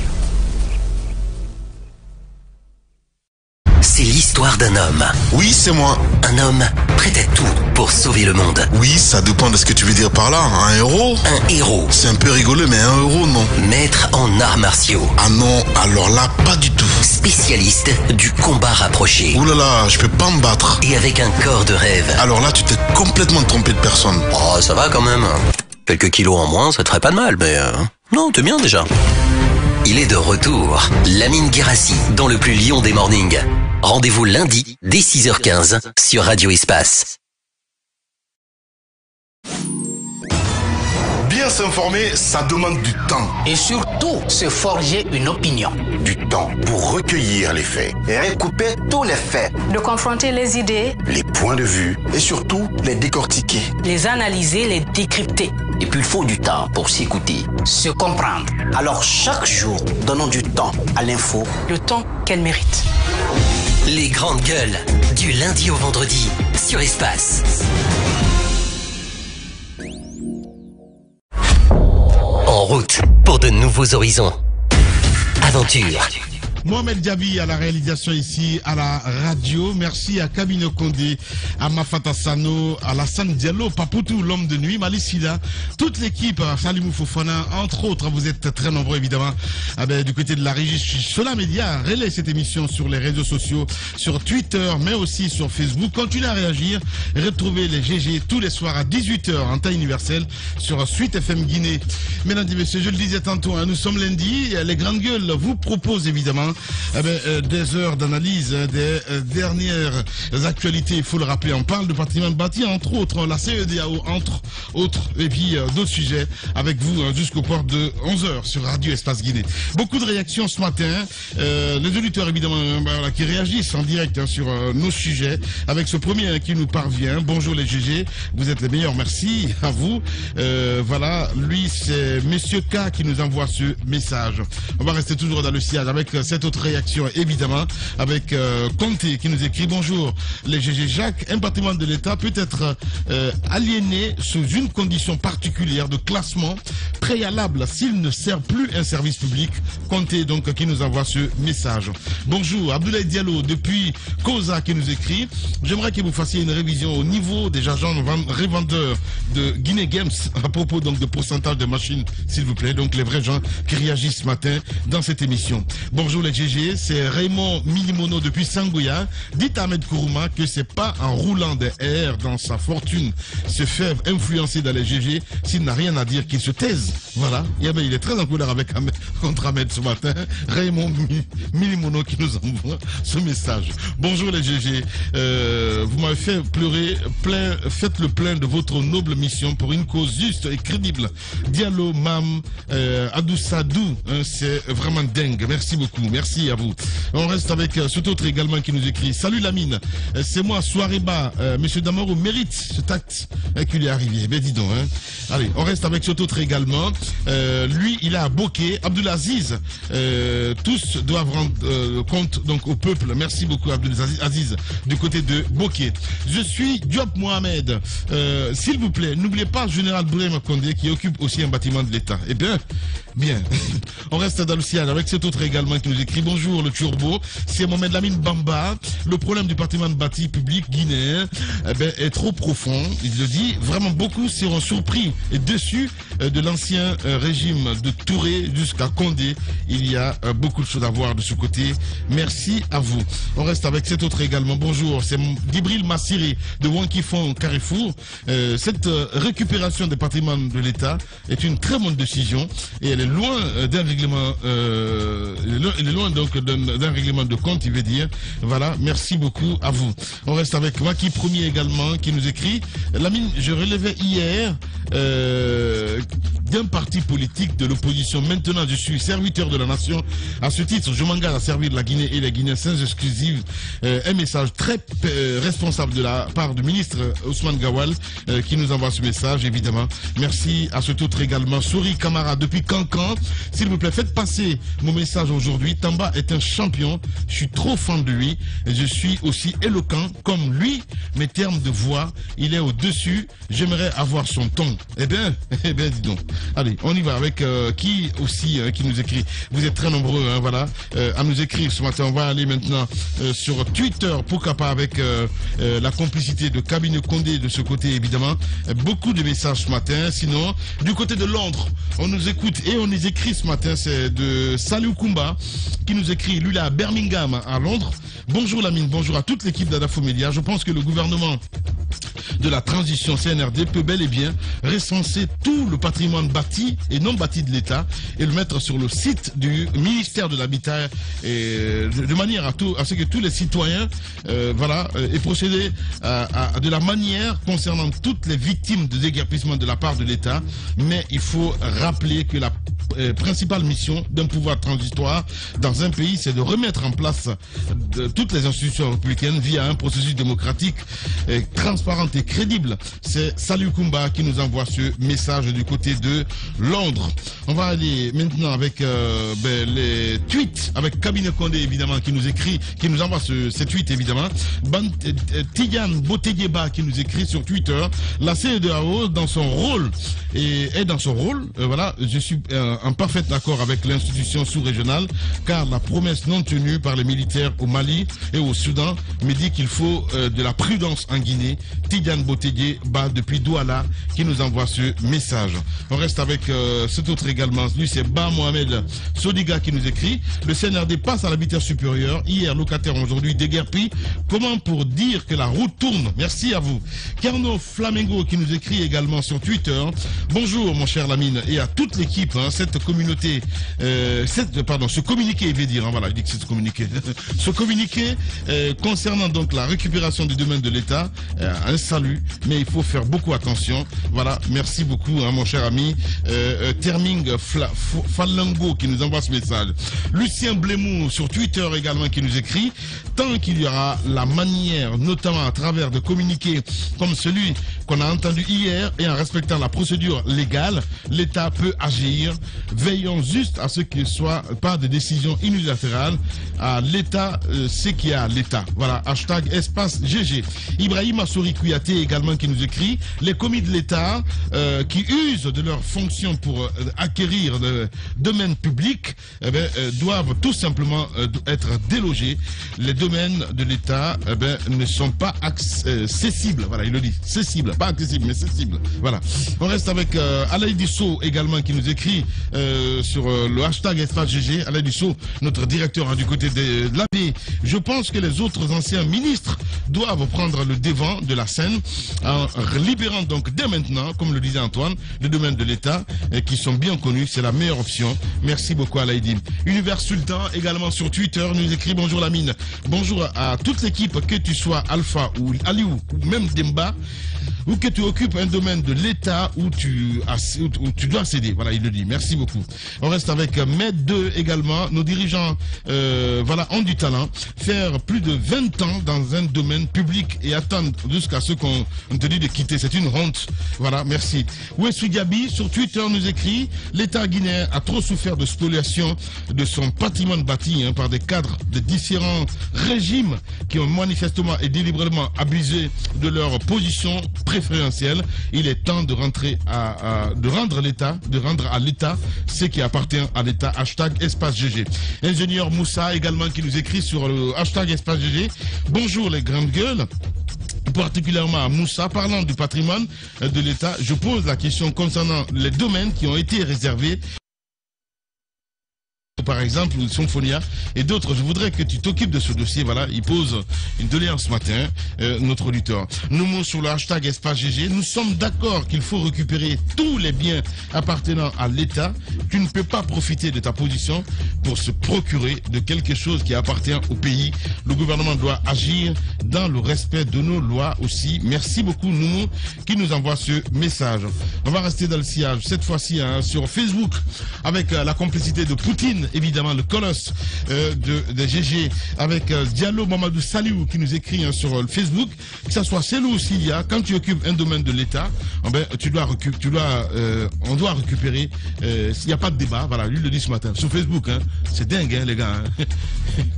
C'est l'histoire d'un homme. Oui, c'est moi. Un homme prêt à tout pour sauver le monde. Oui, ça dépend de ce que tu veux dire par là. Un héros? Un héros. C'est un peu rigolo, mais un héros, non. Maître en arts martiaux. Ah non, alors là, pas du tout. Spécialiste du combat rapproché. Ouh là là, je peux pas me battre. Et avec un corps de rêve. Alors là, tu t'es complètement trompé de personne. Oh, ça va quand même. Quelques kilos en moins, ça te ferait pas de mal, mais... Non, t'es bien déjà. Il est de retour. Lamine Guérassi, dans le plus lion des mornings. Rendez-vous lundi, dès 6h15, sur Radio Espace. Bien s'informer, ça demande du temps. Et surtout, se forger une opinion. Du temps pour recueillir les faits. Et recouper tous les faits. De confronter les idées, Les points de vue. Et surtout, les décortiquer. les analyser, les décrypter. Et puis il faut du temps pour s'écouter, se comprendre. Alors chaque jour, donnons du temps à l'info. Le temps qu'elle mérite. Les grandes gueules, du lundi au vendredi, sur Espace. En route pour de nouveaux horizons. Aventure. Mohamed Diaby à la réalisation ici à la radio. Merci à Kabine Kondé, à Mafata Sano, à Lassane Diallo, Papoutou, l'homme de nuit, Malisida, toute l'équipe, Salimou Fofana, entre autres. Vous êtes très nombreux évidemment. Du côté de la régie Sola Média, relaie cette émission sur les réseaux sociaux, sur Twitter, mais aussi sur Facebook. Continuez à réagir. Retrouvez les GG tous les soirs à 18h en temps universel sur Suite FM Guinée. Mesdames et messieurs, je le disais tantôt, nous sommes lundi. Les grandes gueules vous proposent évidemment des heures d'analyse des dernières actualités. Il faut le rappeler, on parle de patrimoine bâti, entre autres la CEDAO, entre autres, et puis d'autres sujets avec vous jusqu'au port de 11h sur Radio Espace Guinée. Beaucoup de réactions ce matin, les auditeurs évidemment qui réagissent en direct sur nos sujets, avec ce premier qui nous parvient. Bonjour les GG, vous êtes les meilleurs, merci à vous. Voilà, lui c'est Monsieur K qui nous envoie ce message. On va rester toujours dans le sillage avec cette autre réaction évidemment avec Conté qui nous écrit: bonjour les GG Jacques, un patrimoine de l'État peut être aliéné sous une condition particulière de classement préalable s'il ne sert plus un service public. Conté donc qui nous envoie ce message. Bonjour Abdoulaye Diallo depuis Koza qui nous écrit: j'aimerais que vous fassiez une révision au niveau des agents revendeurs de Guinée Games à propos donc de pourcentage de machines s'il vous plaît, donc les vrais gens qui réagissent ce matin dans cette émission. Bonjour les GG, c'est Raymond Milimono depuis Sangoya. Dites à Ahmed Kourouma que c'est pas en roulant des airs dans sa fortune se faire influencer dans les GG s'il n'a rien à dire qu'il se taise. Voilà, il est très en couleur avec Ahmed, contre Ahmed ce matin. Raymond Milimono qui nous envoie ce message. Bonjour les GG, vous m'avez fait pleurer, faites le plein de votre noble mission pour une cause juste et crédible. Diallo, Mam, Adou, c'est vraiment dingue. Merci beaucoup, merci à vous. On reste avec cet autre également qui nous écrit: salut Lamine, c'est moi Soireba, monsieur Damaro mérite cet acte qui lui est arrivé. Ben dis donc, hein. Allez, on reste avec cet autre également. Lui, il est à Bokeh, Abdulaziz. Tous doivent rendre compte donc au peuple. Merci beaucoup Abdulaziz du côté de Bokeh. Je suis Diop Mohamed. S'il vous plaît, n'oubliez pas Général Bourema Kondé qui occupe aussi un bâtiment de l'État. Eh bien, on reste dans le ciel avec cet autre également qui nous écrit: bonjour le Turbo, c'est Mohamed Lamine Bamba. Le problème du patrimoine bâti public guinéen est trop profond. Il le dit, vraiment beaucoup seront surpris et déçus de l'ancien régime de Touré jusqu'à Condé. Il y a beaucoup de choses à voir de ce côté. Merci à vous. On reste avec cet autre également. Bonjour, c'est Gibril Massiri de Wankifon Carrefour. Cette récupération des patrimoines de l'État est une très bonne décision et elle est loin d'un règlement, elle est loin donc d'un règlement de compte, il veut dire. Voilà, merci beaucoup à vous. On reste avec Maki Premier également qui nous écrit: Lamine, je relevais hier d'un parti politique de l'opposition. Maintenant, je suis serviteur de la nation. À ce titre, je m'engage à servir la Guinée et les Guinéens sans exclusive. Un message très responsable de la part du ministre Ousmane Gawal qui nous envoie ce message, évidemment. Merci à ce titre également. Souri Camara depuis Cancan. S'il vous plaît, faites passer mon message aujourd'hui. Tamba est un champion. Je suis trop fan de lui. Je suis aussi éloquent comme lui. Mes termes de voix, il est au-dessus. J'aimerais avoir son ton. Eh bien, dis donc. Allez, on y va avec qui aussi qui nous écrit. Vous êtes très nombreux, hein, voilà, à nous écrire ce matin. On va aller maintenant sur Twitter, pourquoi pas avec la complicité de Kabine Condé de ce côté, évidemment. Beaucoup de messages ce matin. Sinon, du côté de Londres, on nous écoute et on nous écrit ce matin. C'est de Salou Kumba qui nous écrit. Lui, là, à Birmingham, à Londres. Bonjour Lamine, bonjour à toute l'équipe d'Adafo Média. Je pense que le gouvernement de la transition CNRD peut bel et bien recenser tout le patrimoine bâti et non bâti de l'État et le mettre sur le site du ministère de l'Habitat de manière à ce que tous les citoyens et procéder de la manière concernant toutes les victimes de déguerpissement de la part de l'État. Mais il faut rappeler que la principale mission d'un pouvoir transitoire dans un pays, c'est de remettre en place toutes les institutions républicaines via un processus démocratique transparent et crédible. C'est Salou Kumba qui nous envoie ce message du côté de Londres. On va aller maintenant avec les tweets, avec Kabine Condé évidemment qui nous écrit, qui nous envoie ces tweets évidemment. Tidiane Botegeba qui nous écrit sur Twitter. La CEDEAO dans son rôle voilà, je suis en parfait accord avec l'institution sous-régionale car la promesse non tenue par les militaires au Mali et au Soudan me dit qu'il faut de la prudence en Guinée. Tidiane Botegeba depuis Douala qui nous envoie ce message. On reste avec cet autre également. Lui c'est Ba Mohamed Sodiga qui nous écrit. Le CNRD passe à l'habitat supérieur. Hier locataire, aujourd'hui déguerpi. Comment pour dire que la route tourne? Merci à vous. Carnot Flamengo qui nous écrit également sur Twitter. Bonjour mon cher Lamine et à toute l'équipe, hein, cette communauté, ce communiqué, il veut dire, hein, voilà, il dit que c'est ce communiqué. Ce communiqué concernant donc la récupération du domaine de l'État, un salut, mais il faut faire beaucoup attention. Voilà, merci beaucoup, hein, mon cher ami. Terming Falango qui nous envoie ce message. Lucien Blémou sur Twitter également qui nous écrit. Tant qu'il y aura la manière, notamment à travers de communiqués comme celui qu'on a entendu hier et en respectant la procédure légale, l'État peut agir. Veillons juste à ce qu'il ne soit pas de décision unilatérale à l'État, ce qu'il y a à l'État. Voilà, hashtag espace GG. Ibrahim Assouri Kouyaté également qui nous écrit. Les commis de l'État qui usent de leurs fonctions pour acquérir le domaine public doivent tout simplement être délogés. Les domaines de l'État ne sont pas accessibles. Voilà, il le dit. Cessibles, pas accessibles, mais cessibles. Voilà. On reste avec Alain Dissot également qui nous écrit sur le hashtag espace GG. Alain Dissot, notre directeur hein, du côté de l'AB. Je pense que les autres anciens ministres doivent prendre le devant de la scène en libérant donc dès maintenant, comme le disait Antoine, le domaine de l'État qui sont bien connus. C'est la meilleure option. Merci beaucoup Alaïdim. Univers Sultan également sur Twitter nous écrit bonjour Lamine. Bonjour à toute l'équipe, que tu sois Alpha ou Aliou ou même Demba, ou que tu occupes un domaine de l'État où tu dois céder. Voilà, il le dit. Merci beaucoup. On reste avec Med 2 également. Nos dirigeants ont du talent. Faire plus de 20 ans dans un domaine public et attendre jusqu'à ce qu'on te dit de quitter, c'est une honte. Voilà, merci. Ouessou Gabi sur Twitter nous écrit l'État guinéen a trop souffert de spoliation de son patrimoine bâti par des cadres de différents régimes qui ont manifestement et délibérément abusé de leur position préférentielle. Il est temps de rendre à l'État ce qui appartient à l'État. Hashtag espace GG. Ingénieur Moussa également qui nous écrit sur le hashtag espace GG. Bonjour les grandes gueules. Particulièrement à Moussa, parlant du patrimoine de l'État, je pose la question concernant les domaines qui ont été réservés. Par exemple, Symphonia et d'autres. Je voudrais que tu t'occupes de ce dossier. Voilà, il pose une doléance ce matin, notre auditeur. Nous, sur le hashtag espace GG, nous sommes d'accord qu'il faut récupérer tous les biens appartenant à l'État. Tu ne peux pas profiter de ta position pour se procurer de quelque chose qui appartient au pays. Le gouvernement doit agir dans le respect de nos lois aussi. Merci beaucoup, Noumou, qui nous envoie ce message. On va rester dans le sillage, cette fois-ci sur Facebook, avec la complicité de Poutine, évidemment, le colosse de GG, avec Diallo Mamadou Saliou qui nous écrit sur Facebook, que ça soit Célou ou Silia, quand tu occupes un domaine de l'État, on doit récupérer, s'il n'y a pas de débat, voilà, lui le dit ce matin, sur Facebook, c'est dingue, les gars,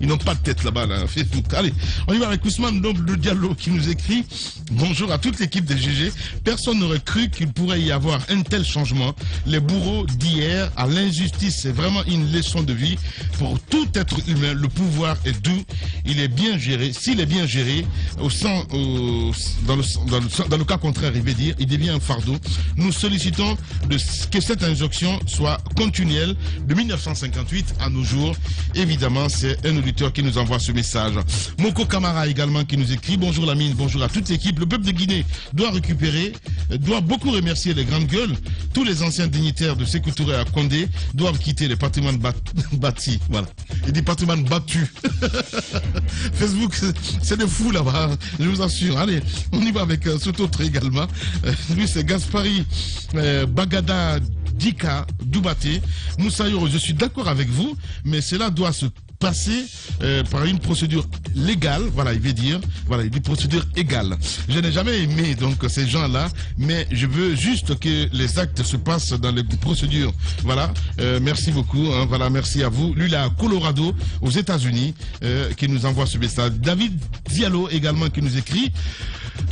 ils n'ont pas de tête là-bas, là, Facebook. Allez, on y va avec Ousmane de Diallo qui nous écrit, bonjour à toute l'équipe de GG, personne n'aurait cru qu'il pourrait y avoir un tel changement, les bourreaux d'hier à l'injustice, c'est vraiment une leçon de vie pour tout être humain, le pouvoir est doux, il est bien géré, s'il est bien géré, dans le cas contraire, il veut dire, il devient un fardeau. Nous sollicitons que cette injonction soit continuelle de 1958 à nos jours. Évidemment, c'est un auditeur qui nous envoie ce message. Moko Kamara également qui nous écrit, bonjour Lamine, bonjour à toute l'équipe. Le peuple de Guinée doit beaucoup remercier les grandes gueules. Tous les anciens dignitaires de Sékou Touré à Condé doivent quitter les patrimoines bâtis. Voilà. Et des patrimoines battus. Facebook, c'est des fous là-bas, je vous assure. Allez, on y va avec cet autre également. Lui, c'est Gaspari Bagada Dika Doubaté. Moussa Yoro, je suis d'accord avec vous, mais cela doit se passer par une procédure légale, voilà, il veut dire, voilà, une procédure égale. Je n'ai jamais aimé donc ces gens-là, mais je veux juste que les actes se passent dans les procédures. Voilà, merci beaucoup, voilà, merci à vous. Lui, là, à Colorado, aux États-Unis, qui nous envoie ce message. David Diallo également qui nous écrit.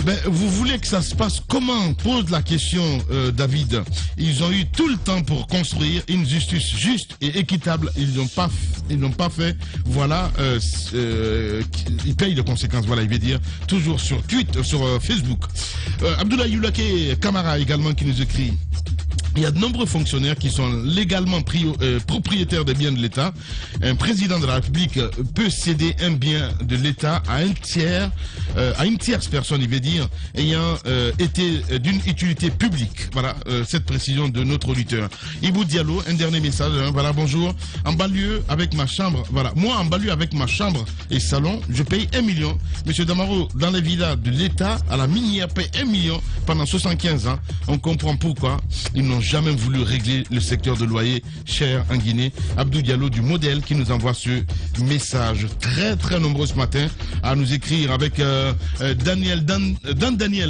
Ben, vous voulez que ça se passe comment? Pose la question, David. Ils ont eu tout le temps pour construire une justice juste et équitable. Ils n'ont pas fait. Voilà, ils payent les conséquences. Voilà, il veut dire toujours sur Twitter, sur Facebook. Abdoulaye Youlake Kamara également qui nous écrit. Il y a de nombreux fonctionnaires qui sont légalement propriétaires des biens de l'État. Un président de la République peut céder un bien de l'État à une tierce personne, il veut dire, ayant été d'une utilité publique. Voilà, cette précision de notre auditeur. Ibou Diallo, un dernier message. Voilà, bonjour. En banlieue avec ma chambre, voilà. Moi, en banlieue avec ma chambre et salon, je paye 1 million. Monsieur Damaro, dans les villas de l'État, à la minière, paye 1 million pendant 75 ans. On comprend pourquoi ils n'ont jamais voulu régler le secteur de loyer cher en Guinée. Abdou Diallo du Modèle qui nous envoie ce message. Très très nombreux ce matin à nous écrire avec Daniel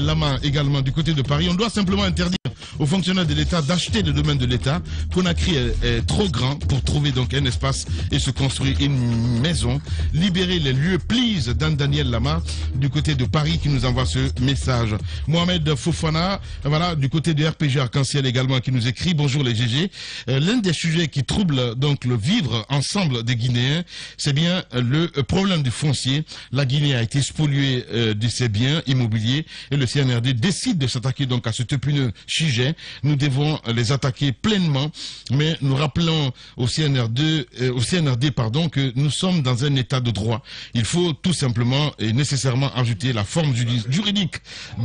Lama également du côté de Paris. On doit simplement interdire aux fonctionnaires de l'État d'acheter le domaine de l'État. Conakry est trop grand pour trouver donc un espace et se construire une maison. Libérer les lieux, please, Daniel Lama du côté de Paris qui nous envoie ce message. Mohamed Fofana, voilà, du côté de RPG Arc-en-Ciel également qui nous écrit, bonjour les GG. L'un des sujets qui trouble donc le vivre ensemble des Guinéens, c'est bien le problème du foncier. La Guinée a été spoliée de ses biens immobiliers et le CNRD décide de s'attaquer donc à ce épineux sujet. Nous devons les attaquer pleinement, mais nous rappelons au CNRD que nous sommes dans un état de droit. Il faut tout simplement et nécessairement ajouter la forme juridique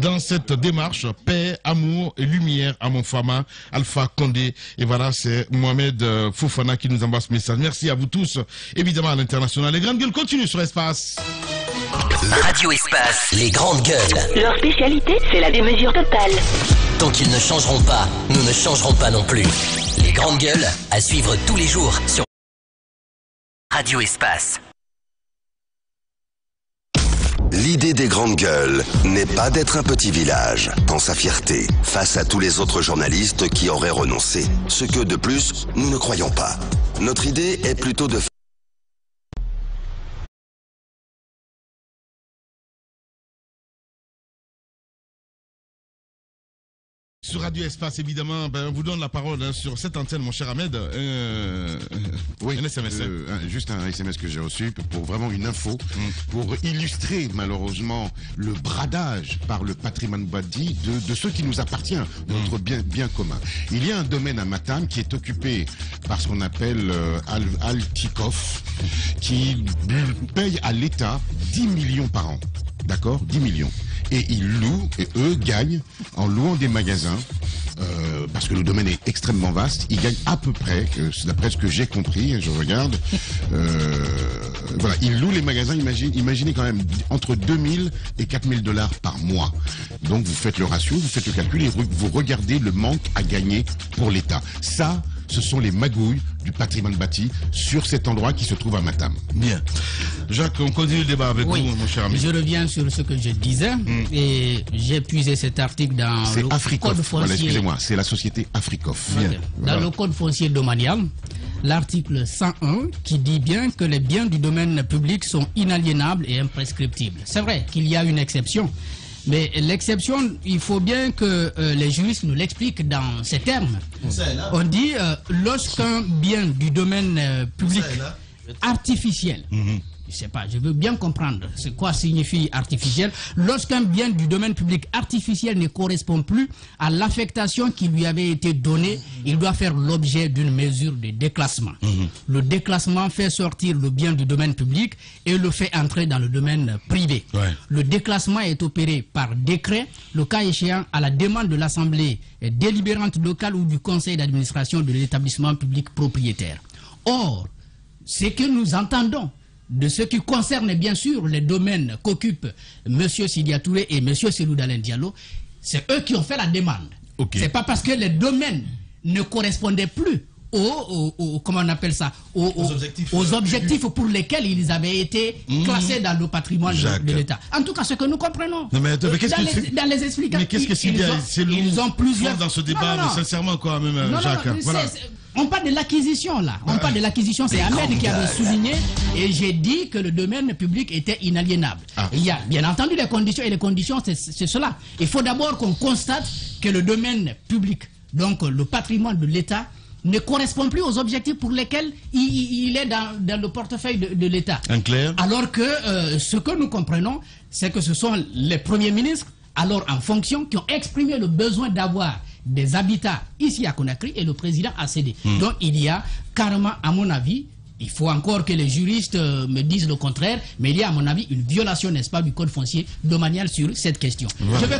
dans cette démarche. Paix, amour et lumière à mon Fama, Alpha Condé. Et voilà, c'est Mohamed Fofana qui nous envoie ce message. Merci à vous tous, évidemment à l'international. Les grandes gueules continuent sur Espace. Radio Espace, les grandes gueules. Leur spécialité, c'est la démesure totale. Tant qu'ils ne changeront pas, nous ne changerons pas non plus. Les grandes gueules, à suivre tous les jours sur Radio Espace. L'idée des grandes gueules n'est pas d'être un petit village, dans sa fierté, face à tous les autres journalistes qui auraient renoncé. Ce que, de plus, nous ne croyons pas. Notre idée est plutôt de Sur Radio Espace, évidemment, on vous donne la parole sur cette antenne, mon cher Ahmed. Oui, un SMS. Juste un SMS que j'ai reçu pour vraiment une info, pour illustrer malheureusement le bradage par le patrimoine bâti de ce qui nous appartient, notre bien commun. Il y a un domaine à Matam qui est occupé par ce qu'on appelle Altikoff, qui paye à l'État 10 millions par an. D'accord, 10 millions. Et ils louent, et eux gagnent en louant des magasins, parce que le domaine est extrêmement vaste, il gagne à peu près, d'après ce que j'ai compris, je regarde, voilà, il loue les magasins, imaginez quand même, entre 2000 et 4000 $ par mois. Donc vous faites le ratio, vous faites le calcul et vous regardez le manque à gagner pour l'État. Ça, ce sont les magouilles du patrimoine bâti sur cet endroit qui se trouve à Matam. Bien. Jacques, on continue le débat avec vous, mon cher ami. Je reviens sur ce que je disais et j'ai puisé cet article dans le code foncier. Voilà, excusez-moi, c'est la société Africof. Okay. Dans le code foncier domanial, l'article 101 qui dit bien que les biens du domaine public sont inaliénables et imprescriptibles. C'est vrai qu'il y a une exception. Mais l'exception, il faut bien que les juristes nous l'expliquent dans ces termes. On dit lorsqu'un bien du domaine public artificiel, je sais pas, je veux bien comprendre ce quoi signifie artificiel. Lorsqu'un bien du domaine public artificiel ne correspond plus à l'affectation qui lui avait été donnée, il doit faire l'objet d'une mesure de déclassement. Le déclassement fait sortir le bien du domaine public et le fait entrer dans le domaine privé. Le déclassement est opéré par décret, le cas échéant à la demande de l'Assemblée délibérante locale ou du conseil d'administration de l'établissement public propriétaire. Or, ce que nous entendons de ce qui concerne bien sûr les domaines qu'occupent M. Sidia Touré et M. Selou Dalein Diallo, c'est eux qui ont fait la demande. C'est pas parce que les domaines ne correspondaient plus comment on appelle ça, aux objectifs pour lesquels ils avaient été classés dans le patrimoine de l'État. En tout cas, ce que nous comprenons dans les explications, ils ont plusieurs dans ce débat, sincèrement quoi, même Jacques. On parle de l'acquisition là. On parle de l'acquisition. C'est Ahmed qui avait souligné et j'ai dit que le domaine public était inaliénable. Il y a bien entendu les conditions et les conditions c'est cela. Il faut d'abord qu'on constate que le domaine public, donc le patrimoine de l'État, ne correspond plus aux objectifs pour lesquels il est dans le portefeuille de l'État. Alors que ce que nous comprenons, c'est que ce sont les premiers ministres, alors en fonction, qui ont exprimé le besoin d'avoir des habitats ici à Conakry et le président a cédé. Donc il y a carrément, à mon avis, il faut encore que les juristes me disent le contraire, mais il y a à mon avis une violation, n'est-ce pas, du code foncier domanial sur cette question. Je veux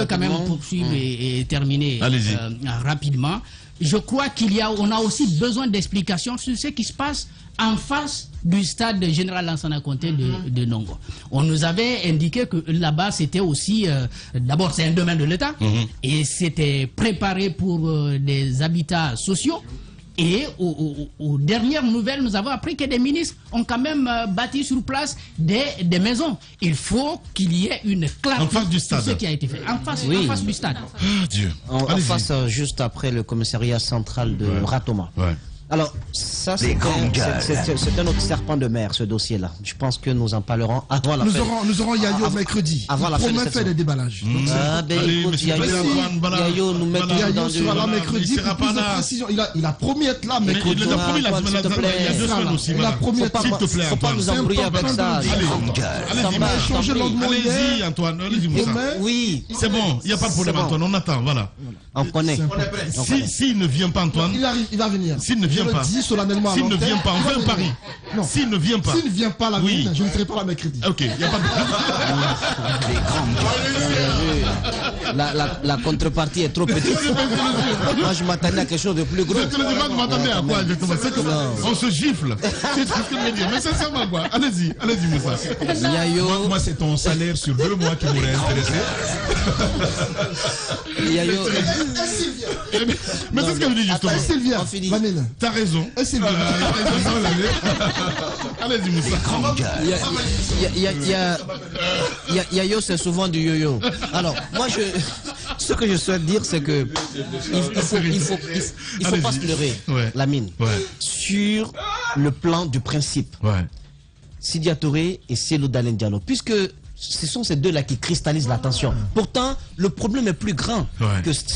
quand même, poursuivre et terminer rapidement. Je crois qu'on a aussi besoin d'explications sur ce qui se passe en face du stade général Lansana Conté de Nongo. On nous avait indiqué que là-bas c'était aussi, d'abord c'est un domaine de l'État, et c'était préparé pour des habitats sociaux. Et aux dernières nouvelles, nous avons appris que des ministres ont quand même bâti sur place des maisons. Il faut qu'il y ait une clarté en face du stade. Sur ce qui a été fait. En face du stade. Dieu. En face, juste après le commissariat central de Ratoma. Alors, ça, c'est un autre serpent de mer, ce dossier-là. Je pense que nous en parlerons avant la fin. Nous aurons Yayo mercredi. Avant la fin. Il promet faire des déballages. Écoute, Yayo nous met dans du... sera là mercredi. Il a promis être là mercredi. Il a promis la semaine dernière. Il y a 2 semaines aussi. Il a promis être là. S'il te plaît, faut pas nous embrouiller avec ça. Allez-y, Antoine. Allez-y, Moussa. Oui. C'est bon. Il n'y a pas de problème, Antoine. On attend. Voilà. On connaît. S'il ne vient pas, Antoine. Il va venir. S'il ne vient pas. S'il ne vient pas, on fait un pari. S'il ne vient pas. S'il ne vient pas la veille, je ne serai pas là mercredi. Ok, il n'y a pas de... La contrepartie est trop petite. Moi, je m'attendais à quelque chose de plus gros. Je m'attendais à quoi exactement? On se gifle. C'est ce que je veux dire. Mais sincèrement, quoi. Allez-y, Moussa. Moi, c'est ton salaire sur 2 mois qui m'aurait intéressé. Yayo. Mais c'est ce qu'elle me dit justement. Sylvia, t'as raison. Allez-y, Moussa. Yayo, c'est souvent du yo-yo. Alors, moi, ce que je souhaite dire, c'est que il faut pas se leurrer, Lamine, sur le plan du principe. Sidia Touré et Selou Dalein Diallo, puisque ce sont ces deux-là qui cristallisent l'attention. Pourtant, le problème est plus grand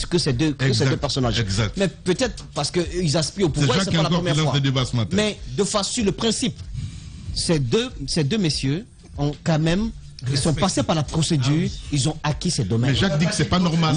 que ces deux personnages. Mais peut-être parce qu'ils aspirent au pouvoir, c'est pas la première fois. Mais de face sur le principe, ces deux messieurs ont quand même Ils sont passés par la procédure, ils ont acquis ces domaines. Mais Jacques dit que c'est pas normal.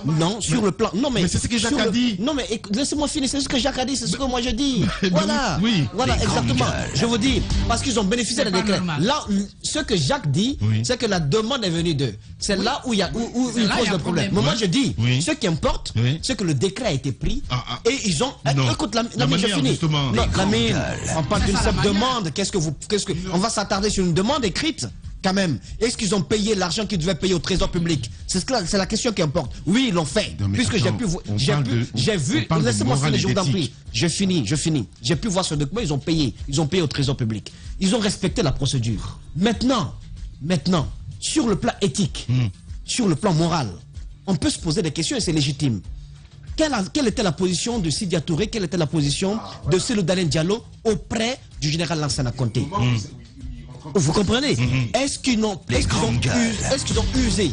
Non, sur le plan. Non, mais c'est ce que Jacques a dit. Non, mais laissez-moi finir, c'est ce que Jacques a dit, c'est ce que moi je dis. Voilà. Oui. Voilà, exactement. Je vous dis, parce qu'ils ont bénéficié des décrets. Là, ce que Jacques dit, c'est que la demande est venue d'eux. C'est là où il pose le problème. Mais moi je dis, ce qui importe, c'est que le décret a été pris et ils ont. Écoute, Lamine, je finis. Non, Lamine, on parle d'une simple demande. On va s'attarder sur une demande écrite. Quand même, est-ce qu'ils ont payé l'argent qu'ils devaient payer au trésor public? C'est la question qui importe. Oui, ils l'ont fait. Puisque j'ai vu, laissez-moi finir, je vous en prie. Je finis. J'ai pu voir ce document, ils ont payé au trésor public. Ils ont respecté la procédure. Maintenant, sur le plan éthique, sur le plan moral, on peut se poser des questions et c'est légitime. Quelle était la position de Sidya Touré, quelle était la position de Cellou Dalein Diallo auprès du général Lansana Conté? Vous comprenez? Est-ce qu'ils ont usé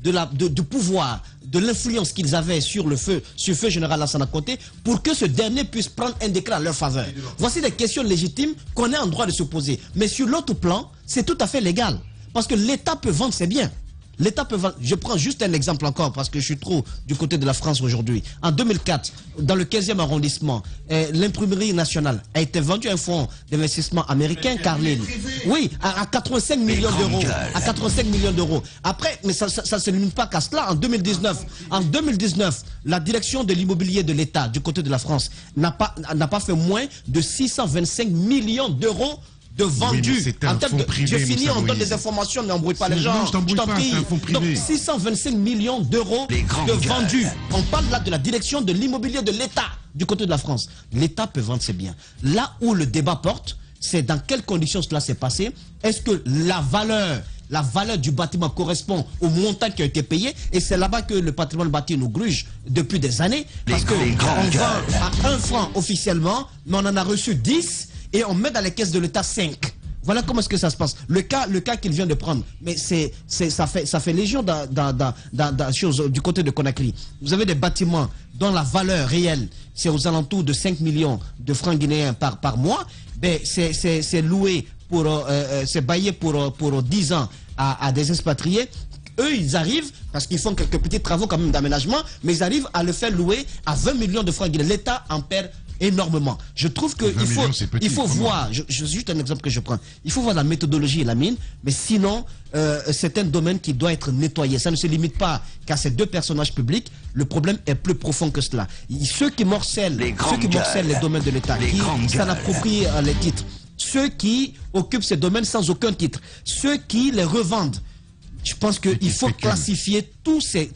du pouvoir, de l'influence qu'ils avaient sur le feu général Lansana Conté pour que ce dernier puisse prendre un décret à leur faveur? Voici des questions légitimes qu'on est en droit de se poser. Mais sur l'autre plan, c'est tout à fait légal. Parce que l'État peut vendre ses biens. L'État peut vendre. Je prends juste un exemple encore parce que je suis trop du côté de la France aujourd'hui. En 2004, dans le 15e arrondissement, l'imprimerie nationale a été vendue à un fonds d'investissement américain, Carlyle. Oui, à 85 millions d'euros. À 85 millions d'euros. Après, mais ça ne se limite pas qu'à cela. En 2019, la direction de l'immobilier de l'État du côté de la France n'a pas fait moins de 625 millions d'euros de vendus. Je finis, on donne des informations, n'embrouille pas les gens. Je t'en prie. Donc 625 millions d'euros de vendus. On parle là de la direction de l'immobilier de l'État du côté de la France. L'État peut vendre ses biens. Là où le débat porte, c'est dans quelles conditions cela s'est passé. Est-ce que la valeur du bâtiment correspond au montant qui a été payé? Et c'est là-bas que le patrimoine bâti nous gruge depuis des années. Parce qu'on vend à 1 franc officiellement, mais on en a reçu 10 et on met dans les caisses de l'État 5. Voilà comment est-ce que ça se passe. Le cas qu'il vient de prendre, mais ça fait légion du côté de Conakry. Vous avez des bâtiments dont la valeur réelle, c'est aux alentours de 5 millions de francs guinéens par mois. Ben, c'est loué c'est baillé pour 10 ans à des expatriés. Eux, ils arrivent, parce qu'ils font quelques petits travaux quand même d'aménagement, mais ils arrivent à le faire louer à 20 millions de francs guinéens. L'État en perd énormément. Je trouve qu'il faut voir, c'est juste un exemple que je prends, il faut voir la méthodologie et la mine, mais sinon, c'est un domaine qui doit être nettoyé. Ça ne se limite pas qu'à ces deux personnages publics, le problème est plus profond que cela. Ceux qui morcellent les domaines de l'État, qui s'en approprient les titres, ceux qui occupent ces domaines sans aucun titre, ceux qui les revendent, je pense qu'il faut classifier tous ces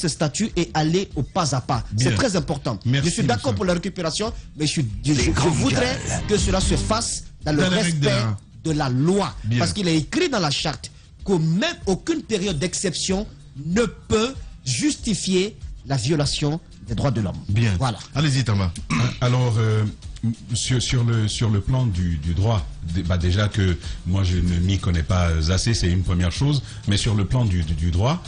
statuts et aller au pas à pas. C'est très important. Je suis d'accord pour la récupération, mais je voudrais que cela se fasse dans le respect de la loi. Parce qu'il est écrit dans la charte que même aucune période d'exception ne peut justifier la violation des droits de l'homme. Bien. Voilà. Allez-y, Thomas. Alors, sur le plan du droit, déjà que moi je ne m'y connais pas assez, c'est une première chose, mais sur le plan du droit,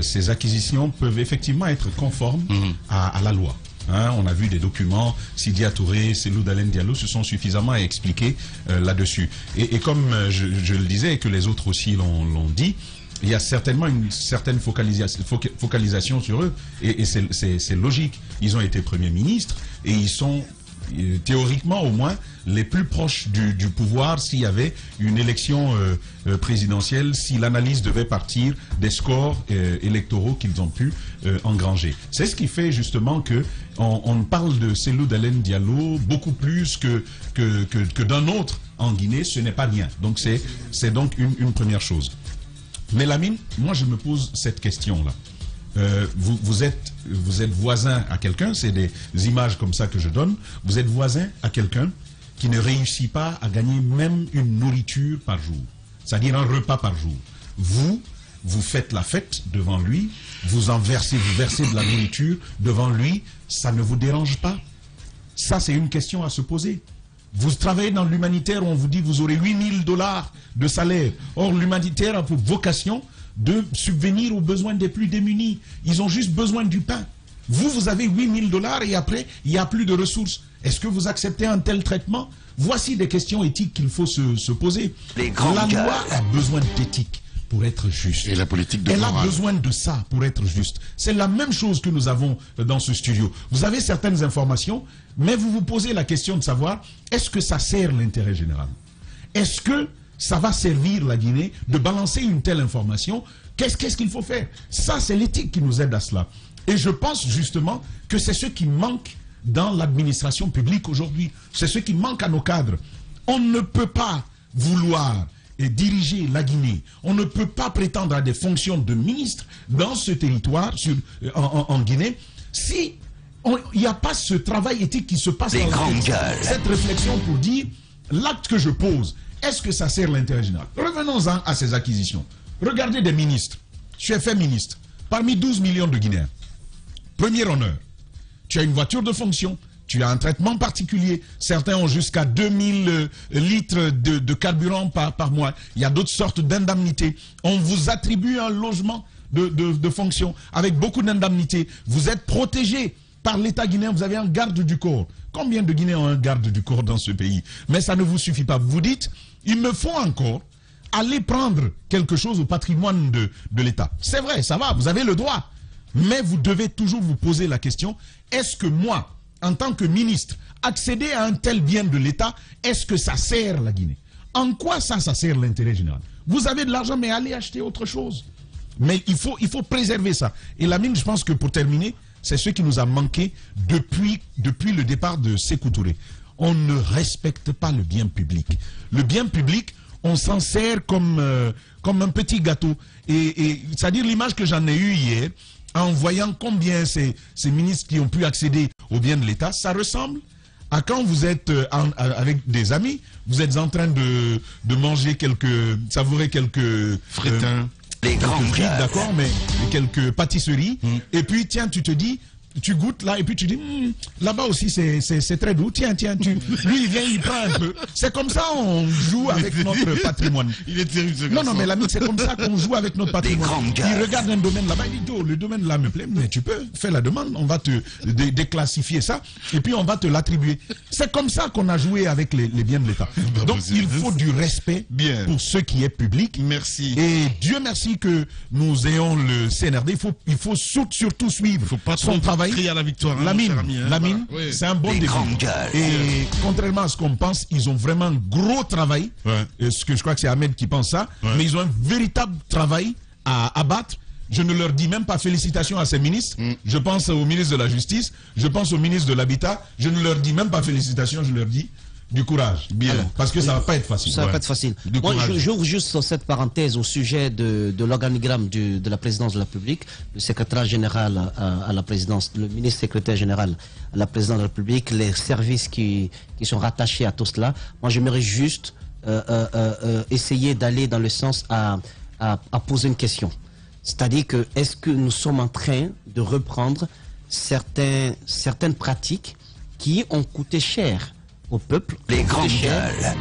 ces acquisitions peuvent effectivement être conformes à la loi. On a vu des documents, Sidya Touré, Cellou Dalein Diallo se sont suffisamment expliqués là-dessus. Et comme je le disais et que les autres aussi l'ont dit, il y a certainement une certaine focalisation sur eux et c'est logique. Ils ont été premiers ministres et ils sont théoriquement au moins les plus proches du pouvoir s'il y avait une élection présidentielle, si l'analyse devait partir des scores électoraux qu'ils ont pu engranger. C'est ce qui fait justement que on parle de Cellou Dalein Diallo beaucoup plus que d'un autre en Guinée. Ce n'est pas rien. Donc c'est donc une première chose. Mais Lamine, moi je me pose cette question-là. Vous êtes voisin à quelqu'un, c'est des images comme ça que je donne, vous êtes voisin à quelqu'un qui ne réussit pas à gagner même une nourriture par jour, c'est-à-dire un repas par jour. Vous faites la fête devant lui, vous versez de la nourriture devant lui, ça ne vous dérange pas? Ça, c'est une question à se poser. Vous travaillez dans l'humanitaire où on vous dit que vous aurez $8 000 de salaire. Or, l'humanitaire a pour vocation de subvenir aux besoins des plus démunis. Ils ont juste besoin du pain. Vous avez $8 000 et après, il n'y a plus de ressources. Est-ce que vous acceptez un tel traitement? Voici des questions éthiques qu'il faut se poser. La loi a besoin d'éthique pour être juste. Et la politique de Elle morale. a besoin de ça pour être juste. C'est la même chose que nous avons dans ce studio. Vous avez certaines informations, mais vous vous posez la question de savoir, est-ce que ça sert l'intérêt général? Est-ce que ça va servir la Guinée de balancer une telle information? Qu'est-ce qu'il faut faire? Ça, c'est l'éthique qui nous aide à cela. Et je pense justement que c'est ce qui manque dans l'administration publique aujourd'hui. C'est ce qui manque à nos cadres. On ne peut pas vouloir diriger la Guinée. On ne peut pas prétendre à des fonctions de ministre dans ce territoire, en Guinée, si il n'y a pas ce travail éthique qui se passe dans cette réflexion pour dire l'acte que je pose, est-ce que ça sert l'intérêt général? Revenons-en à ces acquisitions. Regardez des ministres. Tu es fait ministre. Parmi 12 millions de Guinéens, premier honneur, tu as une voiture de fonction, tu as un traitement particulier. Certains ont jusqu'à 2000 litres de carburant par mois. Il y a d'autres sortes d'indemnités. On vous attribue un logement de fonction avec beaucoup d'indemnités. Vous êtes protégé par l'État guinéen. Vous avez un garde du corps. Combien de Guinéens ont un garde du corps dans ce pays? Mais ça ne vous suffit pas. Vous dites, il me faut encore aller prendre quelque chose au patrimoine de l'État. C'est vrai, ça va, vous avez le droit. Mais vous devez toujours vous poser la question, est-ce que moi, en tant que ministre, accéder à un tel bien de l'État, est-ce que ça sert la Guinée? En quoi ça sert l'intérêt général? Vous avez de l'argent, mais allez acheter autre chose. Mais il faut préserver ça. Et Lamine, je pense que pour terminer, c'est ce qui nous a manqué depuis le départ de Sékou Touré. On ne respecte pas le bien public. Le bien public, on s'en sert comme un petit gâteau. Et c'est-à-dire l'image que j'en ai eue hier, en voyant combien ces ministres qui ont pu accéder au bien de l'État, ça ressemble à quand vous êtes avec des amis, vous êtes en train de manger savourer quelques frétins, frites, d'accord, mais quelques pâtisseries, et puis tiens, tu te dis, tu goûtes là, et puis tu dis, là-bas aussi c'est très doux, tiens, lui il vient, il prend un peu. C'est comme ça on joue avec notre patrimoine. Il est terrible ce Non, mais l'ami, c'est comme ça qu'on joue avec notre patrimoine. Il regarde un domaine là-bas, il dit, oh, le domaine là me plaît, mais tu peux faire la demande, on va te déclassifier ça, et puis on va te l'attribuer. C'est comme ça qu'on a joué avec les biens de l'État. Donc il faut du respect pour ce qui est public. Merci. Et Dieu merci que nous ayons le CNRD. Il faut surtout suivre son travail. À la victoire, hein, Lamine, voilà. c'est un bon début. Et contrairement à ce qu'on pense, ils ont vraiment un gros travail. Ce que je crois que c'est Ahmed qui pense ça. Mais ils ont un véritable travail à abattre. Je ne leur dis même pas félicitations à ces ministres. Je pense au ministre de la Justice. Je pense au ministre de l'Habitat. Je ne leur dis même pas félicitations. Je leur dis du courage. Bien. Alors, parce que ça va pas être facile. Ça va pas être facile. Moi, j'ouvre juste cette parenthèse au sujet de l'organigramme de la présidence de la République. Le secrétaire général à la présidence, le ministre secrétaire général à la présidence de la République, les services qui sont rattachés à tout cela. Moi, j'aimerais juste essayer d'aller dans le sens à poser une question. C'est-à-dire que, est-ce que nous sommes en train de reprendre certaines pratiques qui ont coûté cher au peuple,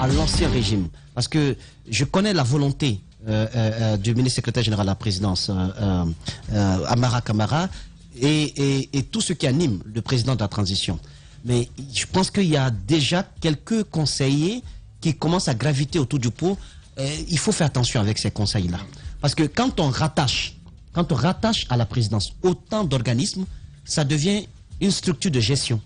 à l'ancien régime? Parce que je connais la volonté du ministre secrétaire général à la présidence, Amara Kamara, et tout ce qui anime le président de la transition. Mais je pense qu'il y a déjà quelques conseillers qui commencent à graviter autour du pot. Il faut faire attention avec ces conseils-là. Parce que quand on rattache à la présidence autant d'organismes, ça devient une structure de gestion.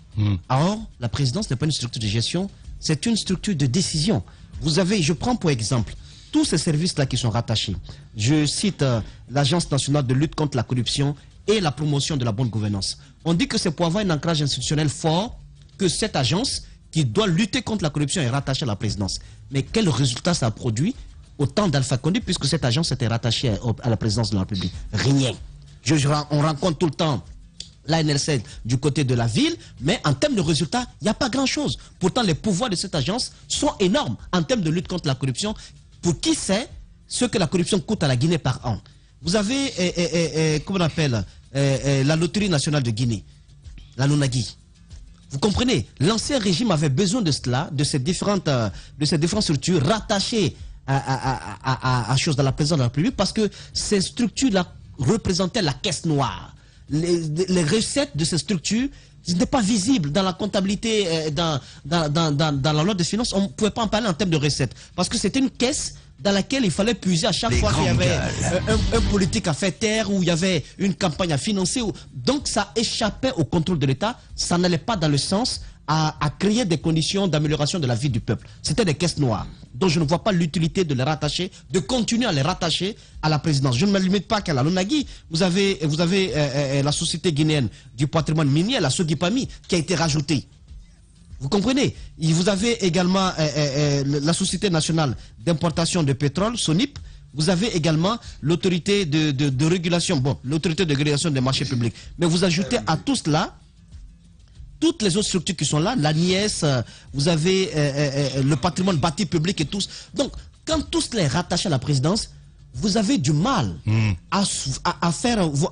Or, la présidence n'est pas une structure de gestion, c'est une structure de décision. Vous avez, je prends pour exemple, tous ces services-là qui sont rattachés. Je cite l'Agence nationale de lutte contre la corruption et la promotion de la bonne gouvernance. On dit que c'est pour avoir un ancrage institutionnel fort que cette agence qui doit lutter contre la corruption est rattachée à la présidence. Mais quel résultat ça a produit au temps d'Alpha Condé, puisque cette agence était rattachée à la présidence de la République? Rien. On rencontre tout le temps la NLC du côté de la ville, mais en termes de résultats, il n'y a pas grand-chose. Pourtant, les pouvoirs de cette agence sont énormes en termes de lutte contre la corruption. Pour qui sait ce que la corruption coûte à la Guinée par an? Vous avez, comment on appelle, la Loterie nationale de Guinée, la Lunagui. Vous comprenez? L'ancien régime avait besoin de cela, de ces différentes structures rattachées à choses dans la présidence de la République, parce que ces structures-là représentaient la caisse noire. les recettes de ces structures n'étaient pas visibles dans la comptabilité, dans la loi des finances. On ne pouvait pas en parler en termes de recettes. Parce que c'était une caisse dans laquelle il fallait puiser à chaque fois qu'il y avait un politique à faire taire ou il y avait une campagne à financer. Donc ça échappait au contrôle de l'État. Ça n'allait pas dans le sens à créer des conditions d'amélioration de la vie du peuple. C'était des caisses noires. Donc je ne vois pas l'utilité de les rattacher, de continuer à les rattacher à la présidence. Je ne me limite pas qu'à la Lonagui. Vous avez la société guinéenne du patrimoine minier, la Sogipami, qui a été rajoutée. Vous comprenez? Vous avez également la Société nationale d'importation de pétrole, SONIP. Vous avez également l'autorité de régulation, l'autorité de régulation des marchés publics. Mais vous ajoutez à tout cela toutes les autres structures qui sont là, la NIES, vous avez le patrimoine bâti public et tous. Donc, quand tous les rattachés à la présidence, vous avez du mal à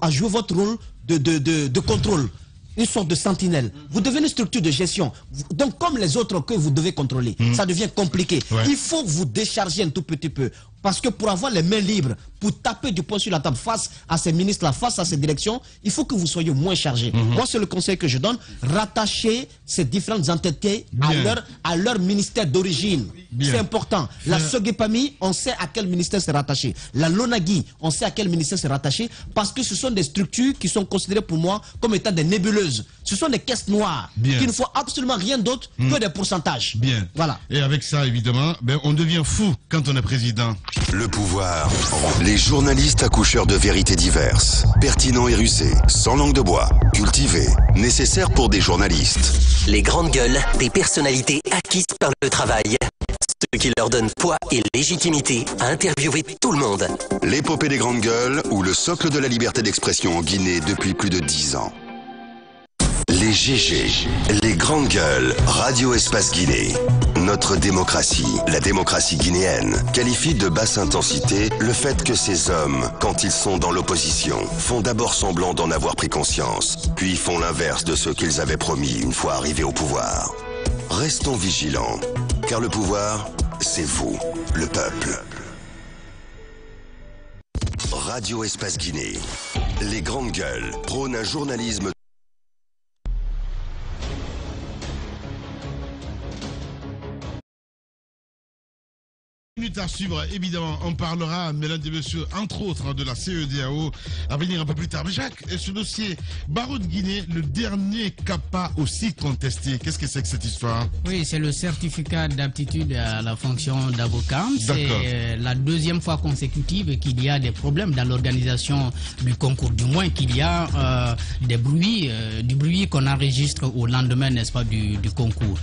jouer votre rôle de contrôle. Une sorte de sentinelle. Vous devenez une structure de gestion. Donc, comme les autres que vous devez contrôler, ça devient compliqué. Ouais. Il faut vous décharger un tout petit peu. Parce que pour avoir les mains libres, pour taper du poing sur la table face à ces ministres-là, face à ces directions, il faut que vous soyez moins chargés. Moi, c'est le conseil que je donne. Rattachez ces différentes entités à leur ministère d'origine. C'est important. La Sogepami, on sait à quel ministère c'est rattaché. La Lonagui, on sait à quel ministère c'est rattaché. Parce que ce sont des structures qui sont considérées pour moi comme étant des nébuleuses. Ce sont des caisses noires qui ne font absolument rien d'autre que des pourcentages. Bien. Voilà. Et avec ça, évidemment, on devient fou quand on est président. Le pouvoir. Les journalistes accoucheurs de vérités diverses, pertinents et rusés, sans langue de bois, cultivés, nécessaires pour des journalistes. Les grandes gueules des personnalités acquises par le travail. Ceux qui leur donnent poids et légitimité à interviewer tout le monde. L'épopée des grandes gueules ou le socle de la liberté d'expression en Guinée depuis plus de 10 ans. Les GG, les grandes gueules, Radio Espace Guinée. Notre démocratie, la démocratie guinéenne, qualifie de basse intensité le fait que ces hommes, quand ils sont dans l'opposition, font d'abord semblant d'en avoir pris conscience, puis font l'inverse de ce qu'ils avaient promis une fois arrivés au pouvoir. Restons vigilants, car le pouvoir, c'est vous, le peuple. Radio Espace Guinée. Les grandes gueules prônent un journalisme à suivre, évidemment, on parlera, mesdames et messieurs, entre autres, de la CEDEAO à venir un peu plus tard. Mais Jacques, ce dossier, Barreau de Guinée, le dernier CAPA aussi contesté, qu'est-ce que c'est que cette histoire? Oui, c'est le certificat d'aptitude à la fonction d'avocat. C'est la deuxième fois consécutive qu'il y a des problèmes dans l'organisation du concours, du moins qu'il y a du bruit qu'on enregistre au lendemain, n'est-ce pas, du concours.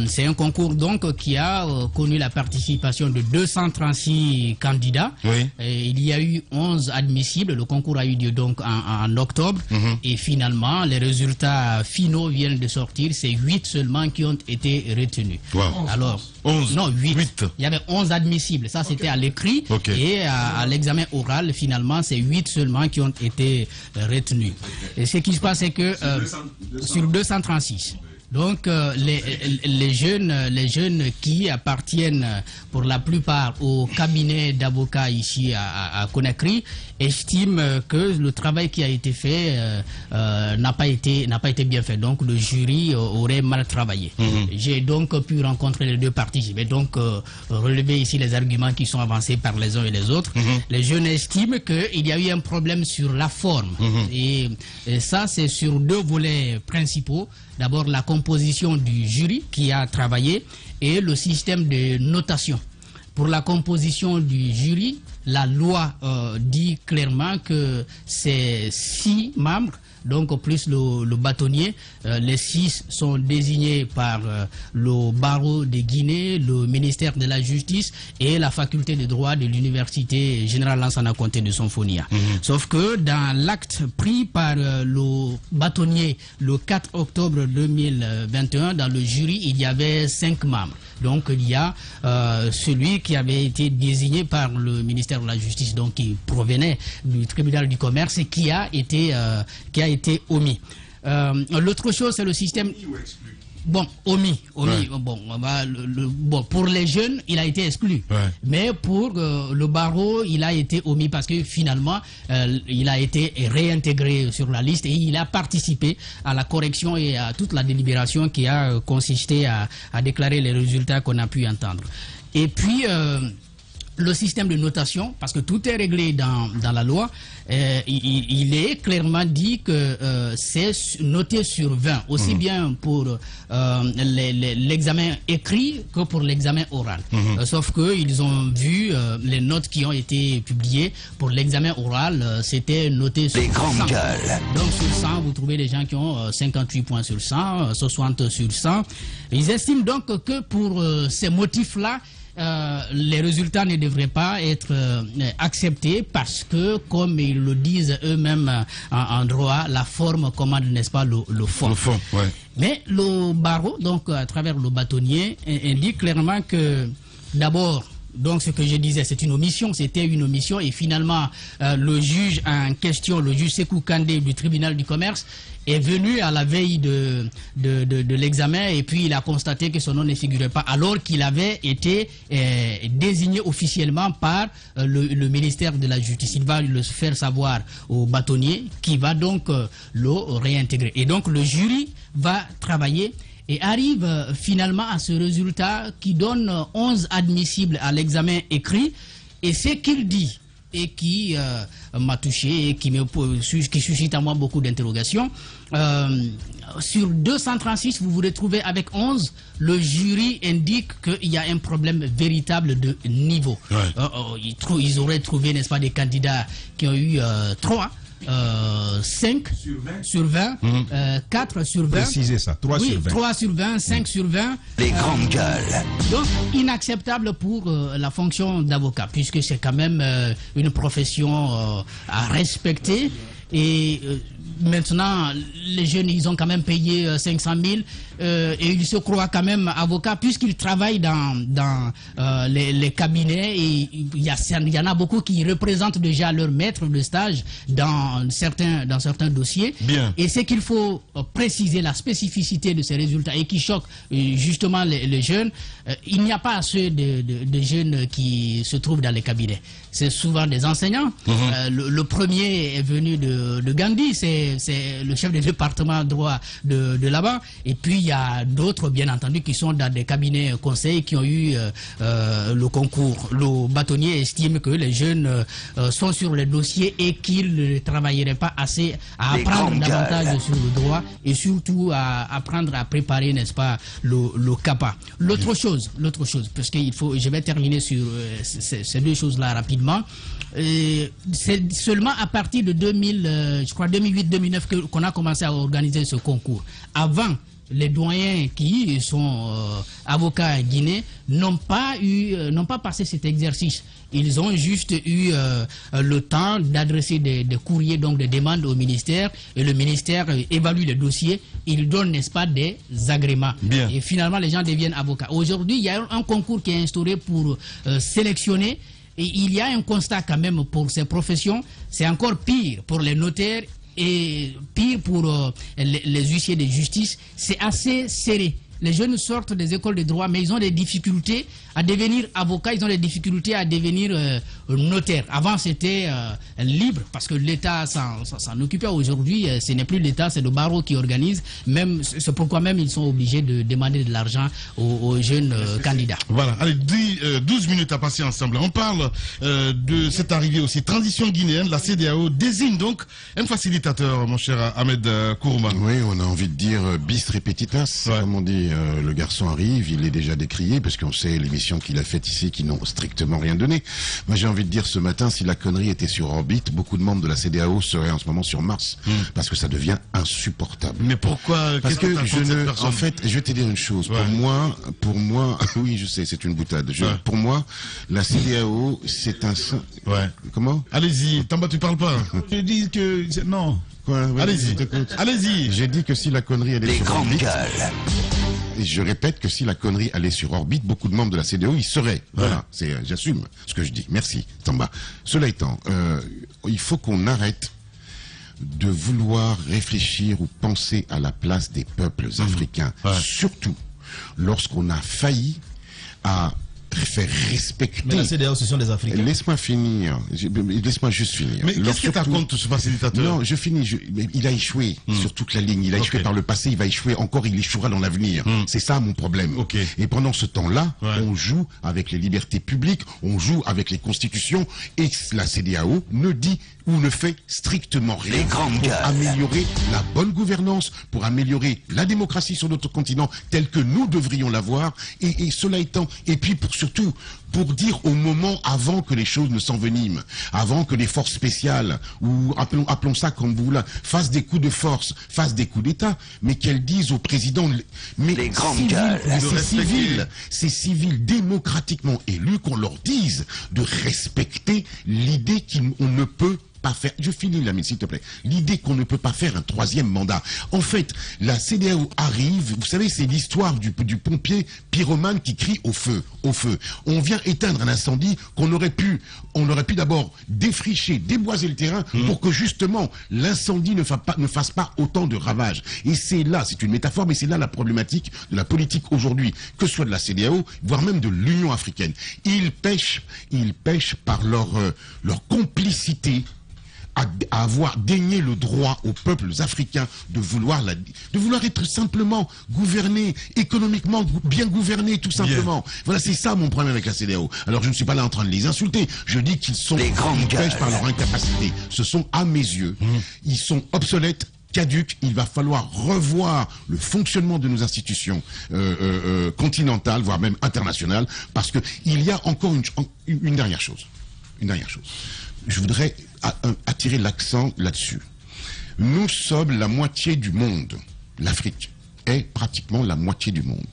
C'est un concours donc qui a connu la participation de 236 candidats. Et il y a eu 11 admissibles. Le concours a eu lieu donc en octobre. Et finalement, les résultats finaux viennent de sortir. C'est 8 seulement qui ont été retenus. Alors, 11. Non, 8. Il y avait 11 admissibles. Ça, c'était à l'écrit. Et à l'examen oral, finalement, c'est 8 seulement qui ont été retenus. Et ce qui se passe, c'est que sur 236. Donc les jeunes qui appartiennent pour la plupart au cabinet d'avocats ici à Conakry estiment que le travail qui a été fait n'a pas été bien fait. Donc le jury aurait mal travaillé. J'ai donc pu rencontrer les deux parties. Je vais donc relever ici les arguments qui sont avancés par les uns et les autres. Les jeunes estiment qu'il y a eu un problème sur la forme. Et ça, c'est sur deux volets principaux. D'abord, la composition du jury qui a travaillé et le système de notation. Pour la composition du jury, la loi dit clairement que c'est 6 membres, donc plus le bâtonnier. Les 6 sont désignés par le barreau de Guinée, le ministère de la Justice et la faculté de droit de l'Université Générale Lansana Conté de Sonfonia. Sauf que dans l'acte pris par le bâtonnier le 4 octobre 2021, dans le jury, il y avait 5 membres. Donc il y a celui qui avait été désigné par le ministère de la Justice, donc qui provenait du tribunal du commerce et qui a été omis. L'autre chose, c'est le système... Bon, omis. Bon, pour les jeunes, il a été exclu. Mais pour le barreau, il a été omis parce que finalement, il a été réintégré sur la liste et il a participé à la correction et à toute la délibération qui a consisté à déclarer les résultats qu'on a pu entendre. Et puis... le système de notation, parce que tout est réglé dans la loi, il est clairement dit que c'est noté sur 20, aussi bien pour l'examen écrit que pour l'examen oral. Sauf qu'ils ont vu les notes qui ont été publiées pour l'examen oral, c'était noté sur 100. Donc sur 100, vous trouvez des gens qui ont 58 points sur 100, 60 sur 100. Ils estiment donc que pour ces motifs-là, les résultats ne devraient pas être acceptés parce que, comme ils le disent eux-mêmes en droit, la forme commande, n'est-ce pas, le fond. Mais le barreau, donc à travers le bâtonnier, indique clairement que d'abord, donc ce que je disais, c'est une omission, c'était une omission et finalement le juge en question, le juge Sekou Kandé du tribunal du commerce, est venu à la veille de l'examen et puis il a constaté que son nom ne figurait pas alors qu'il avait été désigné officiellement par le ministère de la Justice. Il va le faire savoir au bâtonnier qui va donc le réintégrer. Et donc le jury va travailler et arrive finalement à ce résultat qui donne 11 admissibles à l'examen écrit. Et ce qu'il dit et qui m'a touché et qui suscite à moi beaucoup d'interrogations. Sur 236, vous vous retrouvez avec 11. Le jury indique qu'il y a un problème véritable de niveau. Ils auraient trouvé, n'est-ce pas, des candidats qui ont eu 3. 5 sur 20, 4 sur 20. Précisez ça, 3 sur 20. 3 sur 20, 5 sur 20. Les grandes gueules. Donc, inacceptable pour la fonction d'avocat, puisque c'est quand même une profession à respecter. Et maintenant, les jeunes, ils ont quand même payé 500 000 et ils se croient quand même avocats puisqu'ils travaillent dans les cabinets et il y en a beaucoup qui représentent déjà leur maître de stage dans certains dossiers. Bien. Et c'est qu'il faut préciser la spécificité de ces résultats et qui choquent justement les jeunes. Il n'y a pas assez de jeunes qui se trouvent dans les cabinets. C'est souvent des enseignants. Le premier est venu de Gandhi, c'est le chef du département droit de là-bas. Et puis il y a d'autres, bien entendu, qui sont dans des cabinets conseils qui ont eu le concours. Le bâtonnier estime que les jeunes sont sur les dossiers et qu'ils ne travailleraient pas assez à apprendre davantage sur le droit et surtout à apprendre à préparer, n'est-ce pas, le CAPA. L'autre chose, parce que je vais terminer sur ces deux choses-là rapidement. C'est seulement à partir de 2008-2009 qu'on a commencé à organiser ce concours. Avant, les doyens qui sont avocats à Guinée n'ont pas passé cet exercice. Ils ont juste eu le temps d'adresser des courriers, donc des demandes au ministère, et le ministère évalue les dossiers, il donne, n'est-ce pas, des agréments. Bien. Et finalement, les gens deviennent avocats. Aujourd'hui, il y a un concours qui est instauré pour sélectionner, et il y a un constat quand même pour ces professions, c'est encore pire pour les notaires et pire pour les huissiers de justice, c'est assez serré. Les jeunes sortent des écoles de droit, mais ils ont des difficultés à devenir avocats, ils ont des difficultés à devenir notaires. Avant, c'était libre, parce que l'État s'en occupait. Aujourd'hui, ce n'est plus l'État, c'est le barreau qui organise. C'est pourquoi même ils sont obligés de demander de l'argent aux jeunes candidats. Voilà, allez, 12 minutes à passer ensemble. On parle de cette arrivée aussi. Transition guinéenne, la CEDEAO désigne donc un facilitateur, mon cher Ahmed Kourouma. Oui, on a envie de dire bis repetitas, comme on dit. Le garçon arrive, il est déjà décrié, parce qu'on sait l'émission qu'il a faite ici qui n'ont strictement rien donné. Moi j'ai envie de dire ce matin, si la connerie était sur orbite, beaucoup de membres de la CEDEAO seraient en ce moment sur Mars, parce que ça devient insupportable. Mais pourquoi? Parce que en fait, je vais te dire une chose, pour moi, oui je sais, c'est une boutade. Pour moi, la CEDEAO, c'est un... Comment? Allez-y, Tamba, tu parles pas. Je dis que... Non. Allez-y, allez-y. J'ai dit que si la connerie allait sur orbite... Et je répète que si la connerie allait sur orbite, beaucoup de membres de la CEDEAO y seraient. Voilà, j'assume ce que je dis. Merci, Tamba. Cela étant, il faut qu'on arrête de vouloir réfléchir ou penser à la place des peuples africains, surtout lorsqu'on a failli à faire respecter. Mais la CEDEAO, ce sont des Africains. Laisse-moi finir. Laisse-moi juste finir. Mais qu'est-ce que tu racontes, ce facilitateur? Non, je finis. Il a échoué sur toute la ligne. Il a échoué par le passé, il va échouer encore, il échouera dans l'avenir. C'est ça mon problème. Et pendant ce temps-là, on joue avec les libertés publiques, on joue avec les constitutions, et la CEDEAO ne dit ou ne fait strictement rien pour améliorer la bonne gouvernance, pour améliorer la démocratie sur notre continent telle que nous devrions l'avoir, et cela étant, et puis surtout pour dire au moment avant que les choses ne s'enveniment, avant que les forces spéciales, ou appelons ça comme vous voulez, fassent des coups de force, fassent des coups d'État, mais qu'elles disent au président, mais ces civils démocratiquement élus, qu'on leur dise de respecter l'idée qu'on ne peut pas faire. Je finis, Lamine, s'il te plaît. L'idée qu'on ne peut pas faire un troisième mandat. En fait, la CEDEAO arrive, vous savez, c'est l'histoire du pompier pyromane qui crie au feu, au feu. On vient éteindre un incendie qu'on aurait pu d'abord défricher, déboiser le terrain pour que justement l'incendie ne fasse pas autant de ravages. Et c'est là, c'est une métaphore, mais c'est là la problématique de la politique aujourd'hui, que ce soit de la CEDEAO, voire même de l'Union africaine. Ils pêchent par leur complicité à avoir dénié le droit aux peuples africains de vouloir être simplement gouvernés, économiquement bien gouvernés, tout simplement. Voilà, c'est ça mon problème avec la CEDEAO. Alors je ne suis pas là en train de les insulter, je dis qu'ils pêchent par leur incapacité. Ce sont, à mes yeux, ils sont obsolètes, caduques. Il va falloir revoir le fonctionnement de nos institutions continentales, voire même internationales, parce que il y a encore une dernière chose. Je voudrais attirer l'accent là-dessus. Nous sommes la moitié du monde. L'Afrique est pratiquement la moitié du monde.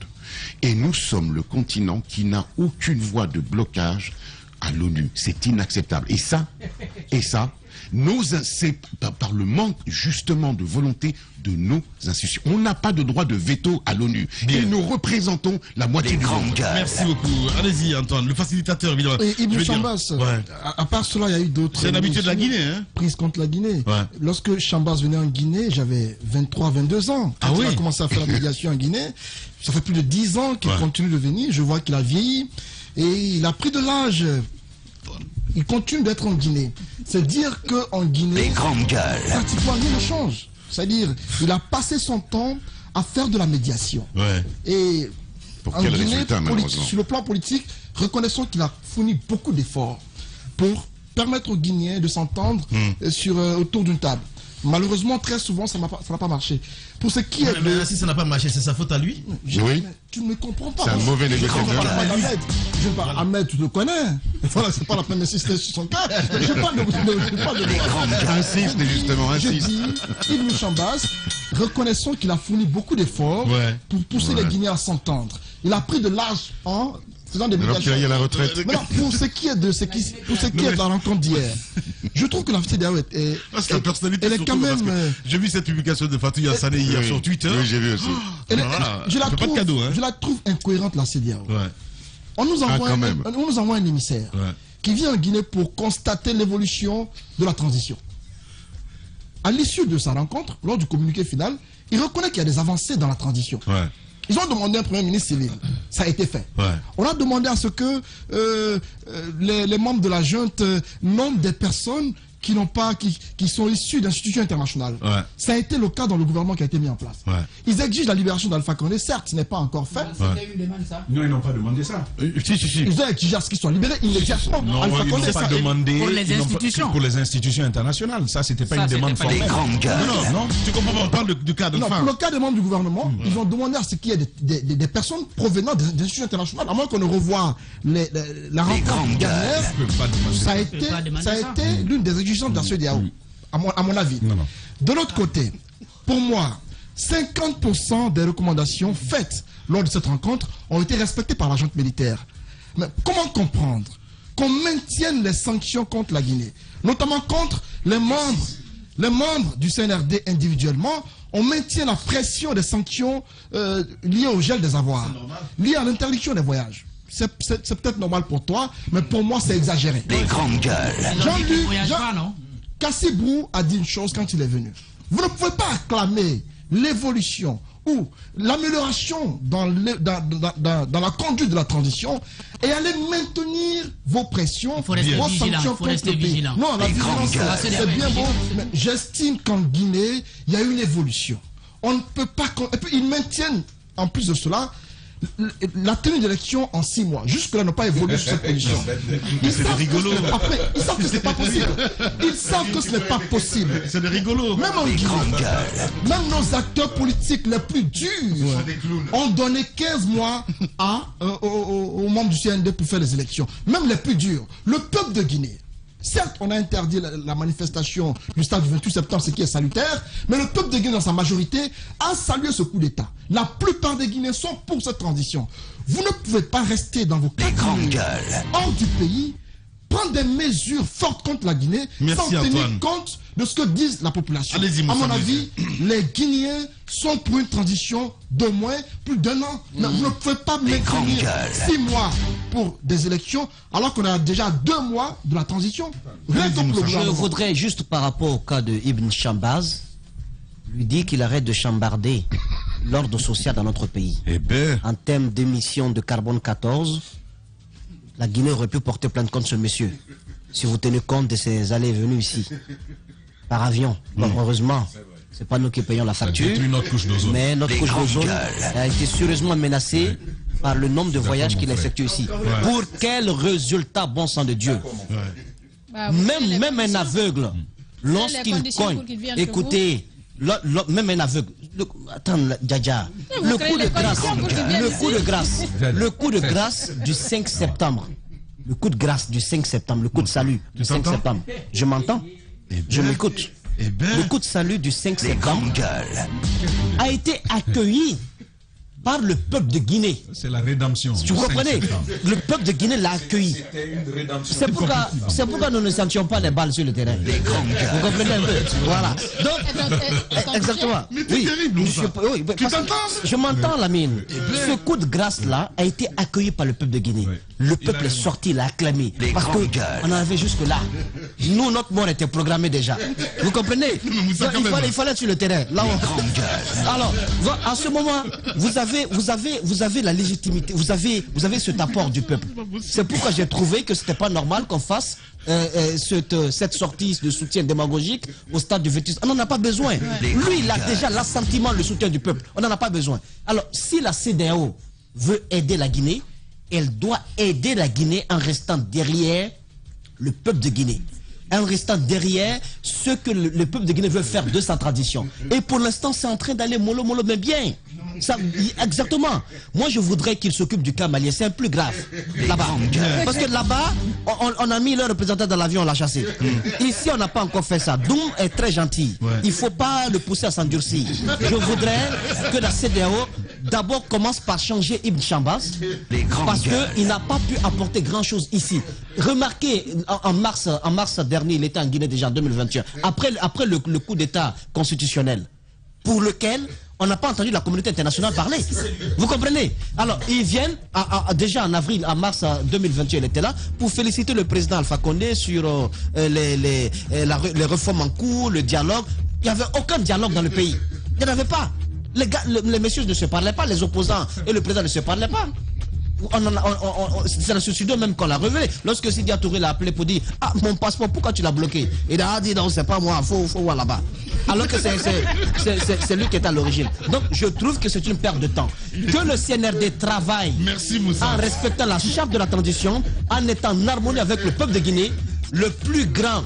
Et nous sommes le continent qui n'a aucune voie de blocage à l'ONU. C'est inacceptable. Et ça, c'est par le manque justement de volonté de nos institutions. On n'a pas de droit de veto à l'ONU. Et nous représentons la moitié du monde. Merci beaucoup. Allez-y, Antoine, le facilitateur, évidemment. Et Ibn Chambas, à part cela, il y a eu d'autres... C'est l'habitude de la Guinée, hein? Prise contre la Guinée. Lorsque Chambas venait en Guinée, j'avais 23, 22 ans. Quand il a commencé à faire la médiation en Guinée, ça fait plus de 10 ans qu'il continue de venir. Je vois qu'il a vieilli et il a pris de l'âge. Il continue d'être en Guinée. C'est dire qu'en Guinée, pratiquement rien ne change. C'est-à-dire, il a passé son temps à faire de la médiation. Et pour en Guinée, sur le plan politique, reconnaissons qu'il a fourni beaucoup d'efforts pour permettre aux Guinéens de s'entendre autour d'une table. Malheureusement, très souvent, ça n'a pas marché. Pour ce qui est mais si ça n'a pas marché, c'est sa faute à lui? Oui. Tu ne me comprends pas. C'est un mauvais négociateur. Ahmed, tu le connais. Voilà, c'est pas la peine d'insister sur son cas. Je parle de moi. Insiste, justement, insiste. Je dis, Ibn Chambas, reconnaissons qu'il a fourni beaucoup d'efforts pour pousser les Guinéens à s'entendre. Il a pris de l'âge en faisant des médiations. Alors qu'il y a la retraite. Mais non, pour ce qui est de la rencontre d'hier, je trouve que la CEDEAO est la personnalité, elle est quand même. J'ai vu cette publication de Fatou Yassane hier sur Twitter. Oui, j'ai vu aussi. Je la trouve incohérente, la CEDEAO. On nous envoie un émissaire qui vient en Guinée pour constater l'évolution de la transition. À l'issue de sa rencontre, lors du communiqué final, il reconnaît qu'il y a des avancées dans la transition. Ils ont demandé un premier ministre civil. Ça a été fait. On a demandé à ce que les membres de la junte nomment des personnes qui sont issus d'institutions internationales. Ça a été le cas dans le gouvernement qui a été mis en place. Ils exigent la libération d'Alpha Condé. Certes, ce n'est pas encore fait. Non, ils n'ont pas demandé ça. Ils ont exigé à ce qu'ils soient libérés. Ils n'exigent pas. Non, Alpha ils Condé, n'ont pas demandé pour les institutions. Pour les institutions internationales. Ça, c'était pas une demande formelle. Non, tu comprends pas, on parle du cas de fin. Pour le cas des membres du gouvernement, ils ont demandé à ce qu'il y ait des personnes provenant des institutions internationales, à moins qu'on ne revoie la rencontre dernière. Ça a été l'une des exigences de la CEDEAO, à mon avis. De l'autre côté, pour moi, 50% des recommandations faites lors de cette rencontre ont été respectées par la junte militaire. Mais comment comprendre qu'on maintienne les sanctions contre la Guinée, notamment contre les membres du CNRD individuellement? On maintient la pression des sanctions liées au gel des avoirs, liées à l'interdiction des voyages. C'est peut-être normal pour toi, mais pour moi, c'est exagéré. Des grandes gueules. Kassibrou a dit une chose quand il est venu. Vous ne pouvez pas acclamer l'évolution ou l'amélioration dans la conduite de la transition et aller maintenir vos pressions, vos sanctions contre le pays. Non, la vigilance, c'est bien bon, mais j'estime qu'en Guinée, il y a une évolution. On ne peut pas... Et puis, ils maintiennent, en plus de cela, la tenue d'élection en 6 mois. Jusque-là, n'ont pas évolué sur cette position. C'est rigolo. Après, ils savent que ce n'est pas possible. Ils savent que ce n'est pas possible. C'est des rigolos. Même en Guinée, même nos acteurs politiques les plus durs ont donné 15 mois aux membres du CND pour faire les élections. Même les plus durs. Le peuple de Guinée. Certes, on a interdit la manifestation du stade du 28 septembre, ce qui est salutaire, mais le peuple de Guinée, dans sa majorité, a salué ce coup d'État. La plupart des Guinéens sont pour cette transition. Vous ne pouvez pas rester dans vos cabinets hors du pays, prendre des mesures fortes contre la Guinée, sans tenir compte de ce que disent la population. À mon avis, les Guinéens sont pour une transition d'au moins plus d'1 an. Vous ne pouvez pas maintenir 6 mois pour des élections alors qu'on a déjà 2 mois de la transition. Je voudrais juste par rapport au cas de Ibn Chambaz lui dire qu'il arrête de chambarder l'ordre social dans notre pays. En termes d'émissions de carbone 14, la Guinée aurait pu porter plainte contre ce monsieur si vous tenez compte de ses allées et venues ici par avion. Bon, heureusement, c'est pas nous qui payons la facture, mais notre couche d'ozone a été sérieusement menacée par le nombre de voyages qu'il effectue ici. Pour quel résultat, bon sang de Dieu? Même un aveugle, lorsqu'il cogne, écoutez, même un aveugle, attends, Djadja, le coup de grâce du 5 septembre, le coup de grâce du 5 septembre, le coup de salut du 5 septembre, je m'entends? Je m'écoute. Le coup de salut du 5 septembre a été accueilli par le peuple de Guinée. C'est la rédemption. Vous comprenez? Le peuple de Guinée l'a accueilli. C'est pourquoi nous ne sentions pas les balles sur le terrain. Vous comprenez un peu? Voilà. Donc, exactement. Oui, je m'entends, Lamine. Ce coup de grâce-là a été accueilli par le peuple de Guinée. Le peuple est sorti, l'a acclamé. Parce qu'on en avait jusque-là. Nous, notre mort était programmée déjà. Vous comprenez? Il fallait être sur le terrain. Là, alors, à ce moment, vous avez la légitimité, vous avez cet apport du peuple. C'est pourquoi j'ai trouvé que c'était pas normal qu'on fasse cette sortie de soutien démagogique au stade du Vétus. On n'en a pas besoin. Lui, il a déjà l'assentiment, le soutien du peuple. On n'en a pas besoin. Alors, si la CEDEAO veut aider la Guinée, elle doit aider la Guinée en restant derrière le peuple de Guinée. En restant derrière ce que le peuple de Guinée veut faire de sa tradition. Et pour l'instant, c'est en train d'aller mollo, mais bien. Ça, exactement. Moi, je voudrais qu'il s'occupe du cas malien. C'est un plus grave. Là-bas. Parce que là-bas, on a mis le représentant dans l'avion, on l'a chassé. Ici, on n'a pas encore fait ça. Doum est très gentil. Il ne faut pas le pousser à s'endurcir. Je voudrais que la CEDEAO d'abord commence par changer Ibn Chambaz. Parce qu'il n'a pas pu apporter grand-chose ici. Remarquez, en mars dernier, il était en Guinée déjà en 2021. Après le coup d'État constitutionnel, pour lequel on n'a pas entendu la communauté internationale parler. Vous comprenez? Alors, ils viennent, déjà en mars 2021, il était là, pour féliciter le président Alpha Condé sur les réformes en cours, le dialogue. Il n'y avait aucun dialogue dans le pays. Il n'y en avait pas. Les messieurs ne se parlaient pas, les opposants et le président ne se parlaient pas. C'est la société même qu'on l'a révélé. Lorsque Sidi Touré l'a appelé pour dire « Ah, mon passeport, pourquoi tu l'as bloqué ?» Il a dit « Non, c'est pas moi, faut voir là-bas. » Alors que c'est lui qui est à l'origine. Donc, je trouve que c'est une perte de temps. Que le CNRD travaille en respectant la charte de la transition, en étant en harmonie avec le peuple de Guinée, le plus grand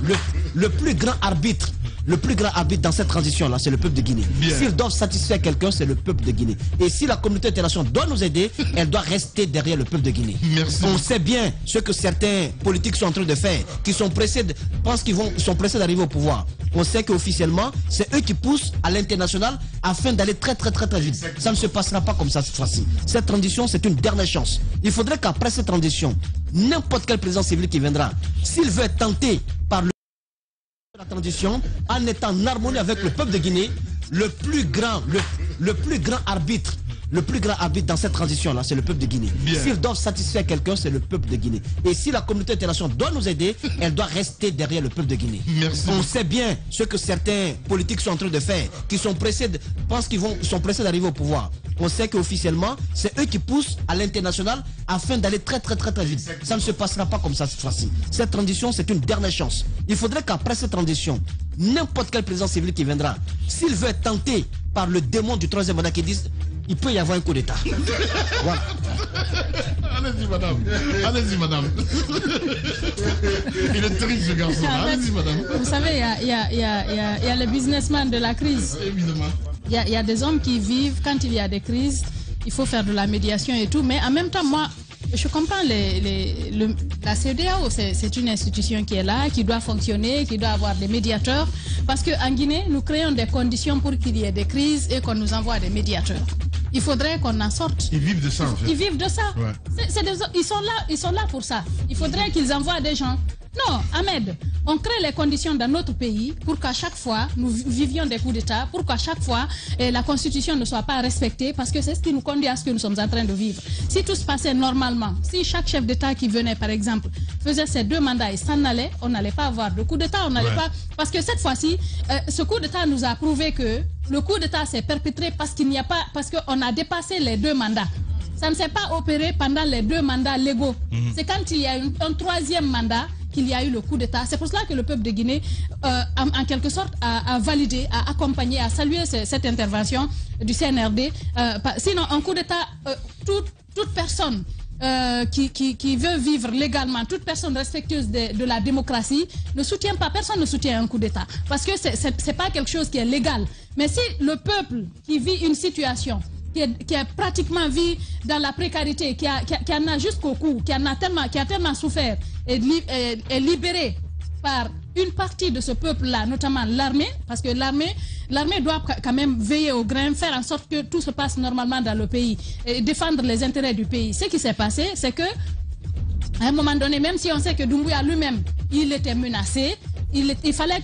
arbitre. Le plus grand arbitre dans cette transition-là, c'est le peuple de Guinée. S'ils doivent satisfaire quelqu'un, c'est le peuple de Guinée. Et si la communauté internationale doit nous aider, elle doit rester derrière le peuple de Guinée. On sait bien ce que certains politiques sont en train de faire, qui sont pressés, pensent qu'ils sont pressés d'arriver au pouvoir. On sait qu'officiellement, c'est eux qui poussent à l'international afin d'aller très vite. Ça ne se passera pas comme ça cette fois-ci. Cette transition, c'est une dernière chance. Il faudrait qu'après cette transition, n'importe quel président civil qui viendra, s'il veut être tenté par la transition, en étant en harmonie avec le peuple de Guinée, le plus grand arbitre le plus grand arbitre dans cette transition-là, c'est le peuple de Guinée. S'ils doivent satisfaire quelqu'un, c'est le peuple de Guinée. Et si la communauté internationale doit nous aider, elle doit rester derrière le peuple de Guinée. On sait bien ce que certains politiques sont en train de faire, qui sont pressés, pensent qu'ils sont pressés d'arriver au pouvoir. On sait qu'officiellement, c'est eux qui poussent à l'international afin d'aller très vite. Ça ne se passera pas comme ça cette fois-ci. Cette transition, c'est une dernière chance. Il faudrait qu'après cette transition, n'importe quel président civil qui viendra, s'il veut être tenté par le démon du troisième mandat qui dit il peut y avoir un coup d'État. Voilà. Allez-y, madame. Allez-y, madame. Il est triste, ce garçon. Allez-y, madame. Vous savez, il y a les businessmen de la crise. Évidemment. Il y a des hommes qui vivent, quand il y a des crises, il faut faire de la médiation et tout. Mais en même temps, moi, je comprends la CEDEAO, c'est une institution qui est là, qui doit fonctionner, qui doit avoir des médiateurs. Parce qu'en Guinée, nous créons des conditions pour qu'il y ait des crises et qu'on nous envoie des médiateurs. Il faudrait qu'on en sorte. Ils vivent de ça, en fait. Ils vivent de ça. Ouais. Ils sont là pour ça. Il faudrait qu'ils envoient des gens. Non, Ahmed, on crée les conditions dans notre pays pour qu'à chaque fois, nous vivions des coups d'État, pour qu'à chaque fois, la Constitution ne soit pas respectée, parce que c'est ce qui nous conduit à ce que nous sommes en train de vivre. Si tout se passait normalement, si chaque chef d'État qui venait, par exemple, faisait ses 2 mandats et s'en allait, on n'allait pas avoir de coup d'État, on n'allait pas... Parce que cette fois-ci, ce coup d'État nous a prouvé que le coup d'État s'est perpétré parce qu'on a dépassé les 2 mandats. Ça ne s'est pas opéré pendant les 2 mandats légaux. C'est quand il y a eu un 3e mandat qu'il y a eu le coup d'État. C'est pour cela que le peuple de Guinée, en quelque sorte, a validé, a accompagné, a salué cette intervention du CNRD. Sinon, un coup d'État, toute personne qui veut vivre légalement, toute personne respectueuse de la démocratie ne soutient pas, personne ne soutient un coup d'État. Parce que c'est pas quelque chose qui est légal. Mais si le peuple qui vit une situation qui a pratiquement vit dans la précarité, qui en a jusqu'au cou, qui a tellement souffert, est libéré par une partie de ce peuple-là, notamment l'armée, parce que l'armée doit quand même veiller au grain, faire en sorte que tout se passe normalement dans le pays, et défendre les intérêts du pays. Ce qui s'est passé, c'est que à un moment donné, même si on sait que Doumbouya lui-même, il était menacé, il fallait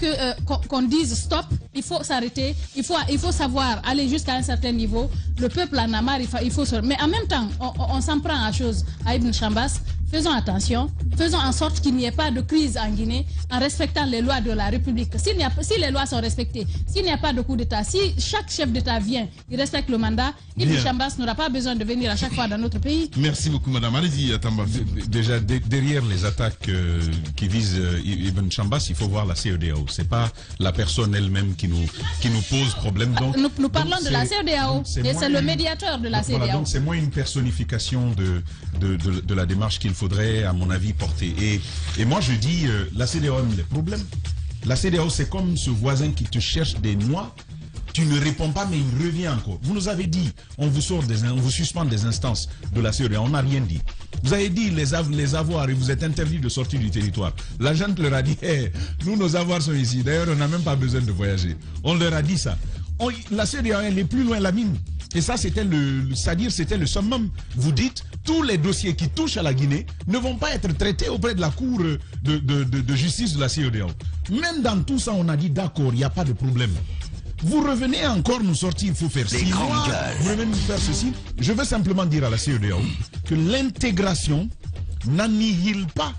qu'on dise stop, il faut s'arrêter, il faut savoir aller jusqu'à un certain niveau. Le peuple en a marre, il faut se... Mais en même temps, on s'en prend à Ibn Chambas. Faisons attention, faisons en sorte qu'il n'y ait pas de crise en Guinée en respectant les lois de la République. Si les lois sont respectées, s'il n'y a pas de coup d'État, si chaque chef d'État vient, il respecte le mandat, Ibn Chambas n'aura pas besoin de venir à chaque fois dans notre pays. Merci beaucoup, madame. Allez-y, Tamba. Déjà, derrière les attaques qui visent Ibn Chambas, il faut voir la CEDEAO. C'est pas la personne elle-même qui nous pose problème. Donc, nous parlons de la CEDEAO, et c'est le médiateur de la CEDEAO. Voilà, donc c'est moins une personnification de la démarche qu'il faudrait, à mon avis, porter. Et moi, je dis, la CEDEAO aime les problèmes. La CEDEAO, c'est comme ce voisin qui te cherche des noix. Tu ne réponds pas, mais il revient encore. Vous nous avez dit, on vous suspend des instances de la CEDEAO. On n'a rien dit. Vous avez dit les avoirs et vous êtes interdit de sortir du territoire. La gente leur a dit, hey, nous, nos avoirs sont ici. D'ailleurs, on n'a même pas besoin de voyager. On leur a dit ça. La CEDEAO, elle est plus loin la mine. Et ça, c'était le summum. Vous dites, tous les dossiers qui touchent à la Guinée ne vont pas être traités auprès de la Cour de justice de la CEDEAO. Même dans tout ça, on a dit, d'accord, il n'y a pas de problème. Vous revenez encore nous sortir, il faut faire 6 mois, vous revenez nous faire ceci. Je veux simplement dire à la CEDEAO que l'intégration n'annihile pas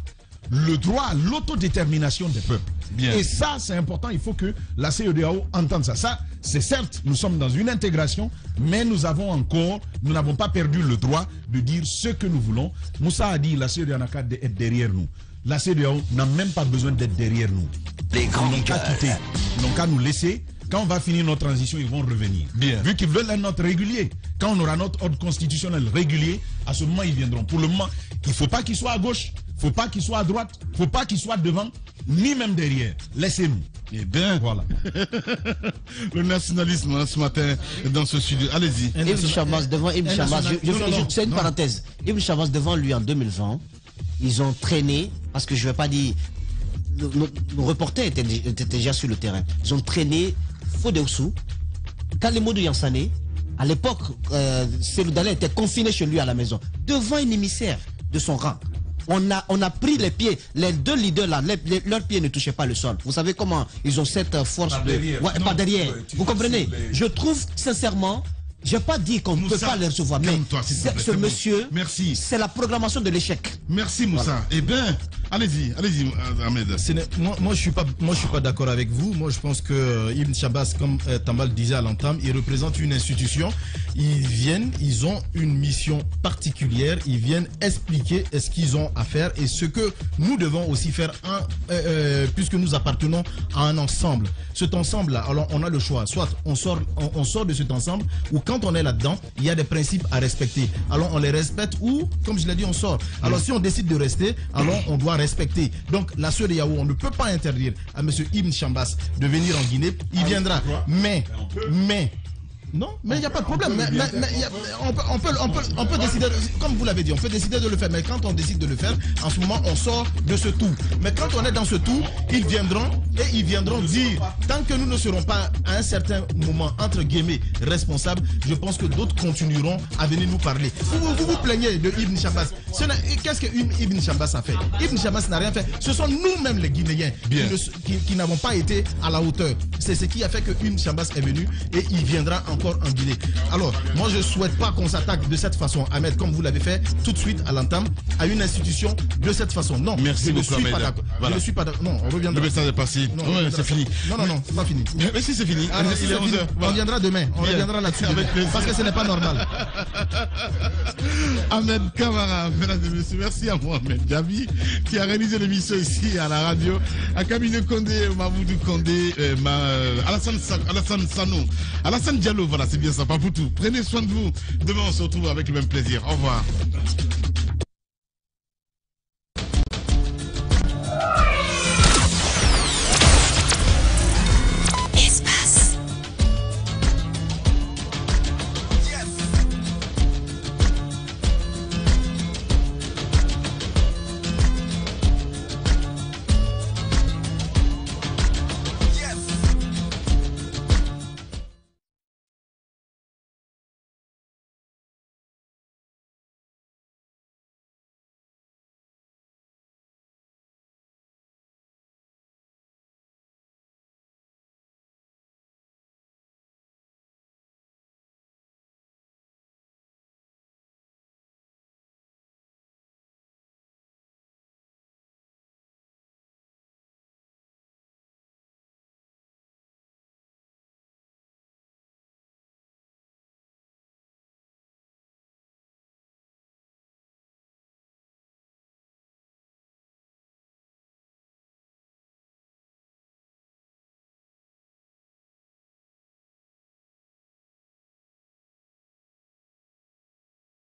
le droit à l'autodétermination des peuples. Bien. Et ça, c'est important, il faut que la CEDEAO entende ça. Ça, c'est certes, nous sommes dans une intégration, mais nous n'avons pas perdu le droit de dire ce que nous voulons. Moussa a dit, la CEDEAO n'a qu'à être derrière nous. La CEDEAO n'a même pas besoin d'être derrière nous. Ils n'ont qu'à quitter, ils n'ont qu'à nous laisser. Quand on va finir notre transition, ils vont revenir. Bien. Vu qu'ils veulent un ordre régulier. Quand on aura notre ordre constitutionnel régulier, à ce moment, ils viendront. Pour le moment, il ne faut pas qu'ils soient à gauche, il ne faut pas qu'ils soient à droite, il ne faut pas qu'ils soient devant, ni même derrière. Laissez-nous. Eh bien, voilà. Le nationalisme, ce matin, dans ce studio. Allez-y. Ibn Chambas, devant Ibn Chambas, c'est une parenthèse. Ibn Chambas, devant lui, en 2020, ils ont traîné, parce que je ne vais pas dire... Nos reporters étaient déjà sur le terrain. Ils ont traîné Fodéoussou, Kalemodou Yansane. À l'époque, Cellou Dalein était confiné chez lui à la maison, devant un émissaire de son rang. On a pris les pieds, les 2 leaders là, leurs pieds ne touchaient pas le sol. Vous savez comment ils ont cette force par derrière. Par derrière. Vous comprenez? Je trouve sincèrement Je n'ai pas dit qu'on ne peut pas les recevoir, mais ce monsieur, c'est la programmation de l'échec. Merci Moussa. Voilà. Eh bien, allez-y, Ahmed. Moi, je suis pas d'accord avec vous. Moi, je pense que Ibn Chabbas, comme Tambal disait à l'entame, il représente une institution. Ils ont une mission particulière. Ils viennent expliquer ce qu'ils ont à faire et ce que nous devons aussi faire, puisque nous appartenons à un ensemble. Cet ensemble-là, alors on a le choix. Soit on sort de cet ensemble, ou quand on est là-dedans, il y a des principes à respecter. Alors on les respecte ou, comme je l'ai dit, on sort. Alors si on décide de rester, alors on doit respecter. Donc la CEDEAO, on ne peut pas interdire à M. Ibn Chabbas de venir en Guinée. Il viendra. Mais non, mais il n'y a pas de problème. On peut décider, comme vous l'avez dit, on peut décider de le faire. Mais quand on décide de le faire, en ce moment, on sort de ce tout. Mais quand on est dans ce tout, ils viendront dire, tant que nous ne serons pas à un certain moment, entre guillemets, responsables, je pense que d'autres continueront à venir nous parler. Vous plaignez de Ibn Chabbas. Qu'est-ce que Ibn Chabbas a fait? Ibn Chabbas n'a rien fait. Ce sont nous-mêmes les Guinéens qui n'avons pas été à la hauteur. C'est ce qui a fait que Ibn Chabbas est venu et il viendra encore en Guinée. Alors, moi je ne souhaite pas qu'on s'attaque de cette façon, Ahmed, comme vous l'avez fait tout de suite à l'entame, à une institution de cette façon. Non, merci beaucoup, je ne suis pas d'accord. Non, on reviendra. Le message est passé. Non, c'est fini. Non, c'est pas fini. Mais si c'est fini, il est 11h. On reviendra demain. On reviendra là-dessus. Parce que ce n'est pas normal. Ahmed Kamara, mesdames et messieurs, merci à Mohamed Gabi qui a réalisé l'émission ici à la radio, à Camille Condé, Mamoudou Condé, Alassane Sano, Alassane Diallo, voilà, c'est bien ça, pas pour tout. Prenez soin de vous. Demain, on se retrouve avec le même plaisir. Au revoir.